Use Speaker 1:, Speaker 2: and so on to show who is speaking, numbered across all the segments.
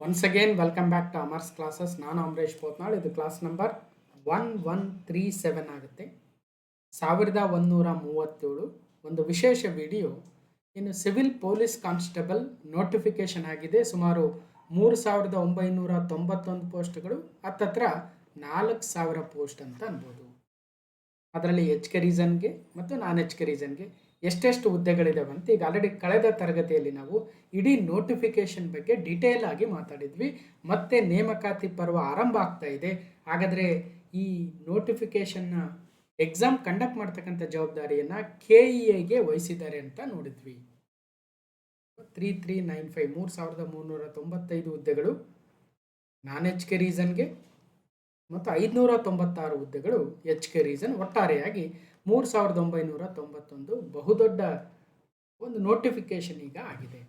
Speaker 1: Once again welcome back to Amar's classes. ನಾನು ಅಮರೇಶ್ ಪೋತ್ನಾಳ್. ಇದು class number 1137 ಆಗುತ್ತೆ. 1137 ಒಂದು ವಿಶೇಷ ವಿಡಿಯೋ. ಇನ್ನು ಸಿವಿಲ್ ಪೊಲೀಸ್ ಕಾನ್ಸ್ಟೇಬಲ್ ನೋಟಿಫಿಕೇಶನ್ ಆಗಿದೆ. ಸುಮಾರು 3991 ಪೋಸ್ಟ್ಗಳು, ಹತ್ತತ್ರ 4000 ಪೋಸ್ಟ್ ಅಂತ ಅನ್ಬೋದು. ಅದರಲ್ಲಿ ಎಚ್ ಕೆ ರೀಸನ್ಗೆ ಮತ್ತು ನಾನ್ ಎಚ್ ಕೆ ರೀಸನ್ಗೆ ಎಷ್ಟೆಷ್ಟು ಹುದ್ದೆಗಳಿದಾವೆ ಅಂತ ಈಗ ಆಲ್ರೆಡಿ ಕಳೆದ ತರಗತಿಯಲ್ಲಿ ನಾವು ಇಡೀ ನೋಟಿಫಿಕೇಶನ್ ಬಗ್ಗೆ ಡೀಟೇಲ್ ಆಗಿ ಮಾತಾಡಿದ್ವಿ. ಮತ್ತೆ ನೇಮಕಾತಿ ಪರ್ವ ಆರಂಭ ಆಗ್ತಾ ಇದೆ. ಹಾಗಾದರೆ ಈ ನೋಟಿಫಿಕೇಶನ್ನ ಎಕ್ಸಾಮ್ ಕಂಡಕ್ಟ್ ಮಾಡ್ತಕ್ಕಂಥ ಜವಾಬ್ದಾರಿಯನ್ನು KEAಗೆ ವಹಿಸಿದ್ದಾರೆ ಅಂತ ನೋಡಿದ್ವಿ. 3395 3395 ಹುದ್ದೆಗಳು ನಾನ್ ಎಚ್ ಕೆ ರೀಸನ್ಗೆ ಮತ್ತು 596 ಹುದ್ದೆಗಳು ಎಚ್ ಕೆ ರೀಸನ್. ಒಟ್ಟಾರೆಯಾಗಿ 3991 ಬಹುದೊಡ್ಡ ಒಂದು ನೋಟಿಫಿಕೇಶನ್ ಈಗ ಆಗಿದೆ.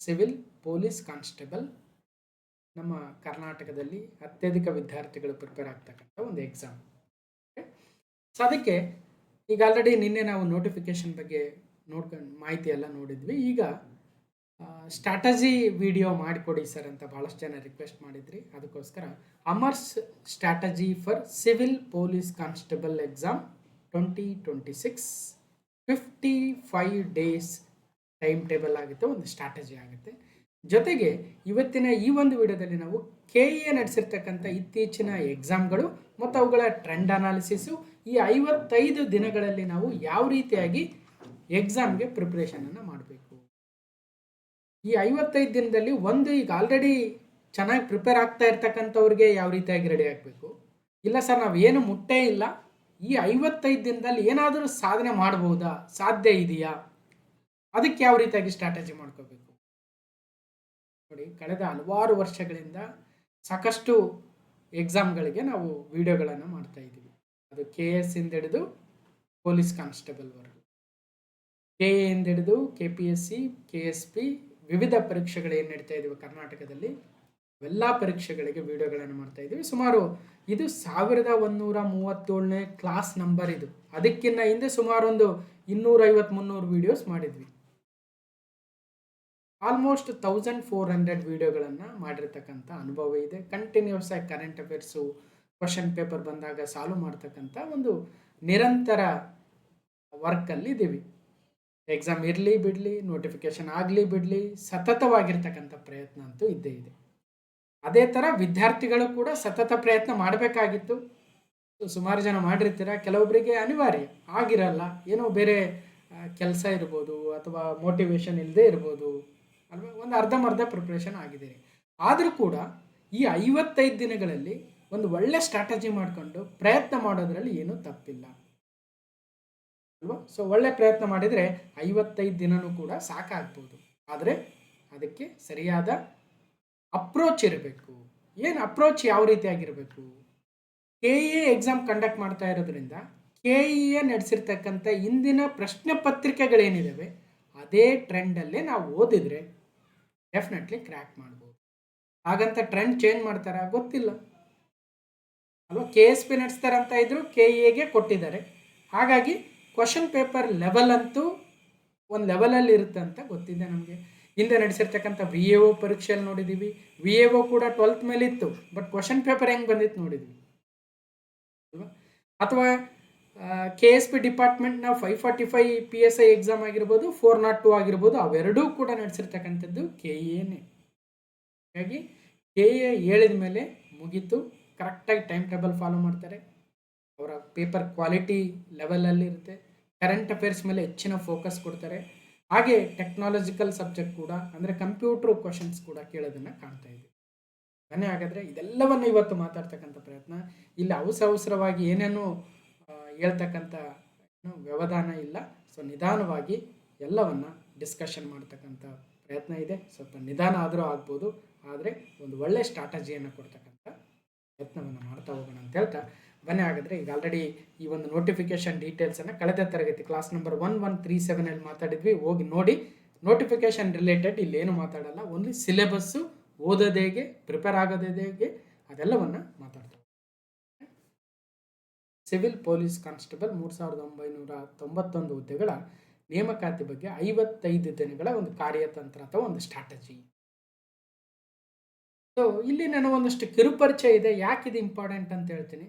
Speaker 1: ಸಿವಿಲ್ ಪೊಲೀಸ್ ಕಾನ್ಸ್ಟೇಬಲ್ ನಮ್ಮ ಕರ್ನಾಟಕದಲ್ಲಿ ಅತ್ಯಧಿಕ ವಿದ್ಯಾರ್ಥಿಗಳು ಪ್ರಿಪೇರ್ ಆಗ್ತಕ್ಕಂಥ ಒಂದು ಎಕ್ಸಾಮ್. ಸೊ ಅದಕ್ಕೆ ಈಗ ಆಲ್ರೆಡಿ ನಿನ್ನೆ ನಾವು ನೋಟಿಫಿಕೇಶನ್ ಬಗ್ಗೆ ನೋಡ್ಕೊಂಡು ಮಾಹಿತಿ ಎಲ್ಲ ನೋಡಿದ್ವಿ. ಈಗ ಸ್ಟ್ರಾಟಜಿ ವಿಡಿಯೋ ಮಾಡಿಕೊಡಿ ಸರ್ ಅಂತ ಭಾಳಷ್ಟು ಜನ ರಿಕ್ವೆಸ್ಟ್ ಮಾಡಿದ್ರಿ. ಅದಕ್ಕೋಸ್ಕರ Amar's strategy for civil police constable exam 2026 55 days time table ಆಗುತ್ತೆ, ಒಂದು ಸ್ಟ್ರಾಟಜಿ ಆಗುತ್ತೆ. ಜೊತೆಗೆ ಇವತ್ತಿನ ಈ ಒಂದು ವಿಡಿಯೋದಲ್ಲಿ ನಾವು KEA ನಡೆಸಿರ್ತಕ್ಕಂಥ ಇತ್ತೀಚಿನ ಎಕ್ಸಾಮ್ಗಳು ಮತ್ತು ಅವುಗಳ ಟ್ರೆಂಡ್ ಅನಾಲಿಸಿಸು, ಈ 55 ದಿನಗಳಲ್ಲಿ ನಾವು ಯಾವ ರೀತಿಯಾಗಿ ಎಕ್ಸಾಮ್ಗೆ ಪ್ರಿಪ್ರೇಷನನ್ನು ಮಾಡಬೇಕು, ಈ 55 ದಿನದಲ್ಲಿ ಒಂದು ಈಗ ಆಲ್ರೆಡಿ ಚೆನ್ನಾಗಿ ಪ್ರಿಪೇರ್ ಆಗ್ತಾ ಇರ್ತಕ್ಕಂಥವ್ರಿಗೆ ಯಾವ ರೀತಿಯಾಗಿ ರೆಡಿ ಆಗಬೇಕು, ಇಲ್ಲ ಸರ್ ನಾವು ಏನು ಮುಟ್ಟೇ ಇಲ್ಲ, ಈ 55 ದಿನದಲ್ಲಿ ಏನಾದರೂ ಸಾಧನೆ ಮಾಡಬಹುದಾ, ಸಾಧ್ಯ ಇದೆಯಾ, ಅದಕ್ಕೆ ಯಾವ ರೀತಿಯಾಗಿ ಸ್ಟ್ರಾಟಜಿ ಮಾಡ್ಕೋಬೇಕು. ನೋಡಿ, ಕಳೆದ ಹಲವಾರು ವರ್ಷಗಳಿಂದ ಸಾಕಷ್ಟು ಎಕ್ಸಾಮ್ಗಳಿಗೆ ನಾವು ವಿಡಿಯೋಗಳನ್ನು ಮಾಡ್ತಾ ಇದ್ದೀವಿ. ಅದು KS ಇಂದ ಹಿಡಿದು ಪೊಲೀಸ್ ಕಾನ್ಸ್ಟೇಬಲ್ವರೆಗೂ, KA ಇಂದ ಹಿಡಿದು KPSC, KSP, ವಿವಿಧ ಪರೀಕ್ಷೆಗಳು ಏನು ನಡೀತಾ ಇದ್ದೀವಿ ಕರ್ನಾಟಕದಲ್ಲಿ, ಎಲ್ಲ ಪರೀಕ್ಷೆಗಳಿಗೆ ವಿಡಿಯೋಗಳನ್ನು ಮಾಡ್ತಾ ಇದ್ದೀವಿ. ಸುಮಾರು ಇದು 1137ನೇ ಕ್ಲಾಸ್ ನಂಬರ್. ಇದು ಅದಕ್ಕಿಂತ ಹಿಂದೆ ಸುಮಾರು ಒಂದು 250-300 ವಿಡಿಯೋಸ್ ಮಾಡಿದ್ವಿ. ಆಲ್ಮೋಸ್ಟ್ 1400 ವಿಡಿಯೋಗಳನ್ನು ಮಾಡಿರ್ತಕ್ಕಂಥ ಅನುಭವ ಇದೆ. ಕಂಟಿನ್ಯೂಸ್ ಆಗಿ ಕರೆಂಟ್ ಅಫೇರ್ಸು, ಕ್ವಶನ್ ಪೇಪರ್ ಬಂದಾಗ ಸಾಲ್ವ್ ಮಾಡ್ತಕ್ಕಂಥ ಒಂದು ನಿರಂತರ ವರ್ಕಲ್ಲಿ ಇದ್ದೀವಿ. ಎಕ್ಸಾಮ್ ಇರಲಿ ಬಿಡಲಿ, ನೋಟಿಫಿಕೇಶನ್ ಆಗಲಿ ಬಿಡಲಿ, ಸತತವಾಗಿರ್ತಕ್ಕಂಥ ಪ್ರಯತ್ನ ಅಂತೂ ಇದ್ದೇ ಇದೆ. ಅದೇ ಥರ ವಿದ್ಯಾರ್ಥಿಗಳು ಕೂಡ ಸತತ ಪ್ರಯತ್ನ ಮಾಡಬೇಕಾಗಿತ್ತು. ಸುಮಾರು ಜನ ಮಾಡಿರ್ತೀರ, ಕೆಲವೊಬ್ಬರಿಗೆ ಅನಿವಾರ್ಯ ಆಗಿರಲ್ಲ, ಏನೋ ಬೇರೆ ಕೆಲಸ ಇರ್ಬೋದು ಅಥವಾ ಮೋಟಿವೇಶನ್ ಇಲ್ಲದೆ ಇರ್ಬೋದು ಅಲ್ವಾ, ಒಂದು ಅರ್ಧಂಬರ್ಧ ಪ್ರಿಪ್ರೇಷನ್ ಆಗಿದೆ. ಆದರೂ ಕೂಡ ಈ 55 ದಿನಗಳಲ್ಲಿ ಒಂದು ಒಳ್ಳೆ ಸ್ಟ್ರಾಟಜಿ ಮಾಡಿಕೊಂಡು ಪ್ರಯತ್ನ ಮಾಡೋದ್ರಲ್ಲಿ ಏನೂ ತಪ್ಪಿಲ್ಲ ಅಲ್ವಾ. ಸೊ ಒಳ್ಳೆ ಪ್ರಯತ್ನ ಮಾಡಿದರೆ 55 ದಿನವೂ ಕೂಡ ಸಾಕಾಗ್ಬೋದು. ಆದರೆ ಅದಕ್ಕೆ ಸರಿಯಾದ ಅಪ್ರೋಚ್ ಇರಬೇಕು. ಏನು ಅಪ್ರೋಚ್, ಯಾವ ರೀತಿಯಾಗಿರಬೇಕು? KEA ಎಕ್ಸಾಮ್ ಕಂಡಕ್ಟ್ ಮಾಡ್ತಾ ಇರೋದ್ರಿಂದ KEA ನಡೆಸಿರ್ತಕ್ಕಂಥ ಇಂದಿನ ಪ್ರಶ್ನೆ ಪತ್ರಿಕೆಗಳೇನಿದ್ದಾವೆ ಅದೇ ಟ್ರೆಂಡಲ್ಲೇ ನಾವು ಓದಿದರೆ ಡೆಫಿನೆಟ್ಲಿ ಕ್ರ್ಯಾಕ್ ಮಾಡ್ಬೋದು. ಹಾಗಂತ ಟ್ರೆಂಡ್ ಚೇಂಜ್ ಮಾಡ್ತಾರಾ ಗೊತ್ತಿಲ್ಲ ಅಲ್ವಾ. KSP ನಡೆಸ್ತಾರಂತ ಇದ್ರು, KEAಗೆ ಕೊಟ್ಟಿದ್ದಾರೆ. ಹಾಗಾಗಿ ಕ್ವಶನ್ ಪೇಪರ್ ಲೆವೆಲ್ ಅಂತೂ ಒಂದು ಲೆವೆಲಲ್ಲಿ ಇರುತ್ತೆ ಅಂತ ಗೊತ್ತಿದೆ ನಮಗೆ. ಹಿಂದೆ ನಡೆಸಿರ್ತಕ್ಕಂಥ VAO ಪರೀಕ್ಷೆಯಲ್ಲಿ ನೋಡಿದ್ದೀವಿ. VAO ಕೂಡ 12th ಮೇಲೆ ಇತ್ತು, ಬಟ್ ಕ್ವಶನ್ ಪೇಪರ್ ಹೆಂಗೆ ಬಂದಿತ್ತು ನೋಡಿದ್ವಿ ಅಲ್ವಾ. ಅಥವಾ KSP ಡಿಪಾರ್ಟ್ಮೆಂಟ್ನ 545 PSI ಎಕ್ಸಾಮ್ ಆಗಿರ್ಬೋದು, 402 ಆಗಿರ್ಬೋದು, ಅವೆರಡೂ ಕೂಡ ನಡೆಸಿರ್ತಕ್ಕಂಥದ್ದು KEAನೇ. ಹಾಗಾಗಿ KEA ಹೇಳಿದ ಮೇಲೆ ಮುಗೀತು. ಕರೆಕ್ಟಾಗಿ ಟೈಮ್ ಟೇಬಲ್ ಫಾಲೋ ಮಾಡ್ತಾರೆ, ಅವರ ಪೇಪರ್ ಕ್ವಾಲಿಟಿ ಲೆವೆಲಲ್ಲಿ ಇರುತ್ತೆ, ಕರೆಂಟ್ ಅಫೇರ್ಸ್ ಮೇಲೆ ಹೆಚ್ಚಿನ ಫೋಕಸ್ ಕೊಡ್ತಾರೆ. ಹಾಗೆ ಟೆಕ್ನಾಲಜಿಕಲ್ ಸಬ್ಜೆಕ್ಟ್ ಕೂಡ ಅಂದರೆ ಕಂಪ್ಯೂಟ್ರ್ ಕ್ವಶನ್ಸ್ ಕೂಡ ಕೇಳೋದನ್ನು ಕಾಣ್ತಾ ಇದ್ದೀವಿ. ಬನ್ನಿ ಹಾಗಾದರೆ ಇದೆಲ್ಲವನ್ನು ಇವತ್ತು ಮಾತಾಡ್ತಕ್ಕಂಥ ಪ್ರಯತ್ನ. ಇಲ್ಲಿ ಅವಸರವಾಗಿ ಏನೇನೋ ಹೇಳ್ತಕ್ಕಂಥ ವ್ಯವಧಾನ ಇಲ್ಲ. ಸೊ ನಿಧಾನವಾಗಿ ಎಲ್ಲವನ್ನು ಡಿಸ್ಕಷನ್ ಮಾಡ್ತಕ್ಕಂಥ ಪ್ರಯತ್ನ ಇದೆ. ಸ್ವಲ್ಪ ನಿಧಾನ ಆದರೂ ಆಗ್ಬೋದು, ಆದರೆ ಒಂದು ಒಳ್ಳೆಯ ಸ್ಟ್ರಾಟಜಿಯನ್ನು ಕೊಡ್ತಕ್ಕಂಥ ಪ್ರಯತ್ನವನ್ನು ಮಾಡ್ತಾ ಹೋಗೋಣ ಅಂತ ಹೇಳ್ತಾ ಬನ್ನಿ ಹಾಗಾದರೆ ಈಗ ಆಲ್ರೆಡಿ ಈ ಒಂದು ನೋಟಿಫಿಕೇಶನ್ ಡೀಟೇಲ್ಸನ್ನು ಕಳೆದ ತರಗತಿ ಕ್ಲಾಸ್ ನಂಬರ್ 1137 ಮಾತಾಡಿದ್ವಿ, ಹೋಗಿ ನೋಡಿ. ನೋಟಿಫಿಕೇಶನ್ ರಿಲೇಟೆಡ್ ಇಲ್ಲೇನು ಮಾತಾಡಲ್ಲ, ಓನ್ಲಿ ಸಿಲೆಬಸ್ಸು, ಓದೋದು ಹೇಗೆ, ಪ್ರಿಪೇರ್ ಆಗೋದು ಹೇಗೆ, ಅದೆಲ್ಲವನ್ನು ಮಾತಾಡ್ತಾರೆ. ಸಿವಿಲ್ ಪೊಲೀಸ್ ಕಾನ್ಸ್ಟೇಬಲ್ 3991 ಹುದ್ದೆಗಳ ನೇಮಕಾತಿ ಬಗ್ಗೆ 55 ದಿನಗಳ ಒಂದು ಕಾರ್ಯತಂತ್ರ ಅಥವಾ ಒಂದು ಸ್ಟ್ರಾಟಜಿ. ಸೊ ಇಲ್ಲಿ ನನಗೊಂದಷ್ಟು ಕಿರುಪರಿಚಯ ಇದೆ. ಯಾಕೆ ಇದು ಇಂಪಾರ್ಟೆಂಟ್ ಅಂತ ಹೇಳ್ತೀನಿ.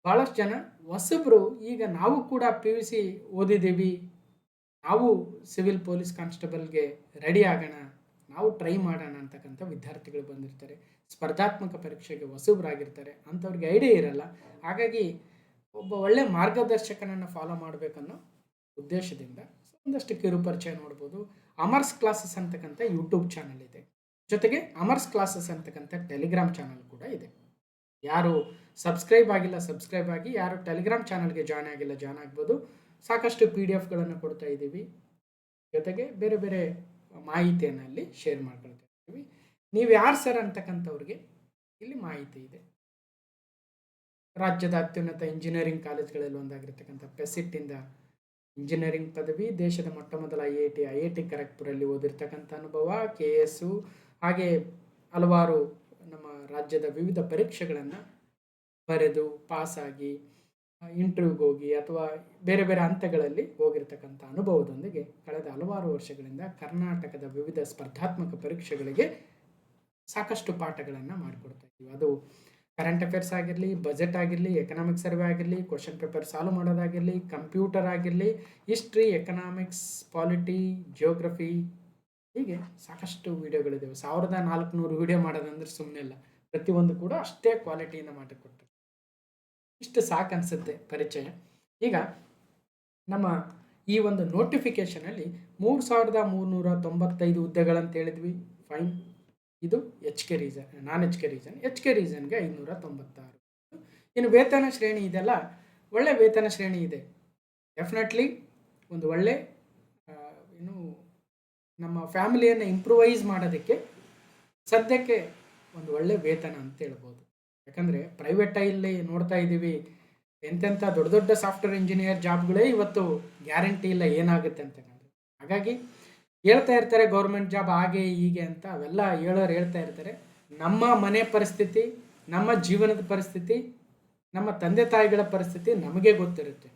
Speaker 1: ಭಾಳಷ್ಟು ಜನ ಹೊಸಬ್ರು ಈಗ ನಾವು ಕೂಡ PUC ಓದಿದ್ದೀವಿ, ನಾವು ಸಿವಿಲ್ ಪೊಲೀಸ್ ಕಾನ್ಸ್ಟೇಬಲ್ಗೆ ರೆಡಿ ಆಗೋಣ, ನಾವು ಟ್ರೈ ಮಾಡೋಣ ಅಂತಕ್ಕಂಥ ವಿದ್ಯಾರ್ಥಿಗಳು ಬಂದಿರ್ತಾರೆ. ಸ್ಪರ್ಧಾತ್ಮಕ ಪರೀಕ್ಷೆಗೆ ಹೊಸಬ್ರಾಗಿರ್ತಾರೆ. ಅಂಥವ್ರಿಗೆ ಐಡಿಯಾ ಇರಲ್ಲ. ಹಾಗಾಗಿ ಒಬ್ಬ ಒಳ್ಳೆ ಮಾರ್ಗದರ್ಶಕನನ್ನು ಫಾಲೋ ಮಾಡಬೇಕನ್ನೋ ಉದ್ದೇಶದಿಂದ ಒಂದಷ್ಟು ಕಿರುಪರಿಚಯ ನೋಡ್ಬೋದು. ಅಮರ್ಸ್ ಕ್ಲಾಸಸ್ ಅಂತಕ್ಕಂಥ ಯೂಟ್ಯೂಬ್ ಚಾನಲ್ ಇದೆ. ಜೊತೆಗೆ ಅಮರ್ಸ್ ಕ್ಲಾಸಸ್ ಅಂತಕ್ಕಂಥ ಟೆಲಿಗ್ರಾಮ್ ಚಾನಲ್ ಕೂಡ ಇದೆ. ಯಾರು ಸಬ್ಸ್ಕ್ರೈಬ್ ಆಗಿಲ್ಲ ಸಬ್ಸ್ಕ್ರೈಬ್ ಆಗಿ, ಯಾರು ಟೆಲಿಗ್ರಾಮ್ ಚಾನಲ್ಗೆ ಜಾಯ್ನ್ ಆಗಿಲ್ಲ ಜಾಯ್ನ್ ಆಗ್ಬೋದು. ಸಾಕಷ್ಟು PDFಗಳನ್ನು ಕೊಡ್ತಾ ಇದ್ದೀವಿ. ಜೊತೆಗೆ ಬೇರೆ ಬೇರೆ ಮಾಹಿತಿಯನ್ನು ಅಲ್ಲಿ ಶೇರ್ ಮಾಡ್ಕೊಳ್ತಾ ಇದ್ದೀವಿ. ನೀವು ಯಾರು ಸರ್ ಅಂತಕ್ಕಂಥವ್ರಿಗೆ ಇಲ್ಲಿ ಮಾಹಿತಿ ಇದೆ. ರಾಜ್ಯದ ಅತ್ಯುನ್ನತ ಇಂಜಿನಿಯರಿಂಗ್ ಕಾಲೇಜ್ಗಳಲ್ಲಿ ಒಂದಾಗಿರ್ತಕ್ಕಂಥ ಪೆಸಿಟ್ಟಿಂದ ಇಂಜಿನಿಯರಿಂಗ್ ಪದವಿ, ದೇಶದ ಮೊಟ್ಟ ಮೊದಲ IIT ಖರಗ್ಪುರಲ್ಲಿ ಓದಿರ್ತಕ್ಕಂಥ ಅನುಭವ, KS, ಹಾಗೆ ಹಲವಾರು ನಮ್ಮ ರಾಜ್ಯದ ವಿವಿಧ ಪರೀಕ್ಷೆಗಳನ್ನು ಬರೆದು ಪಾಸಾಗಿ ಇಂಟರ್ವ್ಯೂಗೆ ಹೋಗಿ ಅಥವಾ ಬೇರೆ ಬೇರೆ ಹಂತಗಳಲ್ಲಿ ಹೋಗಿರ್ತಕ್ಕಂಥ ಅನುಭವದೊಂದಿಗೆ ಕಳೆದ ಹಲವಾರು ವರ್ಷಗಳಿಂದ ಕರ್ನಾಟಕದ ವಿವಿಧ ಸ್ಪರ್ಧಾತ್ಮಕ ಪರೀಕ್ಷೆಗಳಿಗೆ ಸಾಕಷ್ಟು ಪಾಠಗಳನ್ನು ಮಾಡಿಕೊಡ್ತಾ ಇದ್ದೀವಿ. ಅದು ಕರೆಂಟ್ ಅಫೇರ್ಸ್ ಆಗಿರಲಿ, ಬಜೆಟ್ ಆಗಿರಲಿ, ಎಕನಾಮಿಕ್ ಸರ್ವೆ ಆಗಿರಲಿ, ಕ್ವಶನ್ ಪೇಪರ್ ಸಾಲ್ವ್ ಮಾಡೋದಾಗಿರಲಿ, ಕಂಪ್ಯೂಟರ್ ಆಗಿರಲಿ, ಹಿಸ್ಟ್ರಿ, ಎಕನಾಮಿಕ್ಸ್, ಪಾಲಿಟಿ, ಜಿಯೋಗ್ರಫಿ, ಹೀಗೆ ಸಾಕಷ್ಟು ವೀಡಿಯೋಗಳಿದ್ದಾವೆ. 1400 ವೀಡಿಯೋ ಮಾಡೋದಂದ್ರೆ ಸುಮ್ಮನೆ ಇಲ್ಲ. ಪ್ರತಿಯೊಂದು ಕೂಡ ಅಷ್ಟೇ ಕ್ವಾಲಿಟಿಯಿಂದ ಮಾಡಿಕೊಡ್ತಾರೆ. ಇಷ್ಟು ಸಾಕು ಅನಿಸುತ್ತೆ ಪರಿಚಯ. ಈಗ ನಮ್ಮ ಈ ಒಂದು ನೋಟಿಫಿಕೇಷನಲ್ಲಿ 3395 ಹುದ್ದೆಗಳಂತ ಹೇಳಿದ್ವಿ. ಫೈನ್. ಇದು HK ರೀಸನ್, ನಾನ್ HK ರೀಸನ್. HK ರೀಸನ್ಗೆ 596. ಇನ್ನು ವೇತನ ಶ್ರೇಣಿ ಇದೆಲ್ಲ ಒಳ್ಳೆ ವೇತನ ಶ್ರೇಣಿ ಇದೆ. ಡೆಫಿನೆಟ್ಲಿ ಒಂದು ಒಳ್ಳೆ ಏನು ನಮ್ಮ ಫ್ಯಾಮಿಲಿಯನ್ನು ಇಂಪ್ರೂವೈಸ್ ಮಾಡೋದಕ್ಕೆ ಸದ್ಯಕ್ಕೆ ಒಂದು ಒಳ್ಳೆ ವೇತನ ಅಂತ ಹೇಳ್ಬೋದು. ಯಾಕಂದರೆ ಪ್ರೈವೇಟಲ್ಲಿ ನೋಡ್ತಾ ಇದ್ದೀವಿ, ಎಂತೆಂಥ ದೊಡ್ಡ ದೊಡ್ಡ ಸಾಫ್ಟ್ವೇರ್ ಇಂಜಿನಿಯರ್ ಜಾಬ್ಗಳೇ ಇವತ್ತು ಗ್ಯಾರಂಟಿ ಇಲ್ಲ ಏನಾಗುತ್ತೆ ಅಂತ. ಹಾಗಾಗಿ ಹೇಳ್ತಾ ಇರ್ತಾರೆ ಗೌರ್ಮೆಂಟ್ ಜಾಬ್ ಹಾಗೆ ಹೀಗೆ ಅಂತ, ಅವೆಲ್ಲ ಹೇಳೋರು ಹೇಳ್ತಾ ಇರ್ತಾರೆ. ನಮ್ಮ ಮನೆ ಪರಿಸ್ಥಿತಿ, ನಮ್ಮ ಜೀವನದ ಪರಿಸ್ಥಿತಿ, ನಮ್ಮ ತಂದೆ ತಾಯಿಗಳ ಪರಿಸ್ಥಿತಿ ನಮಗೆ ಗೊತ್ತಿರುತ್ತೆ.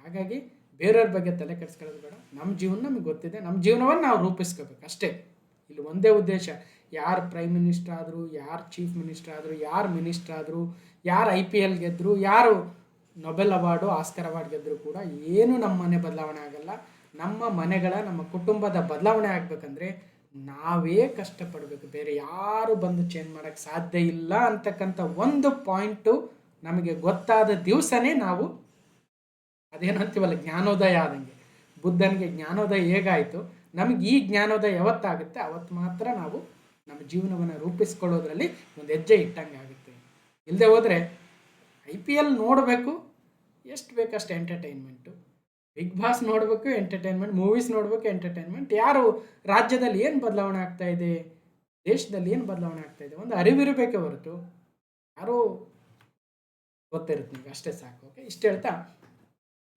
Speaker 1: ಹಾಗಾಗಿ ಬೇರೆಯವ್ರ ಬಗ್ಗೆ ತಲೆ ಕೆಡಿಸ್ಕೊಳ್ಳೋದು ಬೇಡ. ನಮ್ಮ ಜೀವನ ನಮಗೆ ಗೊತ್ತಿದೆ, ನಮ್ಮ ಜೀವನವನ್ನು ನಾವು ರೂಪಿಸ್ಕೋಬೇಕು ಅಷ್ಟೇ. ಇಲ್ಲಿ ಒಂದೇ ಉದ್ದೇಶ, ಯಾರು ಪ್ರೈಮ್ ಮಿನಿಸ್ಟರ್ ಆದರೂ, ಯಾರು ಚೀಫ್ ಮಿನಿಸ್ಟರ್ ಆದರೂ, ಯಾರು ಮಿನಿಸ್ಟರ್ ಆದರೂ, ಯಾರು IPL ಗೆದ್ದರು, ಯಾರು ನೊಬೆಲ್ ಅವಾರ್ಡು, ಆಸ್ಕರ್ ಅವಾರ್ಡ್ ಗೆದ್ದರೂ ಕೂಡ ಏನು ನಮ್ಮ ಮನೆ ಬದಲಾವಣೆ ಆಗಲ್ಲ. ನಮ್ಮ ಮನೆಗಳ, ನಮ್ಮ ಕುಟುಂಬದ ಬದಲಾವಣೆ ಆಗಬೇಕಂದ್ರೆ ನಾವೇ ಕಷ್ಟಪಡಬೇಕು. ಬೇರೆ ಯಾರು ಬಂದು ಚೇಂಜ್ ಮಾಡೋಕ್ಕೆ ಸಾಧ್ಯ ಇಲ್ಲ ಅಂತಕ್ಕಂಥ ಒಂದು ಪಾಯಿಂಟು ನಮಗೆ ಗೊತ್ತಾದ ದಿವಸನೇ ನಾವು ಅದೇನಂತೀವಲ್ಲ ಜ್ಞಾನೋದಯ ಆದಂಗೆ. ಬುದ್ಧನಿಗೆ ಜ್ಞಾನೋದಯ ಹೇಗಾಯಿತು, ನಮಗೆ ಈ ಜ್ಞಾನೋದಯ ಯಾವತ್ತಾಗುತ್ತೆ ಅವತ್ತು ಮಾತ್ರ ನಾವು ನಮ್ಮ ಜೀವನವನ್ನು ರೂಪಿಸ್ಕೊಳ್ಳೋದ್ರಲ್ಲಿ ಒಂದು ಹೆಜ್ಜೆ ಇಟ್ಟಂಗೆ ಆಗುತ್ತೆ. ಇಲ್ಲದೆ ಹೋದರೆ IPL ನೋಡಬೇಕು, ಎಷ್ಟು ಬೇಕಷ್ಟು ಎಂಟರ್ಟೈನ್ಮೆಂಟು, ಬಿಗ್ ಬಾಸ್ ನೋಡಬೇಕು ಎಂಟರ್ಟೈನ್ಮೆಂಟ್, ಮೂವೀಸ್ ನೋಡಬೇಕು ಎಂಟರ್ಟೈನ್ಮೆಂಟ್. ಯಾರು ರಾಜ್ಯದಲ್ಲಿ ಏನು ಬದಲಾವಣೆ ಆಗ್ತಾಯಿದೆ, ದೇಶದಲ್ಲಿ ಏನು ಬದಲಾವಣೆ ಆಗ್ತಾಯಿದೆ ಒಂದು ಅರಿವಿರಬೇಕೇ ಹೊರತು ಯಾರೂ ಗೊತ್ತಿರುತ್ತೆ ನಿಮಗೆ, ಅಷ್ಟೇ ಸಾಕು. ಓಕೆ, ಇಷ್ಟು ಹೇಳ್ತಾ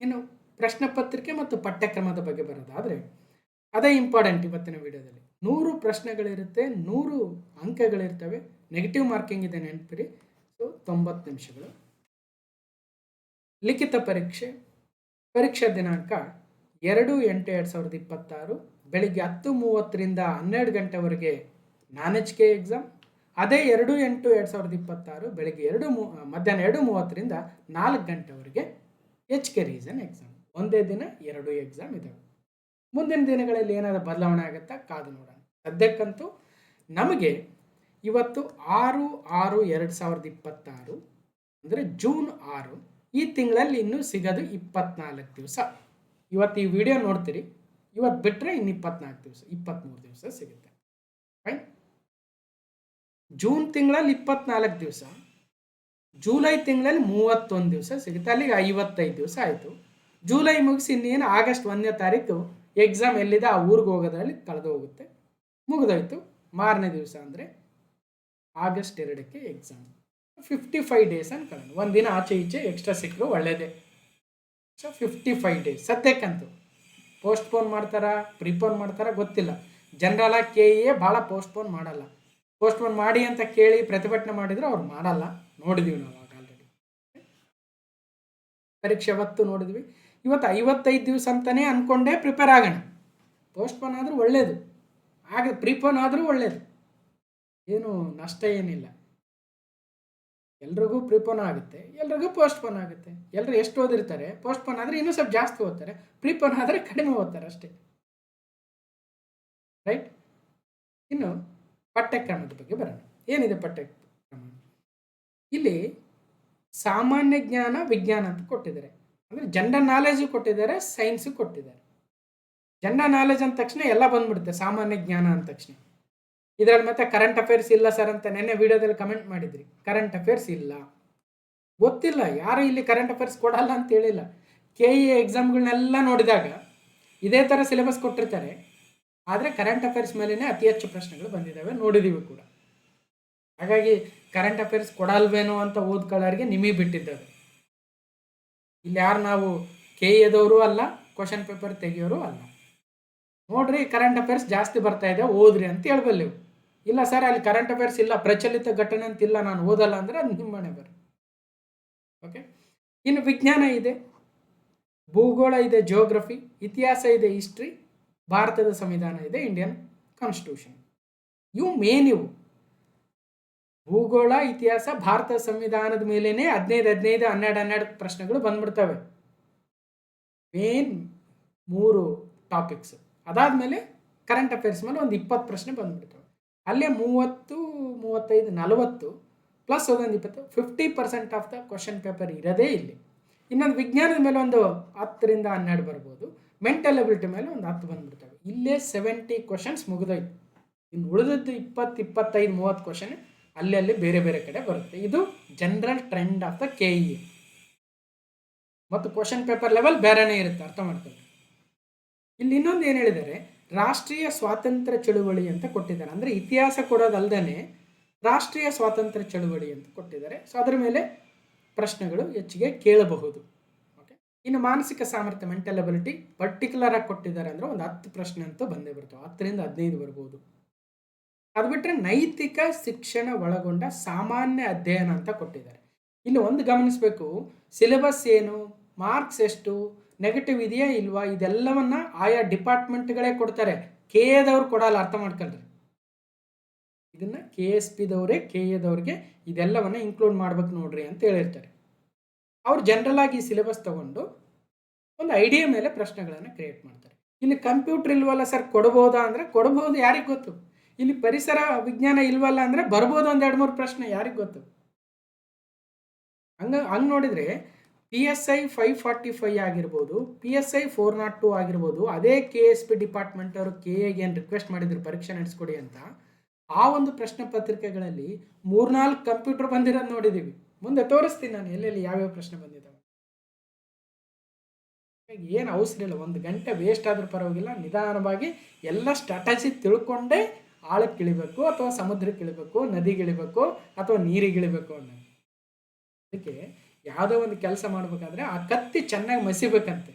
Speaker 1: ಇನ್ನು ಪ್ರಶ್ನೆ ಪತ್ರಿಕೆ ಮತ್ತು ಪಠ್ಯಕ್ರಮದ ಬಗ್ಗೆ ಬರೋದಾದರೆ ಅದೇ ಇಂಪಾರ್ಟೆಂಟ್. ಇವತ್ತಿನ ವಿಡಿಯೋದಲ್ಲಿ 100 ಪ್ರಶ್ನೆಗಳಿರುತ್ತೆ, 100 ಅಂಕಗಳಿರ್ತವೆ. ನೆಗೆಟಿವ್ ಮಾರ್ಕಿಂಗ್ ಇದೆ, ನೆನಪಿರಿ. ಸೊ 90 ನಿಮಿಷಗಳು. ಲಿಖಿತ ಪರೀಕ್ಷಾ ದಿನಾಂಕ 2/8/2026 ಬೆಳಿಗ್ಗೆ 10:30ರಿಂದ 12 ಗಂಟೆವರೆಗೆ ನಾನ್ HK ಎಕ್ಸಾಮ್. ಅದೇ 2/8/2026 ಬೆಳಿಗ್ಗೆ ಮಧ್ಯಾಹ್ನ 2:30ರಿಂದ 4 ಗಂಟೆವರೆಗೆ HK ರೀಸನ್ ಎಕ್ಸಾಮ್. ಒಂದೇ ದಿನ 2 ಎಕ್ಸಾಮ್ ಇದ್ದಾವೆ. ಮುಂದಿನ ದಿನಗಳಲ್ಲಿ ಏನಾದರೂ ಬದಲಾವಣೆ ಆಗುತ್ತಾ ಕಾದು ನೋಡೋಣ. ಸದ್ಯಕ್ಕಂತೂ ನಮಗೆ ಇವತ್ತು 6/6/2026 ಅಂದರೆ ಜೂನ್ 6. ಈ ತಿಂಗಳಲ್ಲಿ ಇನ್ನೂ ಸಿಗೋದು 24 ದಿವಸ. ಇವತ್ತು ಈ ವಿಡಿಯೋ ನೋಡ್ತೀರಿ, ಇವತ್ತು ಬಿಟ್ಟರೆ ಇನ್ನು 24 ದಿವಸ, 23 ದಿವಸ ಸಿಗುತ್ತೆ. ಫೈನ್. ಜೂನ್ ತಿಂಗಳಲ್ಲಿ 24 ದಿವಸ, ಜುಲೈ ತಿಂಗಳಲ್ಲಿ 31 ದಿವಸ ಸಿಗುತ್ತೆ. ಅಲ್ಲಿಗೆ 55 ದಿವಸ ಆಯಿತು. ಜುಲೈ ಮುಗಿಸಿ ಇನ್ನೇನು ಆಗಸ್ಟ್ 1ನೇ ತಾರೀಕು ಎಕ್ಸಾಮ್ ಎಲ್ಲಿದೆ ಆ ಊರಿಗೆ ಹೋಗೋದ್ರಲ್ಲಿ ಕಳೆದು ಹೋಗುತ್ತೆ, ಮುಗಿದೋಯ್ತು. ಮಾರನೇ ದಿವಸ ಅಂದರೆ ಆಗಸ್ಟ್ 2ಕ್ಕೆ ಎಕ್ಸಾಮ್. 55 ಡೇಸ್ ಅನ್ಕೊಳ್ಳೋಣ. ಒಂದಿನ ಆಚೆ ಈಚೆ ಎಕ್ಸ್ಟ್ರಾ ಸಿಕ್ಕರು ಒಳ್ಳೆಯದೇ. ಸೊ 55 ಡೇಸ್ ಸದ್ಯಕ್ಕಂತೂ. ಪೋಸ್ಟ್ಪೋನ್ ಮಾಡ್ತಾರಾ, ಪ್ರಿಪೋನ್ ಮಾಡ್ತಾರಾ ಗೊತ್ತಿಲ್ಲ. ಜನರಲಾಗಿ KEA ಭಾಳ ಪೋಸ್ಟ್ಪೋನ್ ಮಾಡಲ್ಲ. ಪೋಸ್ಟ್ಪೋನ್ ಮಾಡಿ ಅಂತ ಕೇಳಿ ಪ್ರತಿಭಟನೆ ಮಾಡಿದ್ರು ಅವ್ರು ಮಾಡಲ್ಲ. ನೋಡಿದ್ದೀವಿ ನಾವು ಆಗ ಆಲ್ರೆಡಿ. ಪರೀಕ್ಷೆ ಅವತ್ತು ನೋಡಿದ್ವಿ. ಇವತ್ತು 55 ದಿವಸ ಅಂತಲೇ ಅಂದ್ಕೊಂಡೇ ಪ್ರಿಪೇರ್ ಆಗೋಣ. ಪೋಸ್ಟ್ಪೋನ್ ಆದರೂ ಒಳ್ಳೆಯದು, ಹಾಗೆ ಪ್ರಿಪೋನ್ ಆದರೂ ಒಳ್ಳೆಯದು. ಏನು ನಷ್ಟ ಏನಿಲ್ಲ. ಎಲ್ರಿಗೂ ಪ್ರಿಪೋನ್ ಆಗುತ್ತೆ, ಎಲ್ರಿಗೂ ಪೋಸ್ಟ್ಪೋನ್ ಆಗುತ್ತೆ. ಎಲ್ಲರೂ ಎಷ್ಟು ಓದಿರ್ತಾರೆ, ಪೋಸ್ಟ್ಪೋನ್ ಆದರೆ ಇನ್ನೂ ಸ್ವಲ್ಪ ಜಾಸ್ತಿ ಓದ್ತಾರೆ, ಪ್ರಿಪೋನ್ ಆದರೆ ಕಡಿಮೆ ಓದ್ತಾರೆ ಅಷ್ಟೇ. ರೈಟ್. ಇನ್ನು ಪಠ್ಯಕ್ರಮದ ಬಗ್ಗೆ ಬರೋಣ. ಏನಿದೆ ಪಠ್ಯಕ್ರಮ? ಇಲ್ಲಿ ಸಾಮಾನ್ಯ ಜ್ಞಾನ, ವಿಜ್ಞಾನ ಅಂತ ಕೊಟ್ಟಿದ್ದಾರೆ. ಅಂದರೆ ಜನರಲ್ ನಾಲೆಜು ಕೊಟ್ಟಿದ್ದಾರೆ, ಸೈನ್ಸು ಕೊಟ್ಟಿದ್ದಾರೆ. ಜನರಲ್ ನಾಲೆಜ್ ಅಂದ ತಕ್ಷಣ ಎಲ್ಲ ಬಂದ್ಬಿಡುತ್ತೆ. ಸಾಮಾನ್ಯ ಜ್ಞಾನ ಅಂದ ತಕ್ಷಣ ಇದರಲ್ಲಿ ಮತ್ತೆ ಕರೆಂಟ್ ಅಫೇರ್ಸ್ ಇಲ್ಲ ಸರ್ ಅಂತ ನೆನ್ನೆ ವಿಡಿಯೋದಲ್ಲಿ ಕಮೆಂಟ್ ಮಾಡಿದ್ರಿ. ಕರೆಂಟ್ ಅಫೇರ್ಸ್ ಇಲ್ಲ, ಗೊತ್ತಿಲ್ಲ. ಯಾರು ಇಲ್ಲಿ ಕರೆಂಟ್ ಅಫೇರ್ಸ್ ಕೊಡಲ್ಲ ಅಂತ ಹೇಳಿಲ್ಲ. KE ಎಕ್ಸಾಮ್ಗಳನ್ನೆಲ್ಲ ನೋಡಿದಾಗ ಇದೇ ಥರ ಸಿಲೆಬಸ್ ಕೊಟ್ಟಿರ್ತಾರೆ, ಆದರೆ ಕರೆಂಟ್ ಅಫೇರ್ಸ್ ಮೇಲೇ ಅತಿ ಹೆಚ್ಚು ಪ್ರಶ್ನೆಗಳು ಬಂದಿದ್ದಾವೆ, ನೋಡಿದ್ದೀವಿ ಕೂಡ. ಹಾಗಾಗಿ ಕರೆಂಟ್ ಅಫೇರ್ಸ್ ಕೊಡಲ್ವೇನೋ ಅಂತ ಓದ್ಕೊಳ್ಳೋರಿಗೆ ನಿಮಗೆ ಬಿಟ್ಟಿದ್ದಾರೆ. ಇಲ್ಲಿ ಯಾರು ನಾವು KEದವರು ಅಲ್ಲ, ಕ್ವಶನ್ ಪೇಪರ್ ತೆಗಿಯೋರು ಅಲ್ಲ. ನೋಡ್ರಿ, ಕರೆಂಟ್ ಅಫೇರ್ಸ್ ಜಾಸ್ತಿ ಬರ್ತಾ ಇದೆ, ಓದ್ರಿ ಅಂತ ಹೇಳ್ಬಲ್ಲೆವು. ಇಲ್ಲ ಸರ್ ಅಲ್ಲಿ ಕರೆಂಟ್ ಅಫೇರ್ಸ್ ಇಲ್ಲ, ಪ್ರಚಲಿತ ಘಟನೆ ಅಂತಿಲ್ಲ, ನಾನು ಓದಲ್ಲ ಅಂದರೆ ಅದು ನಿಮ್ಮ ಮನೆ ಬರ್ರಿ. ಓಕೆ. ಇನ್ನು ವಿಜ್ಞಾನ ಇದೆ, ಭೂಗೋಳ ಇದೆ, ಜಿಯೋಗ್ರಫಿ, ಇತಿಹಾಸ ಇದೆ, ಹಿಸ್ಟ್ರಿ, ಭಾರತದ ಸಂವಿಧಾನ ಇದೆ, ಇಂಡಿಯನ್ ಕಾನ್ಸ್ಟಿಟ್ಯೂಷನ್. ಇವು ಮೇನ್. ಇವು ಭೂಗೋಳ, ಇತಿಹಾಸ, ಭಾರತದ ಸಂವಿಧಾನದ ಮೇಲೇನೆ 15, 12 ಪ್ರಶ್ನೆಗಳು ಬಂದ್ಬಿಡ್ತವೆ. Main 3 topics. ಅದಾದಮೇಲೆ ಕರೆಂಟ್ ಅಫೇರ್ಸ್ ಮೇಲೆ ಒಂದು 20 ಪ್ರಶ್ನೆ ಬಂದ್ಬಿಡ್ತವೆ. ಅಲ್ಲೇ 30, 35, 40 ಪ್ಲಸ್ ಒಂದೊಂದು 20, 50% ಆಫ್ ದ ಕ್ವಶನ್ ಪೇಪರ್ ಇರೋದೇ ಇಲ್ಲಿ. ಇನ್ನೊಂದು ವಿಜ್ಞಾನದ ಮೇಲೆ ಒಂದು 10ರಿಂದ 12 ಬರ್ಬೋದು. ಮೆಂಟಲ್ ಎಬಿಲಿಟಿ ಮೇಲೆ ಒಂದು 10 ಬಂದ್ಬಿಡ್ತವೆ. ಇಲ್ಲೇ 70 ಕ್ವಶನ್ಸ್ ಮುಗಿದೋಯ್ತು. ಇನ್ನು ಉಳಿದದ್ದು 20, 25, 30 ಕ್ವಶನ್ ಅಲ್ಲಿ ಬೇರೆ ಬೇರೆ ಕಡೆ ಬರುತ್ತೆ. ಇದು general trend of the KE. ಮತ್ತು ಕ್ವಶನ್ ಪೇಪರ್ ಲೆವೆಲ್ ಬೇರೆನೇ ಇರುತ್ತೆ, ಅರ್ಥ ಮಾಡ್ಕೊಳ್ಳಿ. ಇಲ್ಲಿ ಇನ್ನೊಂದು ಏನು ಹೇಳಿದ್ದಾರೆ, ರಾಷ್ಟ್ರೀಯ ಸ್ವಾತಂತ್ರ್ಯ ಚಳುವಳಿ ಅಂತ ಕೊಟ್ಟಿದ್ದಾರೆ. ಅಂದರೆ ಇತಿಹಾಸ ಕೊಡೋದಲ್ದೇ ರಾಷ್ಟ್ರೀಯ ಸ್ವಾತಂತ್ರ್ಯ ಚಳುವಳಿ ಅಂತ ಕೊಟ್ಟಿದ್ದಾರೆ. ಸೊ ಅದರ ಮೇಲೆ ಪ್ರಶ್ನೆಗಳು ಹೆಚ್ಚಿಗೆ ಕೇಳಬಹುದು. ಓಕೆ. ಇನ್ನು ಮಾನಸಿಕ ಸಾಮರ್ಥ್ಯ, ಮೆಂಟಲ್ ಎಬಿಲಿಟಿ ಪರ್ಟಿಕ್ಯುಲರ್ ಆಗಿ ಕೊಟ್ಟಿದ್ದಾರೆ. ಅಂದರೆ ಒಂದು 10 ಪ್ರಶ್ನೆ ಅಂತೂ ಬಂದೇ ಬರ್ತವೆ, 10ರಿಂದ 15 ಬರ್ಬೋದು. ಅದು ಬಿಟ್ಟರೆ ನೈತಿಕ ಶಿಕ್ಷಣ ಒಳಗೊಂಡ ಸಾಮಾನ್ಯ ಅಧ್ಯಯನ ಅಂತ ಕೊಟ್ಟಿದ್ದಾರೆ. ಇಲ್ಲಿ ಒಂದು ಗಮನಿಸಬೇಕು, ಸಿಲೆಬಸ್ ಏನು, ಮಾರ್ಕ್ಸ್ ಎಷ್ಟು, ನೆಗೆಟಿವ್ ಇದೆಯಾ ಇಲ್ವಾ, ಇದೆಲ್ಲವನ್ನ ಆಯಾ ಡಿಪಾರ್ಟ್ಮೆಂಟ್ಗಳೇ ಕೊಡ್ತಾರೆ. KEದವ್ರು ಕೊಡಲ್ಲ, ಅರ್ಥ ಮಾಡ್ಕೊಳ್ರಿ. ಇದನ್ನ KSPದವರೇ KEದವ್ರಿಗೆ ಇದೆಲ್ಲವನ್ನ ಇನ್ಕ್ಲೂಡ್ ಮಾಡ್ಬೇಕು ನೋಡ್ರಿ ಅಂತ ಹೇಳಿರ್ತಾರೆ. ಅವ್ರು ಜನರಲ್ ಆಗಿ ಈ ಸಿಲೆಬಸ್ ತಗೊಂಡು ಒಂದು ಐಡಿಯಾ ಮೇಲೆ ಪ್ರಶ್ನೆಗಳನ್ನು ಕ್ರಿಯೇಟ್ ಮಾಡ್ತಾರೆ. ಇಲ್ಲಿ ಕಂಪ್ಯೂಟರ್ ಇಲ್ವಲ್ಲ ಸರ್, ಕೊಡ್ಬೋದಾ ಅಂದರೆ ಕೊಡ್ಬೋದು, ಯಾರಿಗೆ ಗೊತ್ತು. ಇಲ್ಲಿ ಪರಿಸರ ವಿಜ್ಞಾನ ಇಲ್ವಲ್ಲ ಅಂದರೆ ಬರ್ಬೋದು, ಒಂದು 2-3 ಪ್ರಶ್ನೆ, ಯಾರಿಗೆ ಗೊತ್ತು. ಹಂಗೆ ನೋಡಿದರೆ PSI 545 ಆಗಿರ್ಬೋದು, PSI 402 ಆಗಿರ್ಬೋದು. ಅದೇ KSP ಡಿಪಾರ್ಟ್ಮೆಂಟ್ ಅವರು KEಗೆ ಏನು ರಿಕ್ವೆಸ್ಟ್ ಮಾಡಿದ್ರು ಪರೀಕ್ಷೆ ನಡೆಸ್ಕೊಡಿ ಅಂತ, ಆ ಒಂದು ಪ್ರಶ್ನೆ ಪತ್ರಿಕೆಗಳಲ್ಲಿ 3-4 ಕಂಪ್ಯೂಟರ್ ಬಂದಿರೋದು ನೋಡಿದ್ದೀವಿ. ಮುಂದೆ ತೋರಿಸ್ತೀನಿ ನಾನು ಎಲ್ಲೆಲ್ಲಿ ಯಾವ್ಯಾವ ಪ್ರಶ್ನೆ ಬಂದಿದ್ದಾವೆ. ಏನು ಅವಸರ ಇಲ್ಲ, 1 ಗಂಟೆ ವೇಸ್ಟ್ ಆದ್ರೂ ಪರವಾಗಿಲ್ಲ, ನಿಧಾನವಾಗಿ ಎಲ್ಲ ಸ್ಟ್ರಾಟಜಿ ತಿಳ್ಕೊಂಡೇ ಆಳಕ್ಕೆ ಇಳಿಬೇಕು, ಅಥವಾ ಸಮುದ್ರಕ್ಕೆ ಇಳಿಬೇಕು, ನದಿಗೆ ಇಳಿಬೇಕು, ಅಥವಾ ನೀರಿಗೆ ಇಳಿಬೇಕು ಅನ್ನೋ. ಅದಕ್ಕೆ ಯಾವುದೋ ಒಂದು ಕೆಲಸ ಮಾಡಬೇಕಾದ್ರೆ ಆ ಕತ್ತಿ ಚೆನ್ನಾಗಿ ಮಸಿಬೇಕಂತೆ.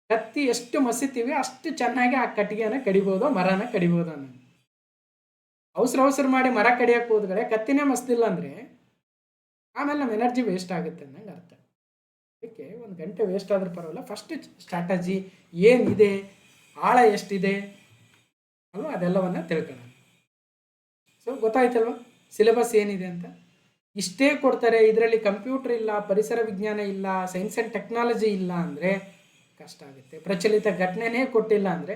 Speaker 1: ಕತ್ತಿ ಎಷ್ಟು ಮಸಿತೀವಿ ಅಷ್ಟು ಚೆನ್ನಾಗಿ ಆ ಕಟ್ಟಿಗೆನ ಕಡಿಬೋದು, ಮರನ ಕಡಿಬೋದು ಅನ್ನೋದು. ಅವಸರ ಮಾಡಿ ಮರ ಕಡಿಯೋಕೆ ಹೋದ್ಗಡೆ ಕತ್ತಿನೇ ಮಸ್ತಿಲ್ಲ ಅಂದರೆ ಆಮೇಲೆ ನಮ್ಮ ಎನರ್ಜಿ ವೇಸ್ಟ್ ಆಗುತ್ತೆ ಅನ್ನಂಗೆ ಅರ್ಥ. ಅದಕ್ಕೆ 1 ಗಂಟೆ ವೇಸ್ಟ್ ಆದ್ರೂ ಪರವಾಗಿಲ್ಲ, ಫಸ್ಟ್ ಸ್ಟ್ರಾಟಜಿ ಏನಿದೆ, ಆಳ ಎಷ್ಟಿದೆ ಅಲ್ವ, ಅದೆಲ್ಲವನ್ನ ತಿಳ್ಕೊಳ್ಳೋಣ. ಸೊ ಗೊತ್ತಾಯ್ತಲ್ವ ಸಿಲೆಬಸ್ ಏನಿದೆ ಅಂತ. ಇಷ್ಟೇ ಕೊಡ್ತಾರೆ, ಇದರಲ್ಲಿ ಕಂಪ್ಯೂಟರ್ ಇಲ್ಲ, ಪರಿಸರ ವಿಜ್ಞಾನ ಇಲ್ಲ, ಸೈನ್ಸ್ ಆ್ಯಂಡ್ ಟೆಕ್ನಾಲಜಿ ಇಲ್ಲ ಅಂದರೆ ಕಷ್ಟ ಆಗುತ್ತೆ. ಪ್ರಚಲಿತ ಘಟನೆನೇ ಕೊಟ್ಟಿಲ್ಲ ಅಂದರೆ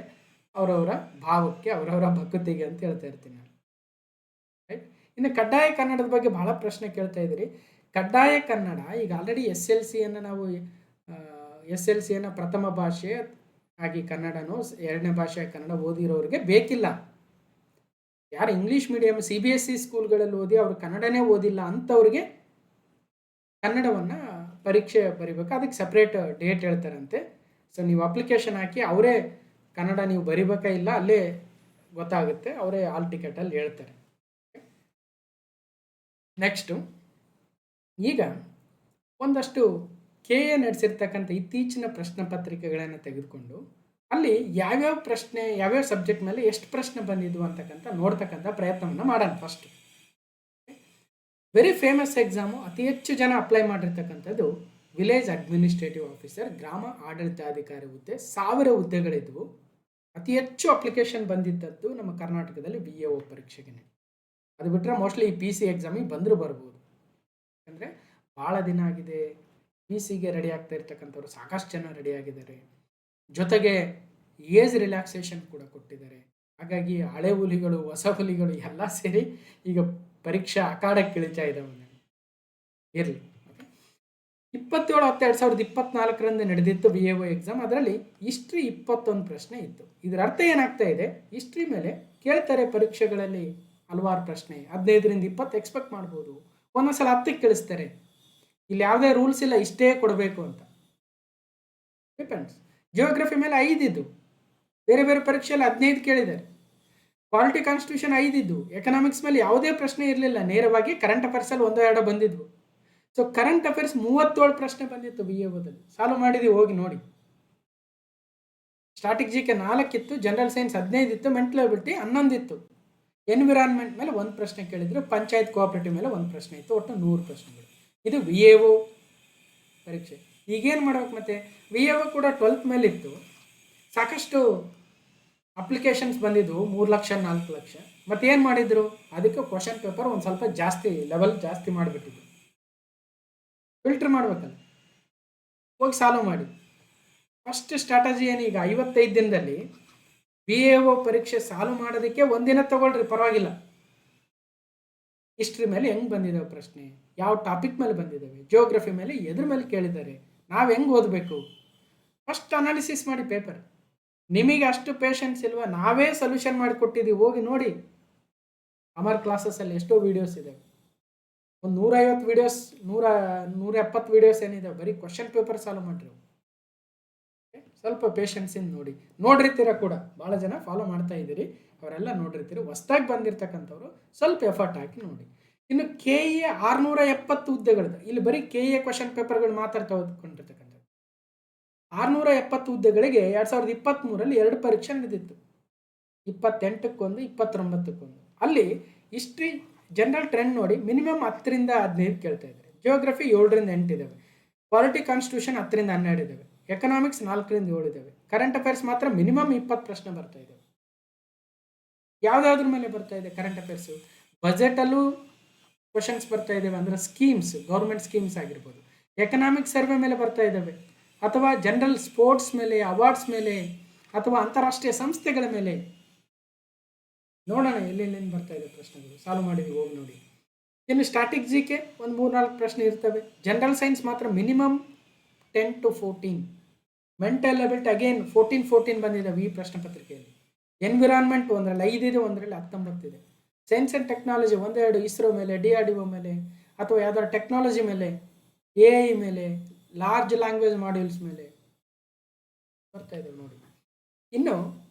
Speaker 1: ಅವರವರ ಭಾವಕ್ಕೆ, ಅವರವರ ಭಕ್ತಿಗೆ ಅಂತ ಹೇಳ್ತಾ ಇರ್ತೀನಿ ನಾನು. ರೈಟ್. ಇನ್ನು ಕಡ್ಡಾಯ ಕನ್ನಡದ ಬಗ್ಗೆ ಬಹಳ ಪ್ರಶ್ನೆ ಕೇಳ್ತಾ ಇದ್ದೀರಿ. ಕಡ್ಡಾಯ ಕನ್ನಡ ಈಗ ಆಲ್ರೆಡಿ SLCಯನ್ನು ನಾವು SLCಯನ್ನು ಪ್ರಥಮ ಭಾಷೆ ಆಗಿ ಕನ್ನಡನೋ 2ನೇ ಭಾಷೆ ಕನ್ನಡ ಓದಿರೋರಿಗೆ ಬೇಕಿಲ್ಲ. ಯಾರು ಇಂಗ್ಲೀಷ್ ಮೀಡಿಯಮ್ CBSE ಸ್ಕೂಲ್ಗಳಲ್ಲಿ ಓದಿ ಅವರು ಕನ್ನಡನೇ ಓದಿಲ್ಲ ಅಂಥವ್ರಿಗೆ ಕನ್ನಡವನ್ನು ಪರೀಕ್ಷೆ ಬರಿಬೇಕು. ಅದಕ್ಕೆ ಸಪ್ರೇಟ್ ಡೇಟ್ ಹೇಳ್ತಾರಂತೆ. ಸೊ ನೀವು ಅಪ್ಲಿಕೇಶನ್ ಹಾಕಿ ಅವರೇ ಕನ್ನಡ ನೀವು ಬರಿಬೇಕಾ ಇಲ್ಲ ಅಲ್ಲೇ ಗೊತ್ತಾಗುತ್ತೆ, ಅವರೇ ಆಲ್ ಟಿಕೆಟಲ್ಲಿ ಹೇಳ್ತಾರೆ. ನೆಕ್ಸ್ಟು ಈಗ ಒಂದಷ್ಟು KE ನಡೆಸಿರ್ತಕ್ಕಂಥ ಇತ್ತೀಚಿನ ಪ್ರಶ್ನೆ ಪತ್ರಿಕೆಗಳನ್ನು ತೆಗೆದುಕೊಂಡು ಅಲ್ಲಿ ಯಾವ್ಯಾವ ಪ್ರಶ್ನೆ, ಯಾವ್ಯಾವ ಸಬ್ಜೆಕ್ಟ್ ಮೇಲೆ ಎಷ್ಟು ಪ್ರಶ್ನೆ ಬಂದಿದ್ವು ಅಂತಕ್ಕಂಥ ನೋಡ್ತಕ್ಕಂಥ ಪ್ರಯತ್ನವನ್ನು ಮಾಡೋಣ. ಫಸ್ಟ್ ವೆರಿ ಫೇಮಸ್ ಎಕ್ಸಾಮು, ಅತಿ ಹೆಚ್ಚು ಜನ ಅಪ್ಲೈ ಮಾಡಿರ್ತಕ್ಕಂಥದ್ದು ವಿಲೇಜ್ ಅಡ್ಮಿನಿಸ್ಟ್ರೇಟಿವ್ ಆಫೀಸರ್, ಗ್ರಾಮ ಆಡಳಿತಾಧಿಕಾರಿ ಹುದ್ದೆ. 1000 ಹುದ್ದೆಗಳಿದ್ವು. ಅತಿ ಹೆಚ್ಚು ಅಪ್ಲಿಕೇಶನ್ ಬಂದಿದ್ದದ್ದು ನಮ್ಮ ಕರ್ನಾಟಕದಲ್ಲಿ VAO ಪರೀಕ್ಷೆಗೆ. ಅದು ಬಿಟ್ಟರೆ ಮೋಸ್ಟ್ಲಿ ಈ ಪಿ ಸಿ ಎಕ್ಸಾಮಿಗೆ ಬಂದರೂ ಬರ್ಬೋದು. ಯಾಕಂದರೆ ಭಾಳ ದಿನ ಆಗಿದೆ, ಪಿ ಸಿಗೆ ರೆಡಿ ಆಗ್ತಾ ಇರ್ತಕ್ಕಂಥವ್ರು ಸಾಕಷ್ಟು ಜನ ರೆಡಿ ಆಗಿದ್ದಾರೆ. ಜೊತೆಗೆ ಏಜ್ ರಿಲ್ಯಾಕ್ಸೇಷನ್ ಕೂಡ ಕೊಟ್ಟಿದ್ದಾರೆ. ಹಾಗಾಗಿ ಹಳೆ ಹುಲಿಗಳು ಹೊಸ ಹುಲಿಗಳು ಎಲ್ಲ ಸೇರಿ ಈಗ ಪರೀಕ್ಷಾ ಅಖಾಡಕ್ಕೆ ಇಳಿತಾ ಇದ್ದಾವೆ. ಇರಲಿ, 27/10/2024 ನಡೆದಿತ್ತು VAO ಎಕ್ಸಾಮ್. ಅದರಲ್ಲಿ ಹಿಸ್ಟ್ರಿ 21 ಪ್ರಶ್ನೆ ಇತ್ತು. ಇದರ ಅರ್ಥ ಏನಾಗ್ತಾ ಇದೆ, ಹಿಸ್ಟ್ರಿ ಮೇಲೆ ಕೇಳ್ತಾರೆ ಪರೀಕ್ಷೆಗಳಲ್ಲಿ ಹಲವಾರು ಪ್ರಶ್ನೆ, 15ರಿಂದ 20 ಎಕ್ಸ್ಪೆಕ್ಟ್ ಮಾಡ್ಬೋದು. ಒಂದೊಂದ್ಸಲ 10ಕ್ಕೆ ಕಳಿಸ್ತಾರೆ. ಇಲ್ಲಿ ಯಾವುದೇ ರೂಲ್ಸ್ ಇಲ್ಲ ಇಷ್ಟೇ ಕೊಡಬೇಕು ಅಂತ, ಡಿಪೆಂಡ್ಸ್. ಜಿಯೋಗ್ರಫಿ ಮೇಲೆ 5 ಇದ್ದು, ಬೇರೆ ಬೇರೆ ಪರೀಕ್ಷೆಯಲ್ಲಿ 15 ಕೇಳಿದ್ದಾರೆ. ಪಾಲಿಟಿ ಕಾನ್ಸ್ಟಿಟ್ಯೂಷನ್ 5 ಇದ್ದು, ಎಕನಾಮಿಕ್ಸ್ ಮೇಲೆ ಯಾವುದೇ ಪ್ರಶ್ನೆ ಇರಲಿಲ್ಲ, ನೇರವಾಗಿ ಕರೆಂಟ್ ಅಫೇರ್ಸಲ್ಲಿ 1-2 ಬಂದಿದ್ವು. ಸೊ ಕರೆಂಟ್ ಅಫೇರ್ಸ್ 37 ಪ್ರಶ್ನೆ ಬಂದಿತ್ತು VAOದಲ್ಲಿ. ಸಾಲ್ವ್ ಮಾಡಿದ್ವಿ, ಹೋಗಿ ನೋಡಿ. ಸ್ಟಾಟಿಕ್ GK 4 ಇತ್ತು, ಜನರಲ್ ಸೈನ್ಸ್ 15 ಇತ್ತು, ಮೆಂಟಲ್ ಎಬಿಲಿಟಿ 11 ಇತ್ತು, ಎನ್ವಿರಾನ್ಮೆಂಟ್ ಮೇಲೆ 1 ಪ್ರಶ್ನೆ ಕೇಳಿದ್ರು, ಪಂಚಾಯತ್ ಕೋಆಪರೇಟಿವ್ ಮೇಲೆ 1 ಪ್ರಶ್ನೆ ಇತ್ತು. ಒಟ್ಟು 100 ಪ್ರಶ್ನೆಗಳು. ಇದು VAO ಪರೀಕ್ಷೆ. ಈಗೇನು ಮಾಡ್ಬೇಕು, ಮತ್ತೆ VAO ಕೂಡ 12th ಮೇಲೆ ಇತ್ತು. ಸಾಕಷ್ಟು ಅಪ್ಲಿಕೇಶನ್ಸ್ ಬಂದಿದ್ವು, 3 ಲಕ್ಷ 4 ಲಕ್ಷ. ಮತ್ತೇನು ಮಾಡಿದ್ರು, ಅದಕ್ಕೆ ಕ್ವಶನ್ ಪೇಪರ್ ಒಂದು ಸ್ವಲ್ಪ ಜಾಸ್ತಿ ಲೆವೆಲ್ ಜಾಸ್ತಿ ಮಾಡಿಬಿಟ್ಟಿದ್ರು. ಫಿಲ್ಟರ್ ಮಾಡ್ಬೇಕಲ್ಲ, ಹೋಗಿ ಸಾಲ್ವ್ ಮಾಡಿ. ಫಸ್ಟ್ ಸ್ಟ್ರಾಟಜಿ ಏನೀಗ 55 ದಿನದಲ್ಲಿ VAO ಪರೀಕ್ಷೆ ಸಾಲ್ವ್ ಮಾಡೋದಕ್ಕೆ ಒಂದಿನ ತಗೊಳ್ರಿ, ಪರವಾಗಿಲ್ಲ. ಹಿಸ್ಟ್ರಿ ಮೇಲೆ ಹೆಂಗೆ ಬಂದಿದ್ದಾವೆ ಪ್ರಶ್ನೆ, ಯಾವ ಟಾಪಿಕ್ ಮೇಲೆ ಬಂದಿದ್ದಾವೆ, ಜಿಯೋಗ್ರಫಿ ಮೇಲೆ ಎದ್ರ ಮೇಲೆ ಕೇಳಿದ್ದಾರೆ, ನಾವು ಹೆಂಗೆ ಓದಬೇಕು, ಫಸ್ಟ್ ಅನಾಲಿಸಿಸ್ ಮಾಡಿ ಪೇಪರ್. ನಿಮಗೆ ಅಷ್ಟು ಪೇಷನ್ಸ್ ಇಲ್ವಾ, ನಾವೇ ಸೊಲ್ಯೂಷನ್ ಮಾಡಿ ಕೊಟ್ಟಿದ್ದೀವಿ, ಹೋಗಿ ನೋಡಿ. ಅಮರ್ ಕ್ಲಾಸಸ್ಸಲ್ಲಿ ಎಷ್ಟೋ ವೀಡಿಯೋಸ್ ಇದ್ದಾವೆ, ಒಂದು 150 ವೀಡಿಯೋಸ್, 170 ವೀಡಿಯೋಸ್ ಏನಿದಾವೆ, ಬರೀ ಕ್ವಶನ್ ಪೇಪರ್ ಸಾಲ್ವ್ ಮಾಡಿರಿ. ಸ್ವಲ್ಪ ಪೇಷನ್ಸಿಂದ ನೋಡಿರ್ತೀರ ಕೂಡ, ಭಾಳ ಜನ ಫಾಲೋ ಮಾಡ್ತಾ ಇದ್ದೀರಿ, ಅವರೆಲ್ಲ ನೋಡಿರ್ತೀರಿ. ಹೊಸ್ದಾಗಿ ಬಂದಿರತಕ್ಕಂಥವ್ರು ಸ್ವಲ್ಪ ಎಫರ್ಟ್ ಹಾಕಿ ನೋಡಿ. ಇನ್ನು KE 670 ಹುದ್ದೆಗಳಿದೆ. ಇಲ್ಲಿ ಬರೀ KE ಕ್ವಶನ್ ಪೇಪರ್ಗಳು ಮಾತಾಡ್ತಾ ಓದ್ಕೊಂಡಿರ್ತಕ್ಕಂಥದ್ದು. 670 ಹುದ್ದೆಗಳಿಗೆ 2023ರಲ್ಲಿ 2 ಪರೀಕ್ಷೆ ನಡೆದಿತ್ತು, 28ಕ್ಕೊಂದು 29ಕ್ಕೊಂದು. ಅಲ್ಲಿ ಹಿಸ್ಟ್ರಿ ಜನರಲ್ ಟ್ರೆಂಡ್ ನೋಡಿ, ಮಿನಿಮಮ್ 10ರಿಂದ 15 ಕೇಳ್ತಾ ಇದ್ದಾರೆ. ಜಿಯೋಗ್ರಫಿ 7ರಿಂದ 8 ಇದ್ದಾವೆ, ಪಾಲಿಟಿ ಕಾನ್ಸ್ಟಿಟ್ಯೂಷನ್ 10ರಿಂದ 12 ಇದ್ದಾವೆ, ಎಕನಾಮಿಕ್ಸ್ 4ರಿಂದ 7 ಇದ್ದಾವೆ. ಕರೆಂಟ್ ಅಫೇರ್ಸ್ ಮಾತ್ರ ಮಿನಿಮಮ್ 20 ಪ್ರಶ್ನೆ ಬರ್ತಾ ಇದ್ದಾವೆ. ಯಾವುದಾದ್ರ ಮೇಲೆ ಬರ್ತಾ ಇದೆ ಕರೆಂಟ್ ಅಫೇರ್ಸು, ಬಜೆಟಲ್ಲೂ ಕ್ವಶನ್ಸ್ ಬರ್ತಾ ಇದ್ದಾವೆ, ಅಂದರೆ ಸ್ಕೀಮ್ಸ್, ಗೌರ್ಮೆಂಟ್ ಸ್ಕೀಮ್ಸ್ ಆಗಿರ್ಬೋದು. ಎಕನಾಮಿಕ್ ಸರ್ವೆ ಮೇಲೆ ಬರ್ತಾ ಇದ್ದಾವೆ, ಅಥವಾ ಜನರಲ್ ಸ್ಪೋರ್ಟ್ಸ್ ಮೇಲೆ, ಅವಾರ್ಡ್ಸ್ ಮೇಲೆ, ಅಥವಾ ಅಂತಾರಾಷ್ಟ್ರೀಯ ಸಂಸ್ಥೆಗಳ ಮೇಲೆ. ನೋಡೋಣ ಎಲ್ಲೆಲ್ಲೇನು ಬರ್ತಾ ಇದೆ ಪ್ರಶ್ನೆಗಳು, ಸಾಲ್ವ್ ಮಾಡಿದ್ವಿ, ಹೋಗಿ ನೋಡಿ. ಇನ್ನು ಸ್ಟಾಟಿಕ್ GK ಒಂದು 3-4 ಪ್ರಶ್ನೆ ಇರ್ತವೆ. ಜನರಲ್ ಸೈನ್ಸ್ ಮಾತ್ರ minimum 10 to 14. Mental ability again 14 ಬಂದಿದ್ದಾವೆ ಈ ಪ್ರಶ್ನೆ ಪತ್ರಿಕೆಯಲ್ಲಿ. ಎನ್ವಿರಾನ್ಮೆಂಟ್ ಒಂದರಲ್ಲಿ 5 ಇದೆ, ಒಂದರಲ್ಲಿ 19 ಇದೆ. ಸೈನ್ಸ್ ಆ್ಯಂಡ್ ಟೆಕ್ನಾಲಜಿ 1-2 ಇಸ್ರೋ ಮೇಲೆ, DRDO ಮೇಲೆ, ಅಥವಾ ಯಾವ್ದಾದ್ರು ಟೆಕ್ನಾಲಜಿ ಮೇಲೆ, AI ಮೇಲೆ, ಲಾರ್ಜ್ ಲ್ಯಾಂಗ್ವೇಜ್ ಮಾಡ್ಯೂಲ್ಸ್ ಮೇಲೆ ಬರ್ತಾ ಇದೆ ನೋಡಿ. ಇನ್ನು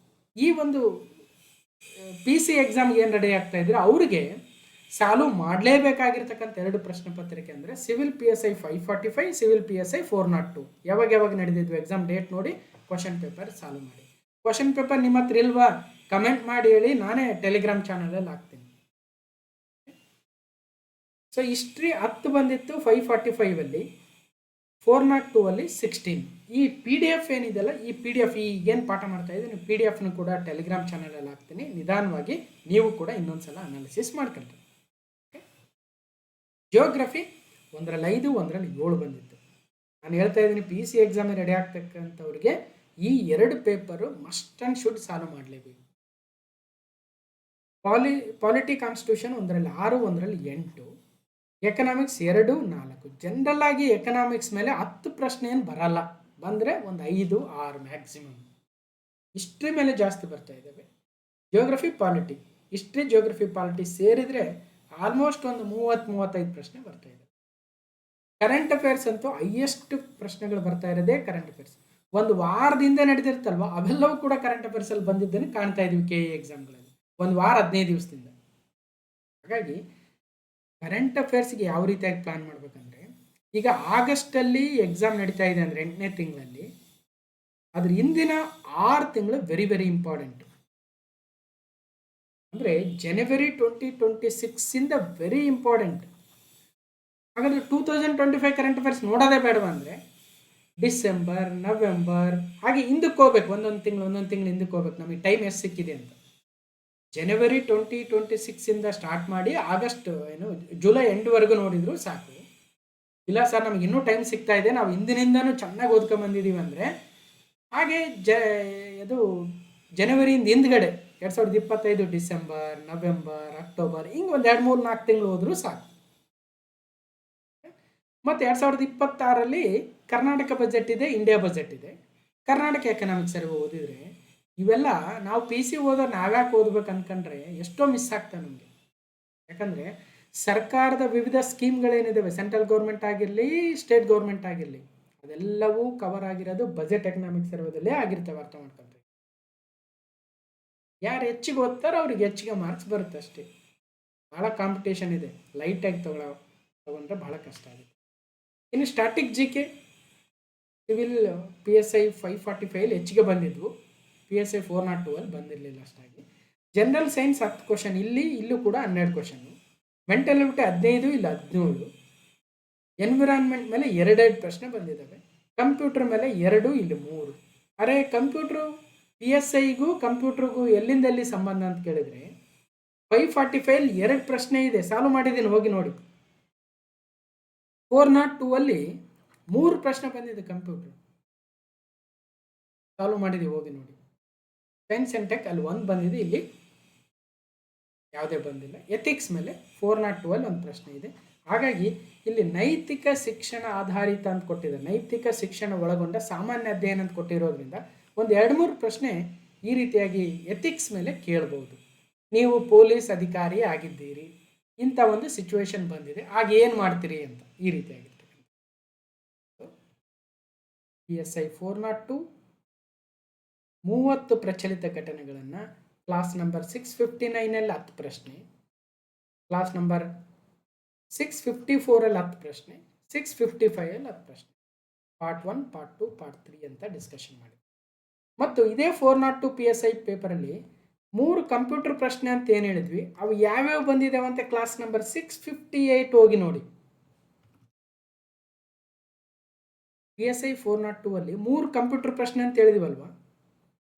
Speaker 1: ಈ ಒಂದು PC ಎಕ್ಸಾಮ್ಗೆ ಏನು ರೆಡಿ ಆಗ್ತಾ ಇದ್ರೆ ಅವ್ರಿಗೆ ಸಾಲ್ವ್ ಮಾಡಲೇಬೇಕಾಗಿರ್ತಕ್ಕಂಥ 2 ಪ್ರಶ್ನೆ ಪತ್ರಿಕೆ ಅಂದರೆ ಸಿವಿಲ್ PSI 545, ಸಿವಿಲ್ PSI 402. ಯಾವಾಗ ನಡೆದಿದ್ವು ಎಕ್ಸಾಮ್ ಡೇಟ್ ನೋಡಿ, ಕ್ವಶನ್ ಪೇಪರ್ ಸಾಲ್ವ್ ಮಾಡಿ. ಕ್ವಶನ್ ಪೇಪರ್ ನಿಮ್ಮ ಹತ್ರ ಇಲ್ವಾ, ಕಮೆಂಟ್ ಮಾಡಿ ಹೇಳಿ, ನಾನೇ ಟೆಲಿಗ್ರಾಮ್ ಚಾನಲಲ್ಲಿ ಹಾಕ್ತೀನಿ. ಸೊ ಹಿಸ್ಟ್ರಿ 10 ಬಂದಿತ್ತು 545ಅಲ್ಲಿ, 402ಅಲ್ಲಿ 16. ಈ PDF ಏನಿದೆಯಲ್ಲ, ಈ PDF ಈಗೇನು ಪಾಠ ಮಾಡ್ತಾ ಇದ್ದೀನಿ, PDFನು ಕೂಡ ಟೆಲಿಗ್ರಾಮ್ ಚಾನಲಲ್ಲಿ ಹಾಕ್ತೀನಿ. ನಿಧಾನವಾಗಿ ನೀವು ಕೂಡ ಇನ್ನೊಂದ್ಸಲ ಅನಾಲಿಸಿಸ್ ಮಾಡ್ಕೊಳ್ರಿ. ಜಿಯೋಗ್ರಫಿ 1ರಲ್ಲಿ 5, 1ರಲ್ಲಿ 7 ಬಂದಿತ್ತು. ನಾನು ಹೇಳ್ತಾ ಇದ್ದೀನಿ, PC ಎಕ್ಸಾಮಿಗೆ ರೆಡಿ ಆಗ್ತಕ್ಕಂಥವ್ರಿಗೆ ಈ 2 paper must and should solve ಮಾಡಲೇಬೇಕು. ಪಾಲಿಟಿ ಕಾನ್ಸ್ಟಿಟ್ಯೂಷನ್ 1ರಲ್ಲಿ 6, 1ರಲ್ಲಿ 8, ಎಕನಾಮಿಕ್ಸ್ 2, 4. ಜನರಲ್ ಆಗಿ ಎಕನಾಮಿಕ್ಸ್ ಮೇಲೆ 10 ಪ್ರಶ್ನೆ ಏನು ಬರಲ್ಲ, ಬಂದರೆ ಒಂದು 5, 6 ಮ್ಯಾಕ್ಸಿಮಮ್. ಹಿಸ್ಟ್ರಿ ಮೇಲೆ ಜಾಸ್ತಿ ಬರ್ತಾ ಇದ್ದಾವೆ. Geography, polity, history, geography, polity ಸೇರಿದರೆ ಆಲ್ಮೋಸ್ಟ್ ಒಂದು 30-35 ಪ್ರಶ್ನೆ ಬರ್ತಾ ಇದೆ. ಕರೆಂಟ್ ಅಫೇರ್ಸ್ ಅಂತೂ ಹೈಯೆಸ್ಟ್ ಪ್ರಶ್ನೆಗಳು ಬರ್ತಾ ಇರೋದೇ ಕರೆಂಟ್ ಅಫೇರ್ಸ್. ಒಂದು ವಾರದಿಂದ ನಡೆದಿರ್ತಲ್ವ, ಅವೆಲ್ಲವೂ ಕೂಡ ಕರೆಂಟ್ ಅಫೇರ್ಸಲ್ಲಿ ಬಂದಿದ್ದೇನೆ ಕಾಣ್ತಾ ಇದೀವಿ KE ಎಕ್ಸಾಮ್ಗಳಲ್ಲಿ, ಒಂದು ವಾರ 15 ದಿವಸದಿಂದ. ಹಾಗಾಗಿ ಕರೆಂಟ್ ಅಫೇರ್ಸ್ಗೆ ಯಾವ ರೀತಿಯಾಗಿ ಪ್ಲಾನ್ ಮಾಡಬೇಕಂದ್ರೆ, ಈಗ ಆಗಸ್ಟಲ್ಲಿ ಎಕ್ಸಾಮ್ ನಡೀತಾ ಇದೆ ಅಂದರೆ 8ನೇ ತಿಂಗಳಲ್ಲಿ, ಅದ್ರ ಹಿಂದಿನ 6 ತಿಂಗಳು ವೆರಿ ವೆರಿ ಇಂಪಾರ್ಟೆಂಟ್. ಅಂದರೆ ಜನವರಿ 2026ಇಂದ ವೆರಿ ಇಂಪಾರ್ಟೆಂಟ್. ಹಾಗಾದರೆ 2025 ಕರೆಂಟ್ ಅಫೇರ್ಸ್ ನೋಡೋದೇ ಬೇಡವಾ ಅಂದರೆ ಡಿಸೆಂಬರ್, ನವೆಂಬರ್ ಹಾಗೆ ಹಿಂದಕ್ಕೆ ಹೋಗ್ಬೇಕು, ಒಂದೊಂದು ತಿಂಗಳು ಹಿಂದಕ್ಕೆ ಹೋಗ್ಬೇಕು, ನಮಗೆ ಟೈಮ್ ಎಷ್ಟು ಸಿಕ್ಕಿದೆ ಅಂತ. ಜನವರಿ 2026 ಸ್ಟಾರ್ಟ್ ಮಾಡಿ ಆಗಸ್ಟ್ ಜುಲೈ ಎಂಡ್ವರೆಗೂ ನೋಡಿದ್ರು ಸಾಕು. ಇಲ್ಲ ಸರ್ ನಮ್ಗೆ ಇನ್ನೂ ಟೈಮ್ ಸಿಗ್ತಾ ಇದೆ, ನಾವು ಹಿಂದಿನಿಂದನೂ ಚೆನ್ನಾಗಿ ಓದ್ಕೊಂಬಂದಿದ್ದೀವಿ ಅಂದರೆ ಹಾಗೆ ಅದು ಜನವರಿಯಿಂದ ಹಿಂದ್ಗಡೆ 2025 ಡಿಸೆಂಬರ್, ನವೆಂಬರ್, ಅಕ್ಟೋಬರ್ ಹಿಂಗೆ ಒಂದು 2-3-4 ತಿಂಗಳು ಹೋದರೂ ಸಾಕು. ಮತ್ತು 2026 ಕರ್ನಾಟಕ ಬಜೆಟ್ ಇದೆ, ಇಂಡಿಯಾ ಬಜೆಟ್ ಇದೆ. ಕರ್ನಾಟಕ ಎಕನಾಮಿಕ್ಸ್ ಸರಿ ಓದಿದರೆ ಇವೆಲ್ಲ ನಾವು ಪಿ ಸಿ ಓದೋ ನಾವ್ಯಾಕೆ ಓದ್ಬೇಕು ಅನ್ಕೊಂಡ್ರೆ ಎಷ್ಟೋ ಮಿಸ್ ಆಗ್ತವೆ ನಮಗೆ. ಯಾಕಂದರೆ ಸರ್ಕಾರದ ವಿವಿಧ ಸ್ಕೀಮ್ಗಳೇನಿದ್ದಾವೆ, ಸೆಂಟ್ರಲ್ ಗೌರ್ಮೆಂಟ್ ಆಗಿರಲಿ, ಸ್ಟೇಟ್ ಗೌರ್ಮೆಂಟ್ ಆಗಿರಲಿ, ಅದೆಲ್ಲವೂ ಕವರ್ ಆಗಿರೋದು ಬಜೆಟ್ ಎಕನಾಮಿಕ್ಸ್ ಸರ್ವದಲ್ಲೇ ಆಗಿರ್ತವೆ. ಅರ್ಥ ಮಾಡ್ಕೊಂಡ್ರೆ ಯಾರು ಹೆಚ್ಚಿಗೆ ಓದ್ತಾರೋ ಅವ್ರಿಗೆ ಹೆಚ್ಚಿಗೆ ಮಾರ್ಕ್ಸ್ ಬರುತ್ತೆ ಅಷ್ಟೇ. ಭಾಳ ಕಾಂಪಿಟೇಷನ್ ಇದೆ, ಲೈಟಾಗಿ ತಗೊಂಡ್ರೆ ಭಾಳ ಕಷ್ಟ ಆಗುತ್ತೆ. ಇನ್ನು static G K civil PSI 545 ಹೆಚ್ಚಿಗೆ ಬಂದಿದ್ವು, PSI 402 ಬಂದಿರಲಿಲ್ಲ ಅಷ್ಟಾಗಿ. ಜನರಲ್ ಸೈನ್ಸ್ 10 ಕ್ವಶನ್, ಇಲ್ಲೂ ಕೂಡ 12 ಕ್ವಶನ್ನು. ಮೆಂಟಲ್ ಎಬಿಲಿಟಿ 15, ಇಲ್ಲ 17. ಎನ್ವಿರಾನ್ಮೆಂಟ್ ಮೇಲೆ 2 ಪ್ರಶ್ನೆ ಬಂದಿದ್ದಾವೆ. ಕಂಪ್ಯೂಟರ್ ಮೇಲೆ 2, ಇಲ್ಲಿ 3. ಅರೆ ಕಂಪ್ಯೂಟ್ರು PSIಗೂ ಕಂಪ್ಯೂಟ್ರಿಗೂ ಎಲ್ಲಿ ಸಂಬಂಧ ಅಂತ ಕೇಳಿದರೆ 545 2 ಪ್ರಶ್ನೆ ಇದೆ, ಸಾಲ್ವ್ ಮಾಡಿದ್ದೀನಿ, ಹೋಗಿ ನೋಡಿ. 402 3 ಪ್ರಶ್ನೆ ಬಂದಿದೆ ಕಂಪ್ಯೂಟರ್, ಸಾಲ್ವ್ ಮಾಡಿದ್ದೀವಿ, ಹೋಗಿ ನೋಡಿ. ಸೈನ್ಸ್ ಆ್ಯಂಡ್ ಟೆಕ್ ಅಲ್ಲಿ 1 ಬಂದಿದೆ, ಇಲ್ಲಿ ಯಾವುದೇ ಬಂದಿಲ್ಲ. ಎಥಿಕ್ಸ್ ಮೇಲೆ 402 ಒಂದು ಪ್ರಶ್ನೆ ಇದೆ. ಹಾಗಾಗಿ ಇಲ್ಲಿ ನೈತಿಕ ಶಿಕ್ಷಣ ಆಧಾರಿತ ಅಂತ ಕೊಟ್ಟಿದೆ, ನೈತಿಕ ಶಿಕ್ಷಣ ಒಳಗೊಂಡ ಸಾಮಾನ್ಯ ಅಧ್ಯಯನ ಅಂತ ಕೊಟ್ಟಿರೋದ್ರಿಂದ ಒಂದು 2-3 ಪ್ರಶ್ನೆ ಈ ರೀತಿಯಾಗಿ ಎಥಿಕ್ಸ್ ಮೇಲೆ ಕೇಳ್ಬೋದು. ನೀವು ಪೊಲೀಸ್ ಅಧಿಕಾರಿ ಆಗಿದ್ದೀರಿ, ಇಂಥ ಒಂದು ಸಿಚುವೇಶನ್ ಬಂದಿದೆ, ಆಗ ಏನು ಮಾಡ್ತೀರಿ ಅಂತ, ಈ ರೀತಿಯಾಗಿರ್ತಕ್ಕಂಥ. PSI 402 30 ಪ್ರಚಲಿತ ಘಟನೆಗಳನ್ನು ಕ್ಲಾಸ್ ನಂಬರ್ 659 10 ಪ್ರಶ್ನೆ, ಕ್ಲಾಸ್ ನಂಬರ್ 654 10 ಪ್ರಶ್ನೆ, 655 10 ಪ್ರಶ್ನೆ, ಪಾರ್ಟ್ 1, ಪಾರ್ಟ್ 2, ಪಾರ್ಟ್ 3 ಅಂತ ಡಿಸ್ಕಷನ್ ಮಾಡಿ. ಮತ್ತು ಇದೇ 402 PSI ಪೇಪರಲ್ಲಿ 3 ಕಂಪ್ಯೂಟರ್ ಪ್ರಶ್ನೆ ಅಂತ ಏನು ಹೇಳಿದ್ವಿ, ಅವು ಯಾವ್ಯಾವ ಬಂದಿದ್ದಾವೆ ಅಂತ ಕ್ಲಾಸ್ ನಂಬರ್ 658 ಹೋಗಿ ನೋಡಿ. PSI 402 3 ಕಂಪ್ಯೂಟರ್ ಪ್ರಶ್ನೆ ಅಂತ ಹೇಳಿದ್ವಲ್ವ,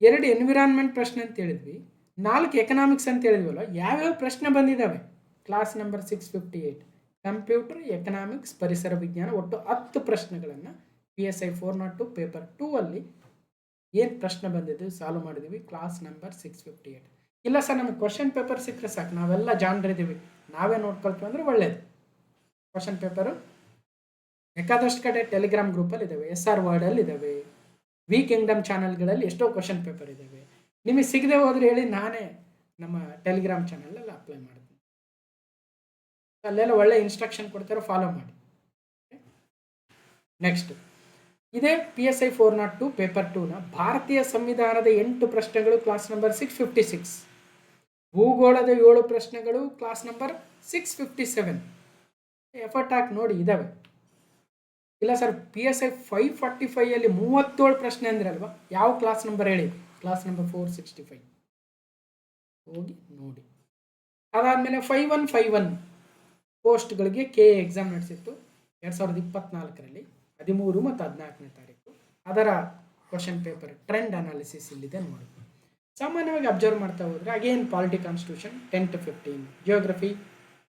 Speaker 1: 2 ಎನ್ವಿರಾನ್ಮೆಂಟ್ ಪ್ರಶ್ನೆ ಅಂತ ಹೇಳಿದ್ವಿ, 4 ಎಕನಾಮಿಕ್ಸ್ ಅಂತ ಹೇಳಿದ್ವಲ್ವ, ಯಾವ್ಯಾವ ಪ್ರಶ್ನೆ ಬಂದಿದ್ದಾವೆ ಕ್ಲಾಸ್ ನಂಬರ್ 658 ಕಂಪ್ಯೂಟರ್, ಎಕನಾಮಿಕ್ಸ್, ಪರಿಸರ ವಿಜ್ಞಾನ, ಒಟ್ಟು 10 ಪ್ರಶ್ನೆಗಳನ್ನು PSI 402 ಪೇಪರ್ 2 ಏನು ಪ್ರಶ್ನೆ ಬಂದಿದ್ದೀವಿ ಸಾಲ್ವ್ ಮಾಡಿದ್ದೀವಿ ಕ್ಲಾಸ್ ನಂಬರ್ 658. ಇಲ್ಲ ಸರ್ ನಮಗೆ ಕ್ವಶನ್ ಪೇಪರ್ ಸಿಕ್ಕರೆ ಸಾಕು, ನಾವೆಲ್ಲ ಜಾಣರಿದ್ದೀವಿ, ನಾವೇ ನೋಡ್ಕೊಳ್ತೀವಿ ಅಂದರೆ ಒಳ್ಳೇದು. ಕ್ವಶನ್ ಪೇಪರು ಬೇಕಾದಷ್ಟು ಕಡೆ ಟೆಲಿಗ್ರಾಮ್ ಗ್ರೂಪಲ್ಲಿ ಇದ್ದಾವೆ, SR ವರ್ಡಲ್ಲಿ ಇದ್ದಾವೆ, ವಿ ಕಿಂಗ್ಡಮ್ ಚಾನಲ್ಗಳಲ್ಲಿ ಎಷ್ಟೋ ಕ್ವಶನ್ ಪೇಪರ್ ಇದ್ದಾವೆ. ನಿಮಗೆ ಸಿಗದೆ ಹೋದ್ರೆ ಹೇಳಿ, ನಾನೇ ನಮ್ಮ ಟೆಲಿಗ್ರಾಮ್ ಚಾನಲಲ್ಲಿ ಅಪ್ಲೈ ಮಾಡ್ತೀನಿ, ಅಲ್ಲೆಲ್ಲ ಒಳ್ಳೆ ಇನ್ಸ್ಟ್ರಕ್ಷನ್ ಕೊಡ್ತಾರೆ, ಫಾಲೋ ಮಾಡಿ. ನೆಕ್ಸ್ಟ್ ಇದೇ PSI 402 ಪೇಪರ್ 2ನ ಭಾರತೀಯ ಸಂವಿಧಾನದ 8 ಪ್ರಶ್ನೆಗಳು ಕ್ಲಾಸ್ ನಂಬರ್ 656, ಭೂಗೋಳದ 7 ಪ್ರಶ್ನೆಗಳು ಕ್ಲಾಸ್ ನಂಬರ್ 657. ಎಫರ್ಟ್ ಹಾಕಿ ನೋಡಿ, ಇದ್ದಾವೆ. ಇಲ್ಲ ಸರ್ PSI 545 37 ಪ್ರಶ್ನೆ ಅಂದ್ರೆ ಅಲ್ವಾ, ಯಾವ ಕ್ಲಾಸ್ ನಂಬರ್ ಹೇಳಿ, ಕ್ಲಾಸ್ ನಂಬರ್ 465 ಹೋಗಿ ನೋಡಿ. ಅದಾದಮೇಲೆ 5151 ಪೋಸ್ಟ್ಗಳಿಗೆ KA ಎಕ್ಸಾಮ್ ನಡೆಸಿತ್ತು 2024 13 ಮತ್ತು 14ನೇ ತಾರೀಕು. ಅದರ ಕ್ವಶನ್ ಪೇಪರ್ ಟ್ರೆಂಡ್ ಅನಾಲಿಸಿಸ್ ಇಲ್ಲಿದೆ ನೋಡಿ. ಸಾಮಾನ್ಯವಾಗಿ ಅಬ್ಸರ್ವ್ ಮಾಡ್ತಾ ಹೋದರೆ again polity constitution 10 to 15, geography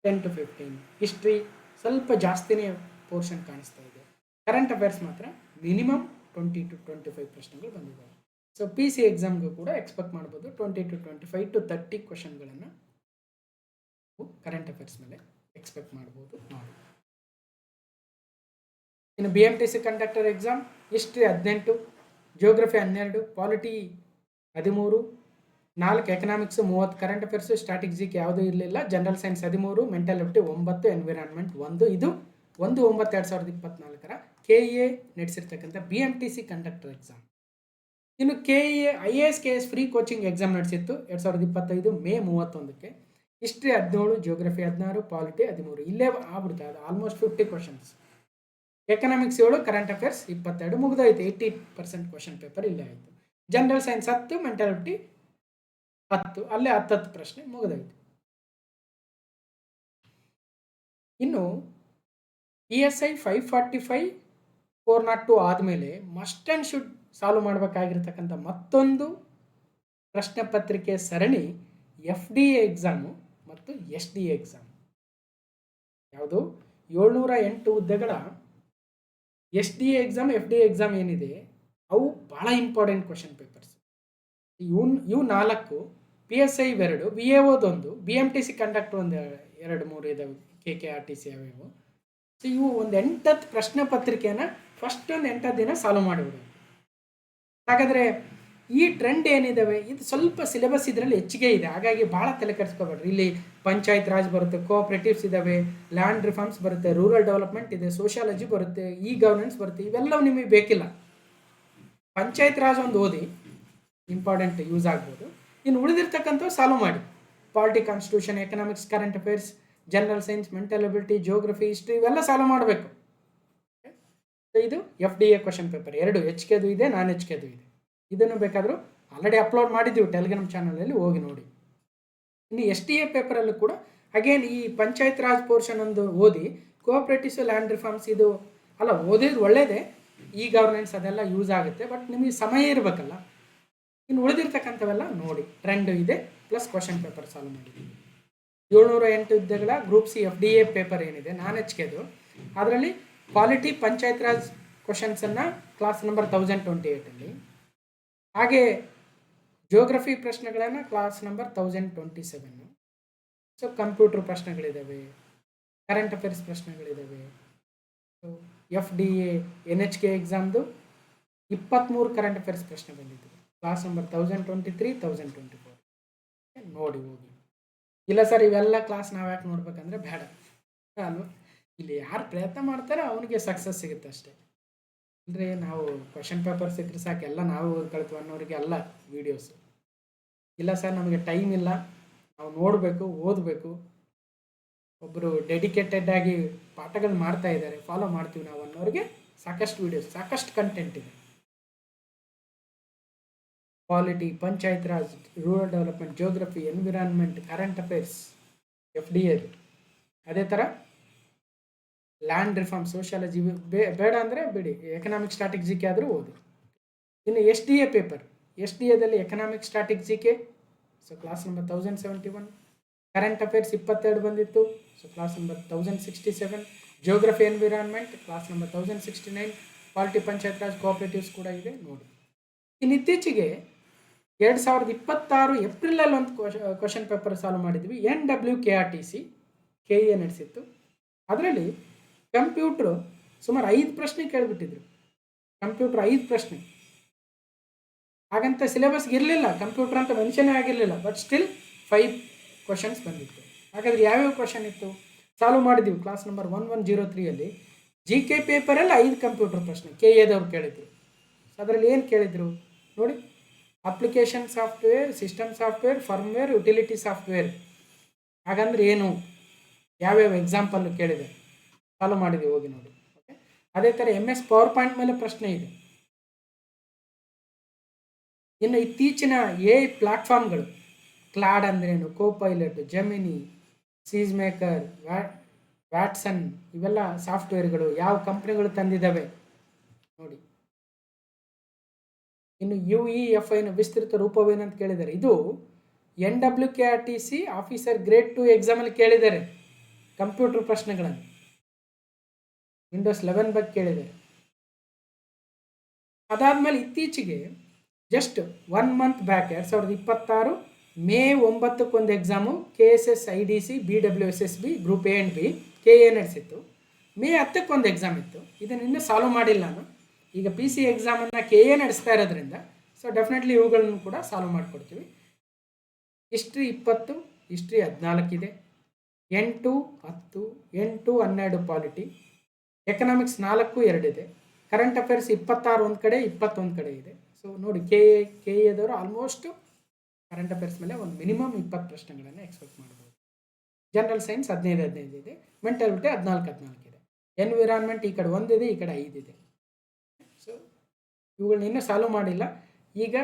Speaker 1: 10 to 15, history ಸ್ವಲ್ಪ ಜಾಸ್ತಿನೇ ಪೋರ್ಷನ್ ಕಾಣಿಸ್ತಾ ಇದೆ. ಕರೆಂಟ್ ಅಫೇರ್ಸ್ ಮಾತ್ರ ಮಿನಿಮಮ್ 20 to 25 ಪ್ರಶ್ನೆಗಳು ಬಂದಿದ್ದಾವೆ. ಸೊ PC ಎಕ್ಸಾಮ್ಗೂ ಕೂಡ ಎಕ್ಸ್ಪೆಕ್ಟ್ ಮಾಡ್ಬೋದು 20 to 25 to 30 ಕ್ವಶನ್ಗಳನ್ನು ಕರೆಂಟ್ ಅಫೇರ್ಸ್ ಮೇಲೆ ಎಕ್ಸ್ಪೆಕ್ಟ್ ಮಾಡ್ಬೋದು ನೋಡಿ. ಇನ್ನು BMTC conductor exam history 18, geography 12, polity 13, 4 economics 30, current affairs static GK ಯಾವುದೂ ಇರಲಿಲ್ಲ, general science 13, mental ability 9, environment 1. ಇದು 1/9/2024 KA ನಡೆಸಿರ್ತಕ್ಕಂಥ BMTC ಕಂಡಕ್ಟರ್ ಎಕ್ಸಾಮ್. ಇನ್ನು KA IAS KS free coaching exam ನಡೆಸಿತ್ತು 2025 ಮೇ 31ಕ್ಕೆ. History 17, geography 16, polity 13. ಇಲ್ಲೇ ಆಗ್ಬಿಡ್ತಾ ಅದು almost 50 questions. Economics 7, current affairs 22, ಮುಗಿದೋಯ್ತು. 80% ಕ್ವಶನ್ ಪೇಪರ್ ಇಲ್ಲೇ ಆಯಿತು. ಜನರಲ್ ಸೈನ್ಸ್ 10, ಮೆಂಟಲ್ ಎಬಿಲಿಟಿ 10, ಅಲ್ಲೇ 10 ಪ್ರಶ್ನೆ ಮುಗಿದೋಯ್ತು. ಇನ್ನು PSI 545 402 ಆದಮೇಲೆ ಮಸ್ಟ್ ಆ್ಯಂಡ್ ಶುಡ್ ಸಾಲ್ವ್ ಮಾಡಬೇಕಾಗಿರ್ತಕ್ಕಂಥ ಮತ್ತೊಂದು ಪ್ರಶ್ನೆ ಪತ್ರಿಕೆ ಸರಣಿ FDA ಎಕ್ಸಾಮು ಮತ್ತು SDA ಎಕ್ಸಾಮ್. ಯಾವುದು 708 ಹುದ್ದೆಗಳ SDA ಎಕ್ಸಾಮ್, FDA ಎಕ್ಸಾಮ್ ಏನಿದೆ ಅವು ಭಾಳ ಇಂಪಾರ್ಟೆಂಟ್ ಕ್ವಶನ್ ಪೇಪರ್ಸ್. ಇವು 4, PSI 2, VAOದೊಂದು, BMTC ಕಂಡಕ್ಟರ್ ಒಂದು 2-3 ಇದಾವೆ, KKRTC ಅವು. ಸೊ ಇವು ಒಂದು 8 ಪ್ರಶ್ನೆ ಪತ್ರಿಕೆಯನ್ನು ಫಸ್ಟ್ ಒಂದು 8 ದಿನ ಸಾಲ್ವ್ ಮಾಡಿಬಿಡೋದು. ಹಾಗಾದರೆ ಈ ಟ್ರೆಂಡ್ ಏನಿದಾವೆ ಇದು ಸ್ವಲ್ಪ ಸಿಲೆಬಸ್ ಇದರಲ್ಲಿ ಹೆಚ್ಚಿಗೆ ಇದೆ, ಹಾಗಾಗಿ ಭಾಳ ತಲೆ ಕೆಡಿಸ್ಕೋಬೇಡ್ರಿ. ಇಲ್ಲಿ ಪಂಚಾಯತ್ ರಾಜ್ ಬರುತ್ತೆ, ಕೋಆಪರೇಟಿವ್ಸ್ ಇದ್ದಾವೆ, ಲ್ಯಾಂಡ್ ರಿಫಾರ್ಮ್ಸ್ ಬರುತ್ತೆ, ರೂರಲ್ ಡೆವಲಪ್ಮೆಂಟ್ ಇದೆ, ಸೋಷಿಯಾಲಜಿ ಬರುತ್ತೆ, ಗವರ್ನೆನ್ಸ್ ಬರುತ್ತೆ. ಇವೆಲ್ಲವೂ ನಿಮಗೆ ಬೇಕಿಲ್ಲ. ಪಂಚಾಯತ್ ರಾಜ್ ಒಂದು ಓದಿ, ಇಂಪಾರ್ಟೆಂಟ್ ಯೂಸ್ ಆಗ್ಬೋದು. ಇನ್ನು ಉಳಿದಿರ್ತಕ್ಕಂಥವು ಸಾಲ್ವ್ ಮಾಡಿ. Polity, constitution, economics, current affairs, general science, mental ability, geography, history ಇವೆಲ್ಲ ಸಾಲ್ವ್ ಮಾಡಬೇಕು. ಇದು FDA ಕ್ವಶನ್ ಪೇಪರ್ 2 HKದು ಇದೆ, ನಾನ್ HKದು ಇದೆ. ಇದನ್ನು ಬೇಕಾದರೂ ಆಲ್ರೆಡಿ ಅಪ್ಲೋಡ್ ಮಾಡಿದ್ದೀವಿ ಟೆಲಿಗ್ರಾಮ್ ಚಾನಲಲ್ಲಿ, ಹೋಗಿ ನೋಡಿ. ಇನ್ನು SDA ಪೇಪರಲ್ಲೂ ಕೂಡ ಅಗೇನ್ ಈ ಪಂಚಾಯತ್ ರಾಜ್ ಪೋರ್ಷನ್ ಒಂದು ಓದಿ, ಕೋಆಪರೇಟಿವ್ಸ್, ಲ್ಯಾಂಡ್ ರಿಫಾರ್ಮ್ಸ್ ಇದು ಅಲ್ಲ ಓದಿದ್ರೆ ಒಳ್ಳೆಯದೇ, ಗವರ್ನೆನ್ಸ್ ಅದೆಲ್ಲ ಯೂಸ್ ಆಗುತ್ತೆ, ಬಟ್ ನಿಮಗೆ ಸಮಯ ಇರಬೇಕಲ್ಲ. ಇನ್ನು ಉಳಿದಿರ್ತಕ್ಕಂಥವೆಲ್ಲ ನೋಡಿ, ಟ್ರೆಂಡ್ ಇದೆ, ಪ್ಲಸ್ ಕ್ವಶನ್ ಪೇಪರ್ ಸಾಲ್ವ್ ಮಾಡಿದ್ದೀವಿ. 708 ಹುದ್ದೆಗಳ ಗ್ರೂಪ್ ಸಿ FDA ಪೇಪರ್ ಏನಿದೆ ನಾನ್ HKದು, ಅದರಲ್ಲಿ ಪಾಲಿಟಿ, ಪಂಚಾಯತ್ ರಾಜ್ ಕ್ವಶನ್ಸನ್ನು ಕ್ಲಾಸ್ ನಂಬರ್ 1028ಅಲ್ಲಿ, ಹಾಗೆ ಜಿಯೋಗ್ರಫಿ ಪ್ರಶ್ನೆಗಳನ್ನು ಕ್ಲಾಸ್ ನಂಬರ್ 1027. ಸೊ ಕಂಪ್ಯೂಟರ್ ಪ್ರಶ್ನೆಗಳಿದ್ದಾವೆ, ಕರೆಂಟ್ ಅಫೇರ್ಸ್ ಪ್ರಶ್ನೆಗಳಿದ್ದಾವೆ. ಸೊ FDA NHK ಎಕ್ಸಾಮ್ದು 23 ಕರೆಂಟ್ ಅಫೇರ್ಸ್ ಪ್ರಶ್ನೆ ಬಂದಿದ್ದು, ಕ್ಲಾಸ್ ನಂಬರ್ 1023, 1024 ನೋಡಿ ಹೋಗಿ. ಇಲ್ಲ ಸರ್ ಇವೆಲ್ಲ ಕ್ಲಾಸ್ ನಾವು ಯಾಕೆ ನೋಡ್ಬೇಕಂದ್ರೆ ಬೇಡ ಅಲ್ವ, ಇಲ್ಲಿ ಯಾರು ಪ್ರಯತ್ನ ಮಾಡ್ತಾರೋ ಅವನಿಗೆ ಸಕ್ಸಸ್ ಸಿಗುತ್ತೆ ಅಷ್ಟೇ. ಅಂದರೆ ನಾವು ಕ್ವಶನ್ ಪೇಪರ್ ಸಿಕ್ಕರೆ ಸಾಕು ಎಲ್ಲ ನಾವು ಓದ್ಕೊಳ್ತೀವಿ ಅನ್ನೋರಿಗೆ ಅಲ್ಲ ವೀಡಿಯೋಸು. ಇಲ್ಲ ಸರ್ ನಮಗೆ ಟೈಮ್ ಇಲ್ಲ, ನಾವು ನೋಡಬೇಕು, ಓದಬೇಕು, ಒಬ್ಬರು ಡೆಡಿಕೇಟೆಡ್ ಆಗಿ ಪಾಠಗಳು ಮಾಡ್ತಾ ಇದ್ದಾರೆ, ಫಾಲೋ ಮಾಡ್ತೀವಿ ನಾವು ಅನ್ನೋರಿಗೆ ಸಾಕಷ್ಟು ವೀಡಿಯೋಸ್, ಸಾಕಷ್ಟು ಕಂಟೆಂಟ್ ಇದೆ. Polity, Panchayat Raj, rural development, geography, environment, current affairs FDA. ಅದೇ ಥರ ಲ್ಯಾಂಡ್ ರಿಫಾರ್ಮ್, ಸೋಷಿಯಾಲಜಿ ಬೇಡ ಅಂದರೆ ಬಿಡಿ, ಎಕನಾಮಿಕ್ ಸ್ಟಾಟಿಕ್ GK ಆದರೂ ಓದಿ. ಇನ್ನು SDA ಪೇಪರ್, SDAದಲ್ಲಿ economic static GK, so class number 1071, current affairs 22 ಬಂದಿತ್ತು, so class number 1067, geography environment class number 1069, polity, Panchayat Raj, cooperatives ಕೂಡ ಇದೆ ನೋಡಿ. ಇನ್ನು ಇತ್ತೀಚೆಗೆ 2026 ಏಪ್ರಿಲಲ್ಲಿ ಒಂದು ಕ್ವಶನ್ ಪೇಪರ್ ಸಾಲ್ವ್ ಮಾಡಿದ್ವಿ, NWKRTC KE ನಡೆಸಿತ್ತು. ಅದರಲ್ಲಿ ಕಂಪ್ಯೂಟ್ರು ಸುಮಾರು 5 ಪ್ರಶ್ನೆ ಕೇಳಿಬಿಟ್ಟಿದ್ರು, ಕಂಪ್ಯೂಟ್ರ್ 5 ಪ್ರಶ್ನೆ. ಹಾಗಂತ ಸಿಲೆಬಸ್ಗೆ ಇರಲಿಲ್ಲ, ಕಂಪ್ಯೂಟರ್ ಅಂತ ಮೆನ್ಷನೇ ಆಗಿರಲಿಲ್ಲ, ಬಟ್ ಸ್ಟಿಲ್ 5 ಕ್ವಶನ್ಸ್ ಬಂದಿತ್ತು. ಹಾಗಾದರೆ ಯಾವ್ಯಾವ ಕ್ವಶನ್ ಇತ್ತು ಸಾಲ್ವ್ ಮಾಡಿದ್ದೀವಿ. ಕ್ಲಾಸ್ ನಂಬರ್ 1103ಅಲ್ಲಿ GK ಪೇಪರಲ್ಲಿ 5 ಕಂಪ್ಯೂಟರ್ ಪ್ರಶ್ನೆ KEದವ್ರು ಕೇಳಿದ್ರು. ಅದರಲ್ಲಿ ಏನು ಕೇಳಿದರು ನೋಡಿ, application software, system software, firmware, utility software. ಹಾಗಂದ್ರೆ ಏನು, ಯಾವ್ಯಾವ ಎಕ್ಸಾಂಪಲ್ ಕೇಳಿದೆ, ಸಾಲ್ವ್ ಮಾಡಿದ್ದೀವಿ, ಹೋಗಿ ನೋಡಿ. ಓಕೆ, ಅದೇ ಥರ MS ಪವರ್ ಪಾಯಿಂಟ್ ಮೇಲೆ ಪ್ರಶ್ನೆ ಇದೆ. ಇನ್ನು ಇತ್ತೀಚಿನ AI ಪ್ಲಾಟ್ಫಾರ್ಮ್ಗಳು, ಕ್ಲಾಡ್ ಅಂದ್ರೇನು, ಕೋಪೈಲಟ್, ಜೆಮಿನಿ, ಸೀಸ್ ಮೇಕರ್, ವ್ಯಾಟ್ಸನ್ ಇವೆಲ್ಲ ಸಾಫ್ಟ್ವೇರ್ಗಳು ಯಾವ ಕಂಪ್ನಿಗಳು ತಂದಿದ್ದಾವೆ ನೋಡಿ. ಇನ್ನು UEFIನ ವಿಸ್ತೃತ ರೂಪವೇನಂತ ಕೇಳಿದ್ದಾರೆ. ಇದು NWKRTC ಆಫೀಸರ್ ಗ್ರೇಡ್ 2 ಎಕ್ಸಾಮಲ್ಲಿ ಕೇಳಿದ್ದಾರೆ ಕಂಪ್ಯೂಟರ್ ಪ್ರಶ್ನೆಗಳನ್ನು, ವಿಂಡೋಸ್ 11 ಬಗ್ಗೆ ಕೇಳಿದ್ದಾರೆ. ಅದಾದಮೇಲೆ ಇತ್ತೀಚೆಗೆ ಜಸ್ಟ್ 1 ಮಂತ್ ಬ್ಯಾಕ್ 2026 ಮೇ 9ಕ್ಕೆ ಒಂದು exam KSS IDC BWSSB group A and B KA ನಡೆಸಿತ್ತು. ಮೇ 10ಕ್ಕೆ ಒಂದು ಎಕ್ಸಾಮ್ ಇತ್ತು, ಇದನ್ನು ಇನ್ನೂ ಸಾಲ್ವ್ ಮಾಡಿಲ್ಲ ನಾನು. ಈಗ PC ಎಕ್ಸಾಮನ್ನು KA ನಡೆಸ್ತಾ ಇರೋದ್ರಿಂದ ಸೊ ಡೆಫಿನೆಟ್ಲಿ ಇವುಗಳನ್ನು ಕೂಡ ಸಾಲ್ವ್ ಮಾಡಿಕೊಡ್ತೀವಿ. ಹಿಸ್ಟ್ರಿ 20, ಹಿಸ್ಟ್ರಿ 14 ಇದೆ, 8, 10, 8, 12 ಪಾಲಿಟಿ, ಎಕನಾಮಿಕ್ಸ್ 4, 2 ಇದೆ, ಕರೆಂಟ್ ಅಫೇರ್ಸ್ 26 ಒಂದು ಕಡೆ, 21 ಕಡೆ ಇದೆ. ಸೊ ನೋಡಿ KEದವರು ಆಲ್ಮೋಸ್ಟ್ ಕರೆಂಟ್ ಅಫೇರ್ಸ್ ಮೇಲೆ ಒಂದು ಮಿನಿಮಮ್ 20 ಪ್ರಶ್ನೆಗಳನ್ನು ಎಕ್ಸ್ಪೆಕ್ಟ್ ಮಾಡ್ಬೋದು. ಜನರಲ್ ಸೈನ್ಸ್ 15 ಇದೆ, ಮೆಂಟಲ್ ಎಬಿಲಿಟಿ 14 ಇದೆ, ಎನ್ವಿರಾನ್ಮೆಂಟ್ ಈ ಕಡೆ 1 ಇದೆ, ಈ ಕಡೆ 5 ಇದೆ. ಸೊ ಇವುಗಳನ್ನ ಇನ್ನೂ ಸಾಲ್ವ್ ಮಾಡಿಲ್ಲ. ಈಗ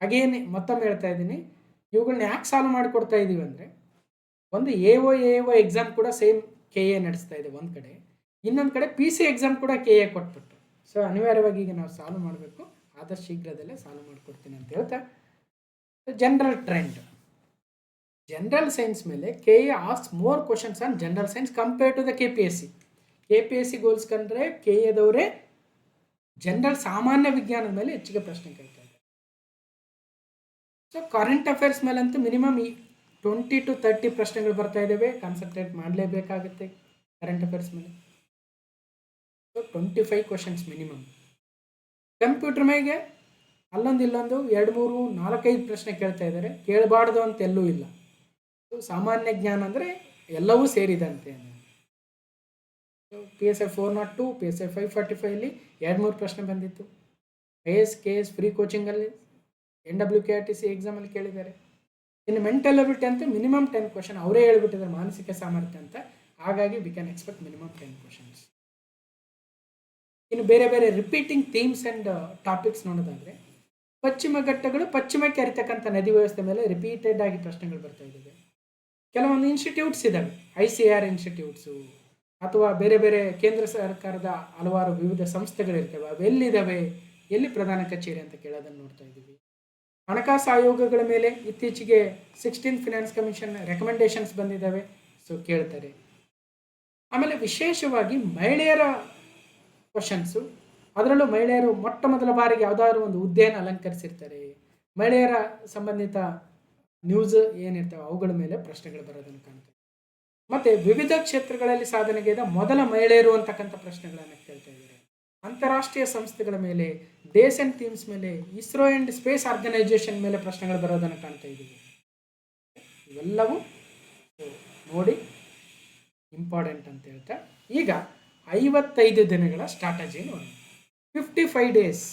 Speaker 1: ಅಗೇನ್ ಮತ್ತೊಮ್ಮೆ ಹೇಳ್ತಾ ಇದ್ದೀನಿ, ಇವುಗಳನ್ನ ಯಾಕೆ ಸಾಲ್ವ್ ಮಾಡಿಕೊಡ್ತಾ ಇದ್ದೀವಿ ಅಂದರೆ, ಒಂದು AO ಎಕ್ಸಾಮ್ ಕೂಡ ಸೇಮ್ KA ನಡೆಸ್ತಾ ಇದೆ ಒಂದು ಕಡೆ, ಇನ್ನೊಂದು ಕಡೆ PC ಎಕ್ಸಾಮ್ ಕೂಡ KA ಕೊಟ್ಬಿಟ್ಟು. ಸೊ ಅನಿವಾರ್ಯವಾಗಿ ಈಗ ನಾವು ಸಾಲ್ವ್ ಮಾಡಬೇಕು, ಆದಷ್ಟು ಶೀಘ್ರದಲ್ಲೇ ಸಾಲ್ವ್ ಮಾಡಿಕೊಡ್ತೀನಿ ಅಂತ ಹೇಳ್ತಾ ಜನರಲ್ ಟ್ರೆಂಡ್ ಜನರಲ್ ಸೈನ್ಸ್ ಮೇಲೆ KE ask more questions on general science compare to the KPSC. KPSC ಹೋಲಿಸ್ಕೊಂಡ್ರೆ KEದವರೇ ಜನರಲ್ ಸಾಮಾನ್ಯ ವಿಜ್ಞಾನದ ಮೇಲೆ ಹೆಚ್ಚಿಗೆ ಪ್ರಶ್ನೆ ಕೇಳ್ತಾ ಇದ್ದಾರೆ. ಸೊ ಕರೆಂಟ್ ಅಫೇರ್ಸ್ ಮೇಲಂತೂ ಮಿನಿಮಮ್ 20 to 30 ಪ್ರಶ್ನೆಗಳು ಬರ್ತಾ ಇದ್ದಾವೆ. ಕಾನ್ಸಂಟ್ರೇಟ್ ಮಾಡಲೇಬೇಕಾಗುತ್ತೆ ಕರೆಂಟ್ ಅಫೇರ್ಸ್ ಮೇಲೆ. So 25 questions minimum. ಕಂಪ್ಯೂಟರ್ ಮೇಲೆ ಅಲ್ಲೊಂದು ಇಲ್ಲೊಂದು 2, 3, 4, 5 ಪ್ರಶ್ನೆ ಕೇಳ್ತಾ ಇದ್ದಾರೆ. ಕೇಳಬಾರ್ದು ಅಂತ ಎಲ್ಲೂ ಇಲ್ಲ. ಸೊ ಸಾಮಾನ್ಯ ಜ್ಞಾನ ಅಂದರೆ ಎಲ್ಲವೂ ಸೇರಿದಂತೆ. PSI 402, PSI 545 2-3 ಪ್ರಶ್ನೆ ಬಂದಿತ್ತು. IAS, KS ಫ್ರೀ ಕೋಚಿಂಗಲ್ಲಿ NWKRTC ಎಕ್ಸಾಮಲ್ಲಿ ಕೇಳಿದ್ದಾರೆ. ಇನ್ನು ಮೆಂಟಲ್ ಅಬಿಲಿಟಿ ಅಂತ ಮಿನಿಮಮ್ 10 ಕ್ವಶನ್ ಅವರೇ ಹೇಳ್ಬಿಟ್ಟಿದ್ದಾರೆ, ಮಾನಸಿಕ ಸಾಮರ್ಥ್ಯ ಅಂತ. ಹಾಗಾಗಿ we can expect minimum 10 questions. ಇನ್ನು ಬೇರೆ ಬೇರೆ ರಿಪೀಟಿಂಗ್ ಥೀಮ್ಸ್ ಆ್ಯಂಡ್ ಟಾಪಿಕ್ಸ್ ನೋಡೋದಾದರೆ, ಪಶ್ಚಿಮ ಘಟ್ಟಗಳು ಪಶ್ಚಿಮಕ್ಕೆ ಹರಿತಕ್ಕಂಥ ನದಿ ವ್ಯವಸ್ಥೆ ಮೇಲೆ ರಿಪೀಟೆಡ್ ಆಗಿ ಪ್ರಶ್ನೆಗಳು ಬರ್ತಾ ಇದ್ದಾವೆ. ಕೆಲವೊಂದು ಇನ್ಸ್ಟಿಟ್ಯೂಟ್ಸ್ ಇದ್ದಾವೆ, ICAR ಇನ್ಸ್ಟಿಟ್ಯೂಟ್ಸು ಅಥವಾ ಬೇರೆ ಬೇರೆ ಕೇಂದ್ರ ಸರ್ಕಾರದ ಹಲವಾರು ವಿವಿಧ ಸಂಸ್ಥೆಗಳಿರ್ತವೆ. ಅವೆಲ್ಲಿದ್ದಾವೆ, ಎಲ್ಲಿ ಪ್ರಧಾನ ಕಚೇರಿ ಅಂತ ಕೇಳೋದನ್ನು ನೋಡ್ತಾ ಇದ್ದೀವಿ. ಹಣಕಾಸು ಆಯೋಗಗಳ ಮೇಲೆ ಇತ್ತೀಚೆಗೆ 16th ಫಿನಾನ್ಸ್ ಕಮಿಷನ್ ರೆಕಮೆಂಡೇಶನ್ಸ್ ಬಂದಿದ್ದಾವೆ. ಸೊ ಕೇಳ್ತಾರೆ. ಆಮೇಲೆ ವಿಶೇಷವಾಗಿ ಮಹಿಳೆಯರ ಕ್ವಶನ್ಸು, ಅದರಲ್ಲೂ ಮಹಿಳೆಯರು ಮೊಟ್ಟ ಮೊದಲ ಬಾರಿಗೆ ಯಾವುದಾದ್ರು ಒಂದು ಹುದ್ದೆಯನ್ನು ಅಲಂಕರಿಸಿರ್ತಾರೆ. ಮಹಿಳೆಯರ ಸಂಬಂಧಿತ ನ್ಯೂಸ್ ಏನಿರ್ತವೆ ಅವುಗಳ ಮೇಲೆ ಪ್ರಶ್ನೆಗಳು ಬರೋದನ್ನು ಕಾಣ್ತೇವೆ. ಮತ್ತು ವಿವಿಧ ಕ್ಷೇತ್ರಗಳಲ್ಲಿ ಸಾಧನೆಗೈದ ಮೊದಲ ಮಹಿಳೆಯರು ಅಂತಕ್ಕಂಥ ಪ್ರಶ್ನೆಗಳನ್ನು ಕೇಳ್ತಾ ಇದ್ದಾರೆ. ಅಂತಾರಾಷ್ಟ್ರೀಯ ಸಂಸ್ಥೆಗಳ ಮೇಲೆ, ಡೇಸ್ ಆ್ಯಂಡ್ ಥೀಮ್ಸ್ ಮೇಲೆ, ಇಸ್ರೋ ಆ್ಯಂಡ್ ಸ್ಪೇಸ್ ಆರ್ಗನೈಜೇಷನ್ ಮೇಲೆ ಪ್ರಶ್ನೆಗಳು ಬರೋದನ್ನು ಕಾಣ್ತಾ ಇದ್ದೀವಿ. ಇವೆಲ್ಲವೂ ನೋಡಿ ಇಂಪಾರ್ಟೆಂಟ್ ಅಂತ ಹೇಳ್ತಾ ಈಗ 55 ದಿನಗಳ ಸ್ಟ್ರಾಟಜಿ ನೋಡಿ. 55 ಡೇಸ್.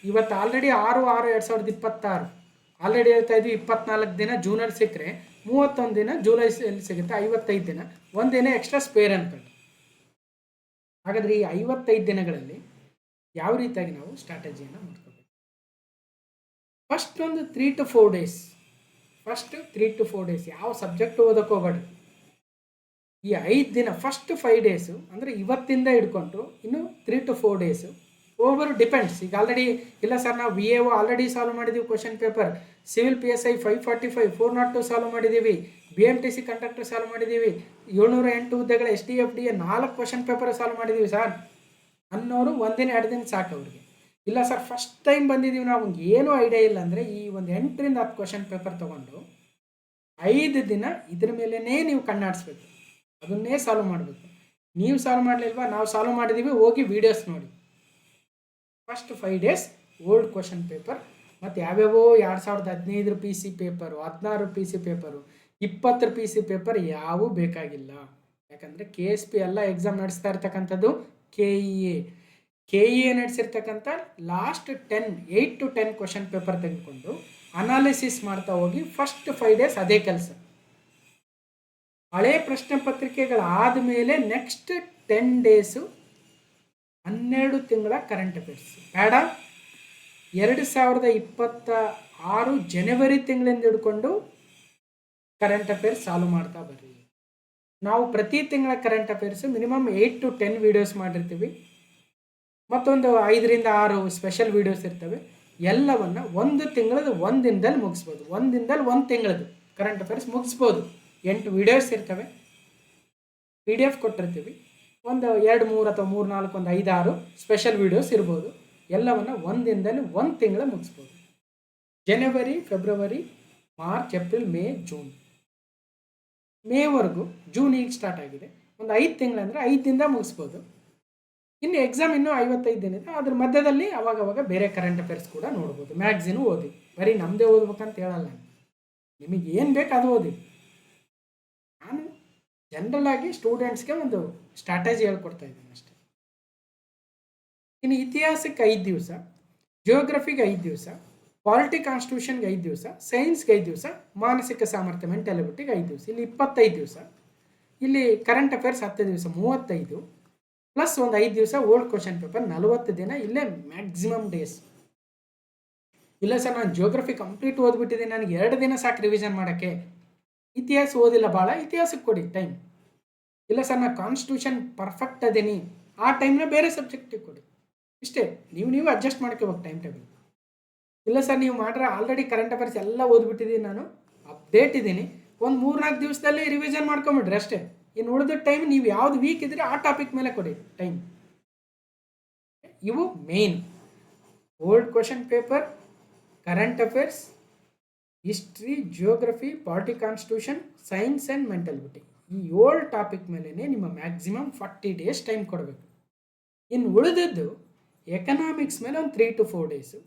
Speaker 1: ಇವತ್ತು ಆಲ್ರೆಡಿ 6/6/2026 ಆಲ್ರೆಡಿ ಹೇಳ್ತಾ ಇದ್ವಿ. 24 ದಿನ ಜೂನಲ್ಲಿ ಸಿಕ್ಕರೆ 31 ದಿನ ಜುಲೈಯಲ್ಲಿ ಸಿಗುತ್ತೆ. 55 ದಿನ, ಒಂದಿನ ಎಕ್ಸ್ಟ್ರಾ ಸ್ಪೇರ್ ಅನ್ಕೊಂಡು. ಹಾಗಾದರೆ ಈ 55 ದಿನಗಳಲ್ಲಿ ಯಾವ ರೀತಿಯಾಗಿ ನಾವು ಸ್ಟ್ರಾಟಜಿಯನ್ನು ಮಾಡ್ಕೋಬೇಕು? ಫಸ್ಟ್ ಒಂದು 3 to 4 days. First 3 to 4 days ಯಾವ ಸಬ್ಜೆಕ್ಟ್ ಓದಕ್ಕೆ ಹೋಗಬೇಡಿ. ಈ 5 ದಿನ ಫಸ್ಟ್ 5 ಡೇಸು ಅಂದರೆ ಇವತ್ತಿಂದ ಹಿಡ್ಕೊಂಡು ಇನ್ನು 3 to 4 ಡೇಸು ಓವರ್ ಡಿಪೆಂಡ್ಸ್. ಈಗ ಆಲ್ರೆಡಿ ಇಲ್ಲ ಸರ್ ನಾವು VAO ಆಲ್ರೆಡಿ ಸಾಲ್ವ್ ಮಾಡಿದ್ದೀವಿ question paper, civil PSI 545 402 solve ಮಾಡಿದ್ದೀವಿ, BMTC ಕಂಡಕ್ಟರ್ ಸಾಲ್ವ್ ಮಾಡಿದ್ದೀವಿ, 708 ಹುದ್ದೆಗಳ SDFDA 4 ಕ್ವಶನ್ ಪೇಪರ್ ಸಾಲ್ವ್ ಮಾಡಿದ್ದೀವಿ ಸರ್ ಅನ್ನೋರು ಒಂದಿನ 2 ದಿನ ಸಾಕು ಅವ್ರಿಗೆ. ಇಲ್ಲ ಸರ್ ಫಸ್ಟ್ ಟೈಮ್ ಬಂದಿದ್ದೀವಿ, ನಾವು ಏನೂ ಐಡಿಯಾ ಇಲ್ಲ ಅಂದರೆ ಈ ಒಂದು 8ರಿಂದ 10 ಕ್ವಶನ್ ಪೇಪರ್ ತೊಗೊಂಡು 5 ದಿನ ಇದ್ರ ಮೇಲೇ ನೀವು ಕಣ್ಣಾಡಿಸ್ಬೇಕು, ಅದನ್ನೇ ಸಾಲ್ವ್ ಮಾಡಬೇಕು. ನೀವು ಸಾಲ್ವ್ ಮಾಡಲಿಲ್ವಾ, ನಾವು ಸಾಲ್ವ್ ಮಾಡಿದ್ದೀವಿ, ಹೋಗಿ ವೀಡಿಯೋಸ್ ನೋಡಿ. First 5 days old question paper ಮತ್ತು ಯಾವ್ಯಾವೋ 2015 PC paper, 16 PC paper, 20 PC paper ಯಾವೂ ಬೇಕಾಗಿಲ್ಲ. ಯಾಕಂದರೆ KSP ಎಲ್ಲ ಎಕ್ಸಾಮ್ ನಡೆಸ್ತಾ ಇರ್ತಕ್ಕಂಥದ್ದು KEA ನಡೆಸಿರ್ತಕ್ಕಂಥ ಲಾಸ್ಟ್ 8 to 10 ಕ್ವಶನ್ ಪೇಪರ್ ತೆಗೆದುಕೊಂಡು ಅನಾಲಿಸಿಸ್ ಮಾಡ್ತಾ ಹೋಗಿ ಫಸ್ಟ್ 5 ಡೇಸ್ ಅದೇ ಕೆಲಸ. ಹಳೆ ಪ್ರಶ್ನೆ ಪತ್ರಿಕೆಗಳಾದ ಮೇಲೆ ನೆಕ್ಸ್ಟ್ 10 ಡೇಸು 12 ತಿಂಗಳ ಕರೆಂಟ್ ಅಫೇರ್ಸ್ ಬೇಡ. 2026 ಜನವರಿ ತಿಂಗಳಿಂದ ಹಿಡ್ಕೊಂಡು ಕರೆಂಟ್ ಅಫೇರ್ಸ್ ಸಾಲ್ವ್ ಮಾಡ್ತಾ ಬರ್ರಿ. ನಾವು ಪ್ರತಿ ತಿಂಗಳ current affairs minimum 8 to 10 videos ಮಾಡಿರ್ತೀವಿ. ಮತ್ತೊಂದು 5ರಿಂದ 6 ಸ್ಪೆಷಲ್ ವೀಡಿಯೋಸ್ ಇರ್ತವೆ. ಎಲ್ಲವನ್ನು ಒಂದು ತಿಂಗಳದ್ದು ಒಂದು ದಿನದಲ್ಲಿ ಮುಗಿಸ್ಬೋದು. ಒಂದು ದಿನದಲ್ಲಿ 1 ತಿಂಗಳದ್ದು ಕರೆಂಟ್ ಅಫೇರ್ಸ್ ಮುಗಿಸ್ಬೋದು. 8 ವೀಡಿಯೋಸ್ ಇರ್ತವೆ, PDF ಕೊಟ್ಟಿರ್ತೀವಿ. ಒಂದು 2, 3 ಅಥವಾ 3, 4 ಒಂದು 5, 6 ಸ್ಪೆಷಲ್ ವೀಡಿಯೋಸ್ ಇರ್ಬೋದು. ಎಲ್ಲವನ್ನು ಒಂದು ದಿನದಲ್ಲಿ 1 ತಿಂಗಳ ಮುಗಿಸ್ಬೋದು. ಜನವರಿ, ಫೆಬ್ರವರಿ, ಮಾರ್ಚ್, ಏಪ್ರಿಲ್, ಮೇ, ಜೂನ್, ಮೇವರೆಗೂ, ಜೂನ್ ಈಗ ಸ್ಟಾರ್ಟ್ ಆಗಿದೆ, ಒಂದು 5 ತಿಂಗಳಂದರೆ 5 ದಿನದ ಮುಗಿಸ್ಬೋದು. ಇನ್ನು ಎಕ್ಸಾಮ್ ಇನ್ನೂ 55 ದಿನ ಇದೆ. ಅದ್ರ ಮಧ್ಯದಲ್ಲಿ ಅವಾಗವಾಗ ಬೇರೆ ಕರೆಂಟ್ ಅಫೇರ್ಸ್ ಕೂಡ ನೋಡ್ಬೋದು. ಮ್ಯಾಗ್ಝಿನು ಓದಿ, ಬರೀ ನಮ್ಮದೇ ಓದ್ಬೇಕಂತ ಹೇಳಲ್ಲ, ನಿಮಗೆ ಏನು ಬೇಕು ಅದು ಓದಿ. ನಾನು ಜನರಲ್ ಆಗಿ ಸ್ಟೂಡೆಂಟ್ಸ್ಗೆ ಒಂದು ಸ್ಟ್ರಾಟಜಿ ಹೇಳ್ಕೊಡ್ತಾ ಇದ್ದೀನಿ ಅಷ್ಟೇ. ಇನ್ನು ಇತಿಹಾಸಕ್ಕೆ 5 ದಿವಸ, ಜಿಯೋಗ್ರಫಿಗೆ 5 ದಿವಸ, ಪಾಲಿಟಿ ಕಾನ್ಸ್ಟಿಟ್ಯೂಷನ್ಗೆ 5 ದಿವಸ, ಸೈನ್ಸ್ಗೆ 5 ದಿವಸ, ಮಾನಸಿಕ ಸಾಮರ್ಥ್ಯ ಮೆಂಟಲ್ ಎಬಿಲಿಟಿಗೆ 5 ದಿವಸ. ಇಲ್ಲಿ 25 ದಿವಸ. ಇಲ್ಲಿ ಕರೆಂಟ್ ಅಫೇರ್ಸ್ 10 ದಿವಸ 35 ಪ್ಲಸ್ ಒಂದು 5 ದಿವಸ ಓಲ್ಡ್ ಕ್ವಶನ್ ಪೇಪರ್ 40 ದಿನ. ಇಲ್ಲೇ ಮ್ಯಾಕ್ಸಿಮಮ್ ಡೇಸ್. ಇಲ್ಲ ಸರ್ ನಾನು ಜಿಯೋಗ್ರಫಿ ಕಂಪ್ಲೀಟ್ ಓದ್ಬಿಟ್ಟಿದ್ದೀನಿ, ನನಗೆ 2 ದಿನ ಸಾಕು ರಿವಿಷನ್ ಮಾಡೋಕ್ಕೆ, ಇತಿಹಾಸ ಓದಿಲ್ಲ ಭಾಳ, ಇತಿಹಾಸಕ್ಕೆ ಕೊಡಿ ಟೈಮ್. ಇಲ್ಲ ಸರ್ ನಾನು ಕಾನ್ಸ್ಟಿಟ್ಯೂಷನ್ ಪರ್ಫೆಕ್ಟ್ ಅದೀನಿ, ಆ ಟೈಮ್ನ ಬೇರೆ ಸಬ್ಜೆಕ್ಟಿಗೆ ಕೊಡಿ. ಇಷ್ಟೇ, ನೀವು ಅಡ್ಜಸ್ಟ್ ಮಾಡ್ಕೋಬೇಕು ಟೈಮ್ ಟೇಬಲ್. ಇಲ್ಲ ಸರ್ ನೀವು ಮಾಡ್ರೆ ಆಲ್ರೆಡಿ ಕರೆಂಟ್ ಅಫೇರ್ಸ್ ಎಲ್ಲ ಓದ್ಬಿಟ್ಟಿದ್ದೀನಿ, ನಾನು ಅಪ್ಡೇಟ್ ಇದ್ದೀನಿ, ಒಂದು 3-4 ದಿವಸದಲ್ಲಿ ರಿವಿಷನ್ ಮಾಡ್ಕೊಂಬಿಡ್ರಿ ಅಷ್ಟೇ. ಇನ್ನು ಉಳಿದ ಟೈಮ್ ನೀವು ಯಾವ್ದು ವೀಕ್ ಇದ್ರೆ ಆ ಟಾಪಿಕ್ ಮೇಲೆ ಕೊಡಿ ಟೈಮ್. ಇವು main old question paper, current affairs, history, geography, polity, constitution, science and mentality. ಈ 7 ಟಾಪಿಕ್ ಮೇಲೇ ನಿಮ್ಮ ಮ್ಯಾಕ್ಸಿಮಮ್ 40 ಡೇಸ್ ಟೈಮ್ ಕೊಡಬೇಕು. ಇನ್ನು ಉಳಿದದ್ದು ಎಕನಾಮಿಕ್ಸ್ ಮೇಲೆ ಒಂದು 3 to 4 days,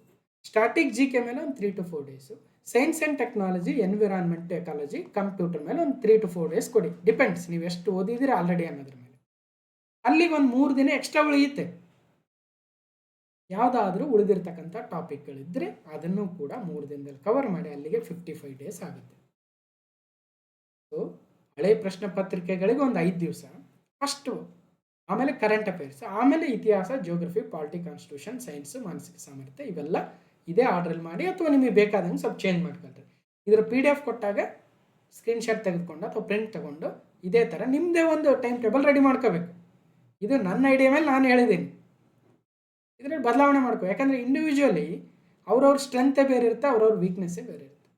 Speaker 1: static G K ಮೇಲೆ ಒಂದು 3 to 4 days, science and technology, environment, ecology, computer ಮೇಲೆ ಒಂದು 3 to 4 ಡೇಸ್ ಕೊಡಿ. ಡಿಪೆಂಡ್ಸ್ ನೀವು ಎಷ್ಟು ಓದಿದ್ದೀರಿ ಆಲ್ರೆಡಿ ಅನ್ನೋದ್ರ ಮೇಲೆ. ಅಲ್ಲಿಗೆ ಒಂದು 3 ದಿನ ಎಕ್ಸ್ಟ್ರಾ ಉಳಿಯುತ್ತೆ. ಯಾವುದಾದ್ರೂ ಉಳಿದಿರ್ತಕ್ಕಂಥ ಟಾಪಿಕ್ಗಳಿದ್ದರೆ ಅದನ್ನು ಕೂಡ 3 ದಿನದಲ್ಲಿ ಕವರ್ ಮಾಡಿ, ಅಲ್ಲಿಗೆ 55 ಡೇಸ್ ಆಗುತ್ತೆ. ಸೊ ಹಳೆ ಪ್ರಶ್ನೆ ಪತ್ರಿಕೆಗಳಿಗೆ ಒಂದು 5 ದಿವಸ ಫಸ್ಟು, ಆಮೇಲೆ ಕರೆಂಟ್ ಅಫೇರ್ಸ್, ಆಮೇಲೆ ಇತಿಹಾಸ, ಜಿಯೋಗ್ರಫಿ, ಪಾಲಿಟಿ, ಕಾನ್ಸ್ಟಿಟ್ಯೂಷನ್, ಸೈನ್ಸ್, ಮಾನಸಿಕ ಸಾಮರ್ಥ್ಯ, ಇವೆಲ್ಲ ಇದೇ ಆರ್ಡ್ರಲ್ಲಿ ಮಾಡಿ, ಅಥವಾ ನಿಮಗೆ ಬೇಕಾದಂಗೆ ಸ್ವಲ್ಪ ಚೇಂಜ್ ಮಾಡ್ಕೊಳ್ರಿ. ಇದರ PDF ಕೊಟ್ಟಾಗ ಸ್ಕ್ರೀನ್ಶಾಟ್ ತೆಗೆದುಕೊಂಡು ಅಥವಾ ಪ್ರಿಂಟ್ ತಗೊಂಡು ಇದೇ ಥರ ನಿಮ್ಮದೇ ಒಂದು ಟೈಮ್ ಟೇಬಲ್ ರೆಡಿ ಮಾಡ್ಕೋಬೇಕು. ಇದು ನನ್ನ ಐಡಿಯಾ ಮೇಲೆ ನಾನು ಹೇಳಿದ್ದೀನಿ. ಇದರಲ್ಲಿ ಬದಲಾವಣೆ ಮಾಡ್ಕೋ. ಯಾಕಂದರೆ ಇಂಡಿವಿಜುವಲಿ ಅವ್ರವ್ರ ಸ್ಟ್ರೆಂತೇ ಬೇರೆ ಇರುತ್ತೆ, ಅವ್ರವ್ರ ವೀಕ್ನೆಸ್ಸೇ ಬೇರೆ ಇರುತ್ತೆ.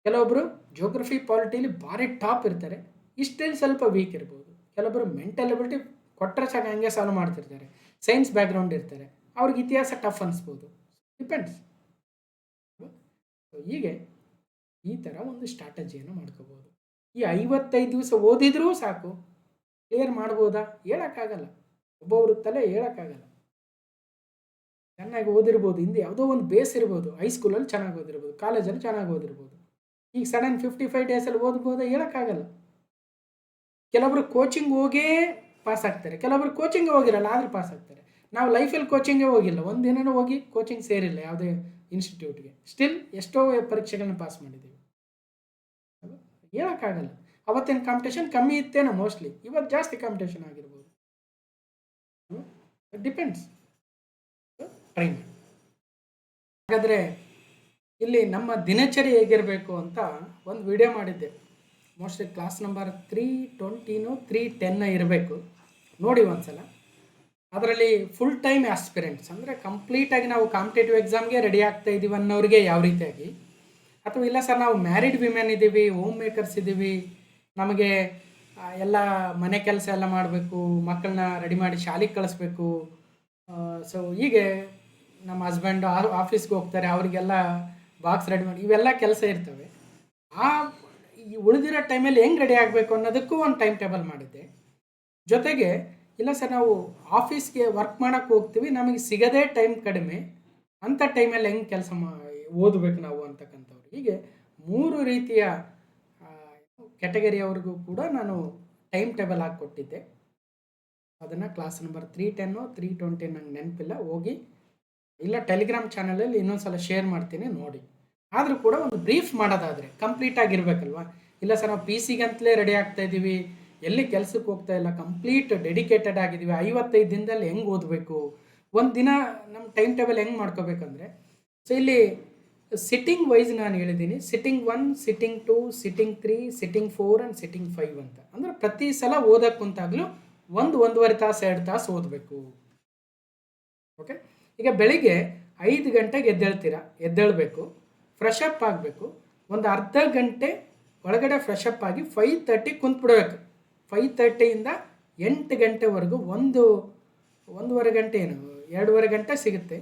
Speaker 1: ಕೆಲವೊಬ್ಬರು ಜಿಯೋಗ್ರಫಿ, ಪಾಲಿಟಿಲಿ ಭಾರಿ ಟಾಪ್ ಇರ್ತಾರೆ, ಇಷ್ಟಲ್ಲಿ ಸ್ವಲ್ಪ ವೀಕ್ ಇರ್ಬೋದು. ಕೆಲವೊಬ್ಬರು ಮೆಂಟಲ್ ಎಬಿಲಿಟಿ ಕೊಟ್ಟರೆ ಸಾಕು ಹಂಗೆ ಸಾಲ್ವ್ ಮಾಡ್ತಿರ್ತಾರೆ, ಸೈನ್ಸ್ ಬ್ಯಾಕ್ಗ್ರೌಂಡ್ ಇರ್ತಾರೆ, ಅವ್ರಿಗೆ ಇತಿಹಾಸ ಟಫ್ ಅನಿಸ್ಬೋದು. ಡಿಪೆಂಡ್ಸ್. ಸೊ ಹೀಗೆ ಈ ಥರ ಒಂದು ಸ್ಟ್ರಾಟಜಿಯನ್ನು ಮಾಡ್ಕೋಬೋದು. ಈ 55 ದಿವಸ ಓದಿದ್ರೂ ಸಾಕು ಕ್ಲಿಯರ್ ಮಾಡ್ಬೋದಾ? ಹೇಳೋಕ್ಕಾಗಲ್ಲ. ಒಬ್ಬೊಬ್ರ ತಲೆ ಹೇಳೋಕ್ಕಾಗಲ್ಲ. ಚೆನ್ನಾಗಿ ಓದಿರ್ಬೋದು, ಹಿಂದೆ ಯಾವುದೋ ಒಂದು ಬೇಸ್ ಇರ್ಬೋದು, ಹೈಸ್ಕೂಲಲ್ಲಿ ಚೆನ್ನಾಗಿ ಓದಿರ್ಬೋದು, ಕಾಲೇಜಲ್ಲಿ ಚೆನ್ನಾಗಿ ಓದಿರ್ಬೋದು. ಈಗ ಸಡನ್ 55 ಡೇಸಲ್ಲಿ ಓದ್ಬೋದಾ? ಹೇಳೋಕ್ಕಾಗಲ್ಲ. ಕೆಲವೊಬ್ರು ಕೋಚಿಂಗ್ ಹೋಗೇ ಪಾಸ್ ಆಗ್ತಾರೆ, ಕೆಲವೊಬ್ರು ಕೋಚಿಂಗ್ ಹೋಗಿರಲ್ಲ ಆದರೂ ಪಾಸ್ ಆಗ್ತಾರೆ. ನಾವು ಲೈಫಲ್ಲಿ ಕೋಚಿಂಗೇ ಹೋಗಿಲ್ಲ, ಒಂದು ದಿನನೂ ಹೋಗಿ ಕೋಚಿಂಗ್ ಸೇರಿಲ್ಲ ಯಾವುದೇ ಇನ್ಸ್ಟಿಟ್ಯೂಟ್ಗೆ, ಸ್ಟಿಲ್ ಎಷ್ಟೋ ಪರೀಕ್ಷೆಗಳನ್ನ ಪಾಸ್ ಮಾಡಿದ್ದೀವಿ. ಹೇಳೋಕ್ಕಾಗಲ್ಲ. ಅವತ್ತಿನ ಕಾಂಪಿಟೇಷನ್ ಕಮ್ಮಿ ಇತ್ತೇನೋ ಮೋಸ್ಟ್ಲಿ, ಇವತ್ತು ಜಾಸ್ತಿ ಕಾಂಪಿಟೇಷನ್ ಆಗಿರ್ಬೋದು. ಡಿಪೆಂಡ್ಸ್. ಟ್ರೈ ಮಾಡಿ. ಹಾಗಾದರೆ ಇಲ್ಲಿ ನಮ್ಮ ದಿನಚರಿ ಹೇಗಿರಬೇಕು ಅಂತ ಒಂದು ವಿಡಿಯೋ ಮಾಡಿದ್ದೆ. ಮೋಸ್ಟ್ಲಿ ಕ್ಲಾಸ್ ನಂಬರ್ 320 310 ಇರಬೇಕು, ನೋಡಿ ಒಂದ್ಸಲ. ಅದರಲ್ಲಿ ಫುಲ್ ಟೈಮ್ ಆಸ್ಪಿರೆಂಟ್ಸ್ ಅಂದರೆ ಕಂಪ್ಲೀಟಾಗಿ ನಾವು ಕಾಂಪಿಟೇಟಿವ್ ಎಕ್ಸಾಮ್ಗೆ ರೆಡಿ ಆಗ್ತಾ ಇದ್ದೀವಿ ಅನ್ನೋರಿಗೆ ಯಾವ ರೀತಿಯಾಗಿ, ಅಥವಾ ಇಲ್ಲ ಸರ್ ನಾವು ಮ್ಯಾರಿಡ್ ವಿಮೆನ್ ಇದ್ದೀವಿ, ಹೋಮ್ ಮೇಕರ್ಸ್ ಇದ್ದೀವಿ, ನಮಗೆ ಎಲ್ಲ ಮನೆ ಕೆಲಸ ಎಲ್ಲ ಮಾಡಬೇಕು, ಮಕ್ಕಳನ್ನ ರೆಡಿ ಮಾಡಿ ಶಾಲೆಗೆ ಕಳಿಸ್ಬೇಕು, ಸೊ ಹೀಗೆ ನಮ್ಮ ಹಸ್ಬೆಂಡು ಆಫೀಸ್ಗೆ ಹೋಗ್ತಾರೆ, ಅವರಿಗೆಲ್ಲ ಬಾಕ್ಸ್ ರೆಡಿ ಮಾಡಿ, ಇವೆಲ್ಲ ಕೆಲಸ ಇರ್ತವೆ. ಈ ಉಳಿದಿರೋ ಟೈಮಲ್ಲಿ ಹೆಂಗೆ ರೆಡಿ ಆಗಬೇಕು ಅನ್ನೋದಕ್ಕೂ ಒಂದು ಟೈಮ್ ಟೇಬಲ್ ಮಾಡಿದ್ದೆ. ಜೊತೆಗೆ ಇಲ್ಲ ಸರ್ ನಾವು ಆಫೀಸ್ಗೆ ವರ್ಕ್ ಮಾಡೋಕ್ಕೆ ಹೋಗ್ತೀವಿ, ನಮಗೆ ಸಿಗದೇ ಟೈಮ್ ಕಡಿಮೆ, ಅಂಥ ಟೈಮಲ್ಲಿ ಹೆಂಗೆ ಕೆಲಸ ಓದಬೇಕು ನಾವು ಅಂತಕ್ಕಂಥವ್ರು. ಹೀಗೆ 3 ರೀತಿಯ ಕ್ಯಾಟಗರಿಯವ್ರಿಗೂ ಕೂಡ ನಾನು ಟೈಮ್ ಟೇಬಲ್ ಹಾಕಿಕೊಟ್ಟಿದ್ದೆ. ಅದನ್ನು ಕ್ಲಾಸ್ ನಂಬರ್ 310 320 ನಂಗೆ ನೆನಪಿಲ್ಲ, ಹೋಗಿ ಇಲ್ಲ ಟೆಲಿಗ್ರಾಮ್ ಚಾನಲಲ್ಲಿ ಇನ್ನೊಂದು ಸಲ ಶೇರ್ ಮಾಡ್ತೀನಿ ನೋಡಿ. ಆದರೂ ಕೂಡ ಒಂದು ಬ್ರೀಫ್ ಮಾಡೋದಾದರೆ ಕಂಪ್ಲೀಟ್ ಆಗಿರಬೇಕಲ್ವ. ಇಲ್ಲ ಸರ್ ನಾವು PC ಗಂತಲೇ ರೆಡಿ ಆಗ್ತಾ ಇದ್ದೀವಿ, ಎಲ್ಲಿ ಕೆಲಸಕ್ಕೆ ಹೋಗ್ತಾ ಇಲ್ಲ, ಕಂಪ್ಲೀಟ್ ಡೆಡಿಕೇಟೆಡ್ ಆಗಿದ್ದೀವಿ, 55 ದಿನದಲ್ಲಿ ಹೆಂಗೆ ಓದಬೇಕು, ಒಂದು ದಿನ ನಮ್ಮ ಟೈಮ್ ಟೇಬಲ್ ಹೆಂಗೆ ಮಾಡ್ಕೋಬೇಕಂದ್ರೆ, ಸೊ ಇಲ್ಲಿ ಸಿಟ್ಟಿಂಗ್ ವೈಸ್ ನಾನು ಹೇಳಿದ್ದೀನಿ. Sitting 1, sitting 2, sitting 3, sitting 4 and sitting 5 ಅಂತ. ಅಂದರೆ ಪ್ರತಿ ಸಲ ಓದೋಕ್ಕೆ ಕುಂತಾಗಲೂ 1-1.5 ತಾಸು 2 ತಾಸು ಓದಬೇಕು. ಓಕೆ. ಈಗ ಬೆಳಿಗ್ಗೆ 5 ಗಂಟೆಗೆ ಎದ್ದೇಳಬೇಕು, ಫ್ರೆಶ್ ಅಪ್ ಆಗಬೇಕು, ಒಂದು ಅರ್ಧ ಗಂಟೆ ಒಳಗಡೆ ಫ್ರೆಶ್ ಅಪ್ ಆಗಿ 5:30 ಕುಂತ್ಬಿಡ್ಬೇಕು. 5:30ಇಂದ 8 ಗಂಟೆವರೆಗೂ 1.5 ಗಂಟೆ, ಏನು 2.5 ಗಂಟೆ ಸಿಗುತ್ತೆ.